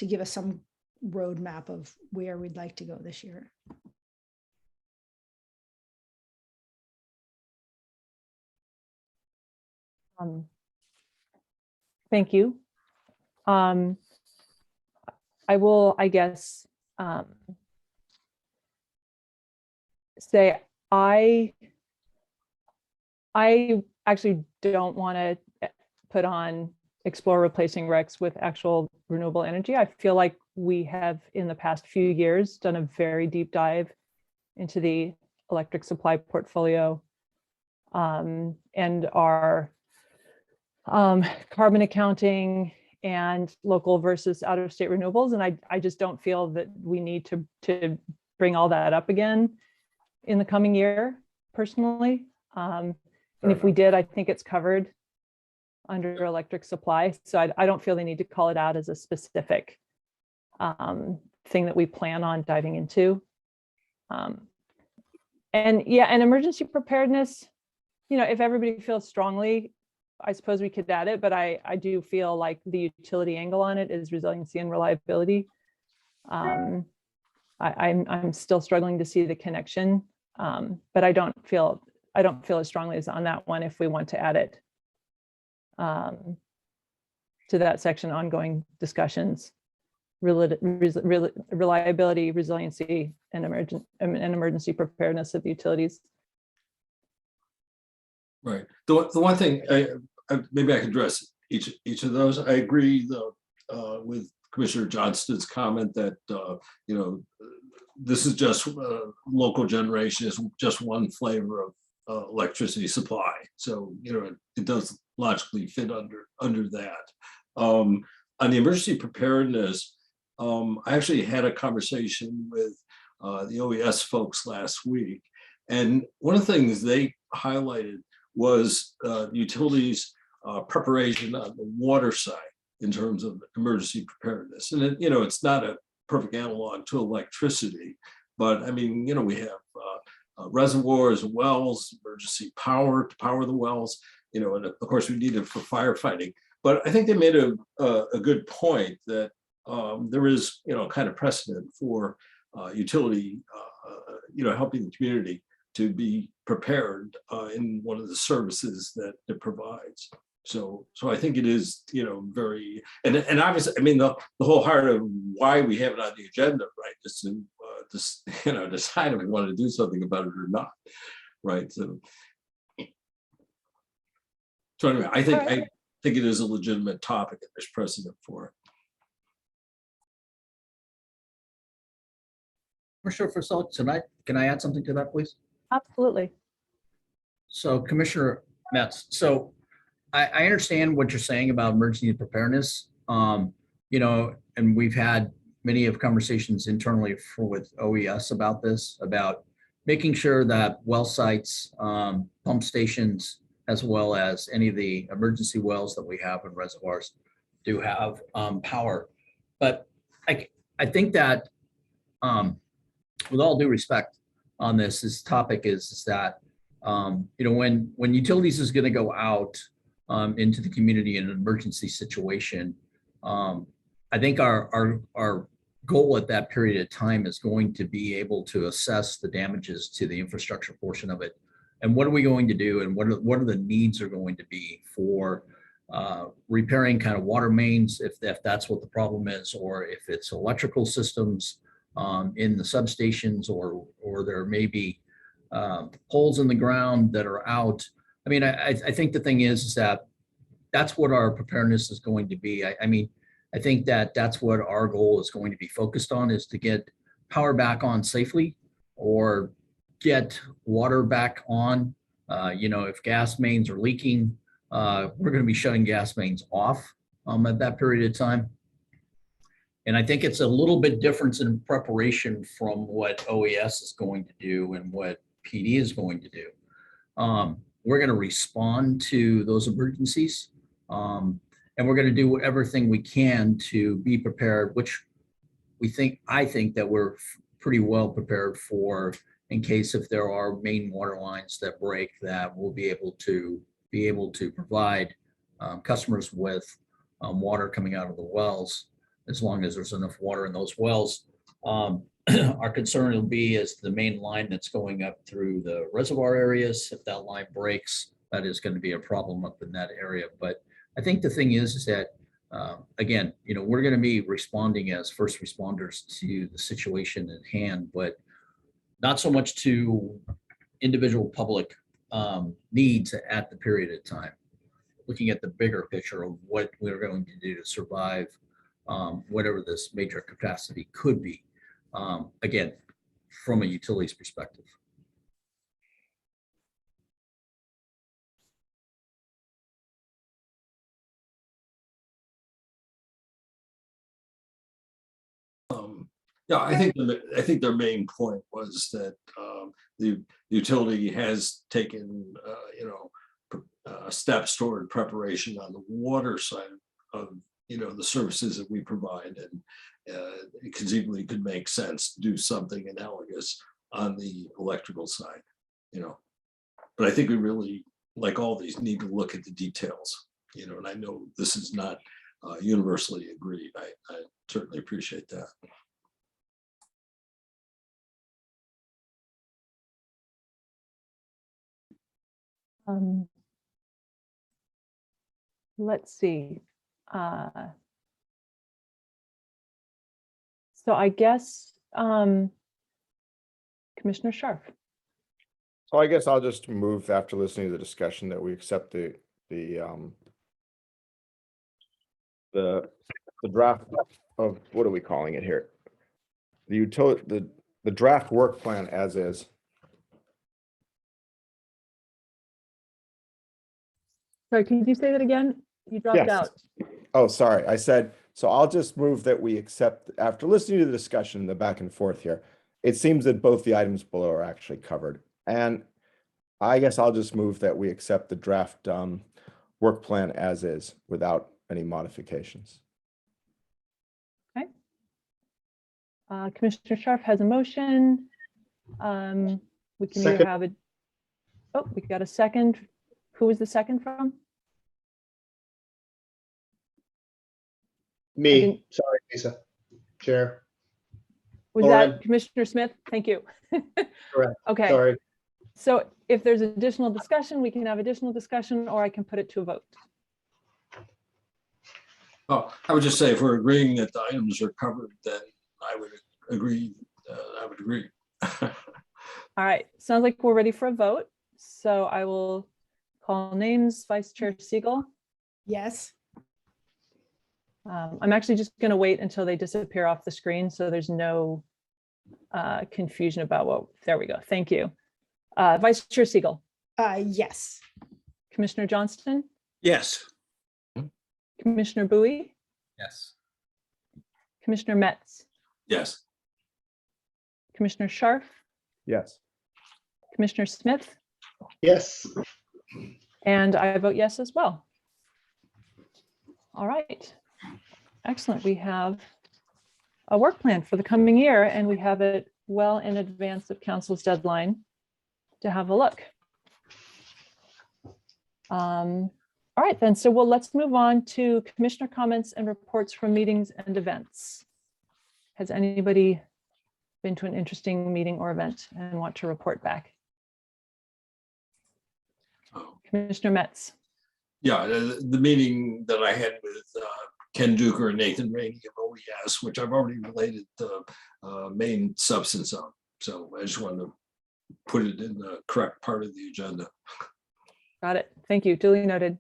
give us some roadmap of where we'd like to go this year. Thank you. I will, I guess, say I actually don't want to put on explore replacing RECs with actual renewable energy. I feel like we have in the past few years done a very deep dive into the electric supply portfolio and our carbon accounting and local versus out of state renewables. And I just don't feel that we need to bring all that up again in the coming year, personally. And if we did, I think it's covered under electric supply. So I don't feel the need to call it out as a specific thing that we plan on diving into. And yeah, and emergency preparedness, you know, if everybody feels strongly, I suppose we could add it, but I do feel like the utility angle on it is resiliency and reliability. I'm still struggling to see the connection, but I don't feel as strongly as on that one if we want to add it to that section, ongoing discussions, reliability, resiliency, and emergency preparedness of the utilities. Right. The one thing, maybe I can address each of those. I agree with Commissioner Johnston's comment that you know, this is just local generation is just one flavor of electricity supply. So you know, it does logically fit under that. On the emergency preparedness, I actually had a conversation with the OES folks last week, and one of the things they highlighted was utilities preparation on the water side in terms of emergency preparedness. And you know, it's not a perfect analog to electricity, but I mean, you know, we have reservoirs, wells, emergency power to power the wells, you know, and of course we need it for firefighting. But I think they made a good point that there is, you know, kind of precedent for utility, you know, helping the community to be prepared in one of the services that it provides. So I think it is, you know, very, and obviously, I mean, the whole heart of why we have it on the agenda, right, is to just, you know, decide if we want to do something about it or not, right? So anyway, I think it is a legitimate topic and there's precedent for it. Commissioner Fussell, tonight, can I add something to that, please? Absolutely. So Commissioner Metz, so I understand what you're saying about emergency preparedness. You know, and we've had many of conversations internally with OES about this, about making sure that well sites, pump stations, as well as any of the emergency wells that we have in reservoirs do have power. But I think that with all due respect on this topic is that, you know, when utilities is going to go out into the community in an emergency situation, I think our goal at that period of time is going to be able to assess the damages to the infrastructure portion of it. And what are we going to do? And what are the needs are going to be for repairing kind of water mains, if that's what the problem is, or if it's electrical systems in the substations, or there may be holes in the ground that are out. I mean, I think the thing is that that's what our preparedness is going to be. I mean, I think that that's what our goal is going to be focused on, is to get power back on safely, or get water back on. You know, if gas mains are leaking, we're going to be shutting gas mains off at that period of time. And I think it's a little bit different in preparation from what OES is going to do and what PD is going to do. We're going to respond to those emergencies, and we're going to do everything we can to be prepared, which I think that we're pretty well prepared for, in case if there are main water lines that break, that we'll be able to provide customers with water coming out of the wells, as long as there's enough water in those wells. Our concern will be is the main line that's going up through the reservoir areas. If that line breaks, that is going to be a problem up in that area. But I think the thing is that, again, you know, we're going to be responding as first responders to the situation at hand, but not so much to individual public needs at the period of time. Looking at the bigger picture of what we're going to do to survive whatever this major capacity could be, again, from a utilities perspective. Yeah, I think their main point was that the utility has taken steps toward preparation on the water side of the services that we provide, and it conceivably could make sense to do something analogous on the electrical side, But I think we really, like all these, need to look at the details, and I know this is not universally agreed. I certainly appreciate that. Let's see. So I guess Commissioner Scharf. So I guess I'll just move, after listening to the discussion, that we accept the draft of, what are we calling it here? The utility, the draft work plan as is. Sorry, can you say that again? You dropped Yes. out. Oh, sorry. I said, so I'll just move that we accept, after listening to the discussion, the back and forth here, it seems that both the items below are actually covered. And I guess I'll just move that we accept the draft work plan as is, without any modifications. Okay. Commissioner Scharf has a motion. We can either have it. Oh, we got a second. Who was the second from? Me, sorry, Lisa, Chair. Was Lauren. that Commissioner Smith? Thank you. Correct. Okay. Sorry. So if there's additional discussion, we can have additional discussion, or I can put it to a vote. Oh, I would just say, if we're agreeing that the items are covered, then I would agree. All right, sounds like we're ready for a vote. So I will call names. Vice Chair Siegel. Yes. I'm actually just going to wait until they disappear off the screen, so there's no confusion about what. There we go. Thank you. Vice Chair Siegel. Yes. Commissioner Johnston. Yes. Commissioner Bowie. Yes. Commissioner Metz. Yes. Commissioner Scharf. Yes. Commissioner Smith. Yes. And I vote yes as well. All right. Excellent. We have a work plan for the coming year, and we have it well in advance of council's deadline to have a look. All right, then. So let's move on to commissioner comments and reports from meetings and events. Has anybody been to an interesting meeting or event and want to report back? Commissioner Metz. Yeah, the meeting that I had with Ken Duker and Nathan Rainey of OES, which I've already related the main substance of. So I just wanted to put it in the correct part of the agenda. Got it. Thank you. Duly noted.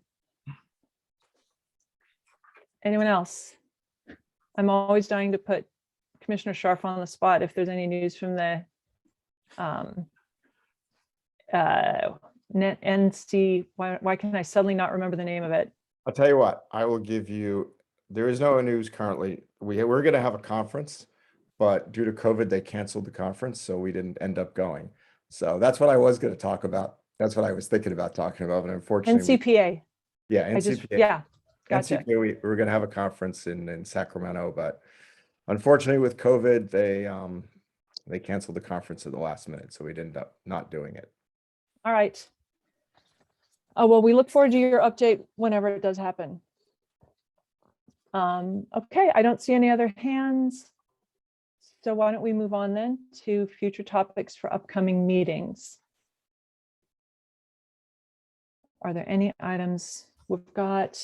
Anyone else? I'm always dying to put Commissioner Scharf on the spot if there's any news from the NC. Why can I suddenly not remember the name of it? I'll tell you what, I will give you, there is no news currently. We're going to have a conference, but due to COVID, they canceled the conference, so we didn't end up going. So that's what I was going to talk about. That's what I was thinking about talking about, but unfortunately. NCPA. Yeah, I just, NCPA. yeah, gotcha. NCPA, we were going to have a conference in Sacramento, but unfortunately with COVID, they canceled the conference at the last minute, so we ended up not doing it. All right. Oh, well, we look forward to your update whenever it does happen. Okay, I don't see any other hands. So why don't we move on then to future topics for upcoming meetings? Are there any items? We've got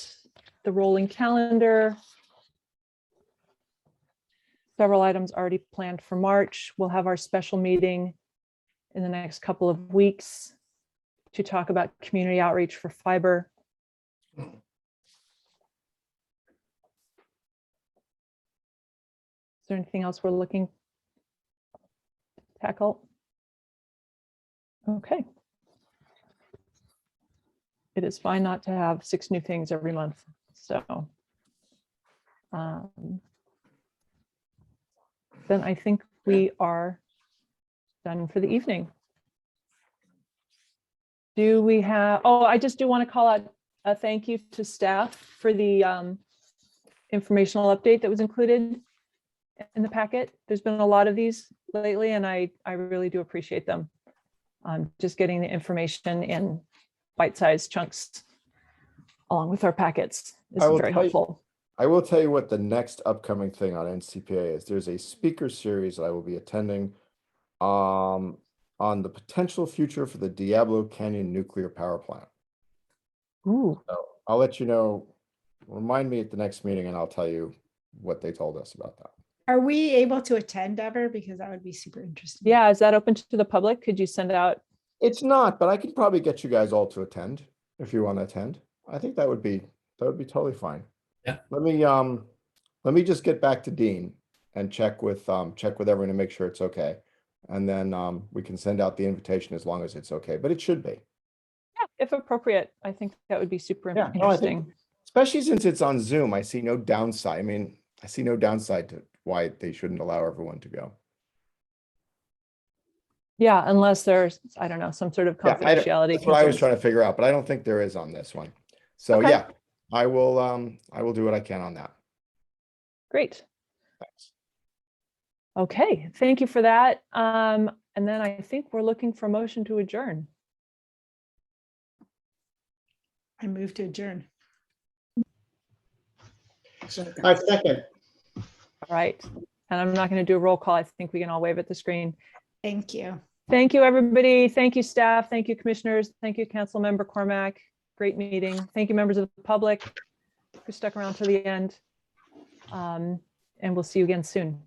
the rolling calendar. Several items already planned for March. We'll have our special meeting in the next couple of weeks to talk about community outreach for fiber. Is there anything else we're looking to tackle? Okay. It is fine not to have 6 new things every month. So then I think we are done for the evening. Do we have, oh, I just do want to call out a thank you to staff for the informational update that was included in the packet. There's been a lot of these lately, and I really do appreciate them. Just getting the information in bite-sized chunks along with our packets is very helpful. I will tell you what the next upcoming thing on NCPA is. There's a speaker series that I will be attending on the potential future for the Diablo Canyon nuclear power plant. Ooh. So I'll let you know, remind me at the next meeting and I'll tell you what they told us about that. Are we able to attend ever? Because that would be super interesting. Yeah, is that open to the public? Could you send out? It's not, but I could probably get you guys all to attend if you want to attend. I think that would be totally fine. Yeah. Let me just get back to Dean and check with everyone to make sure it's okay. And then we can send out the invitation as long as it's okay, but it should be. Yeah, if appropriate. I think that would be super Yeah, interesting. no, I think, especially since it's on Zoom, I see no downside. I mean, I see no downside to why they shouldn't allow everyone to go. Yeah, unless there's, I don't know, some sort of confidentiality. That's what I was trying to figure out, but I don't think there is on this one. So Okay. yeah, I will do what I can on that. Great. Thanks. Okay, thank you for that. And then I think we're looking for motion to adjourn. I move to adjourn. I second. All right. And I'm not going to do a roll call. I think we can all wave at the screen. Thank you. Thank you, everybody. Thank you, staff. Thank you, commissioners. Thank you, Council Member Cormack. Great meeting. Thank you, members of the public who stuck around to the end. And we'll see you again soon.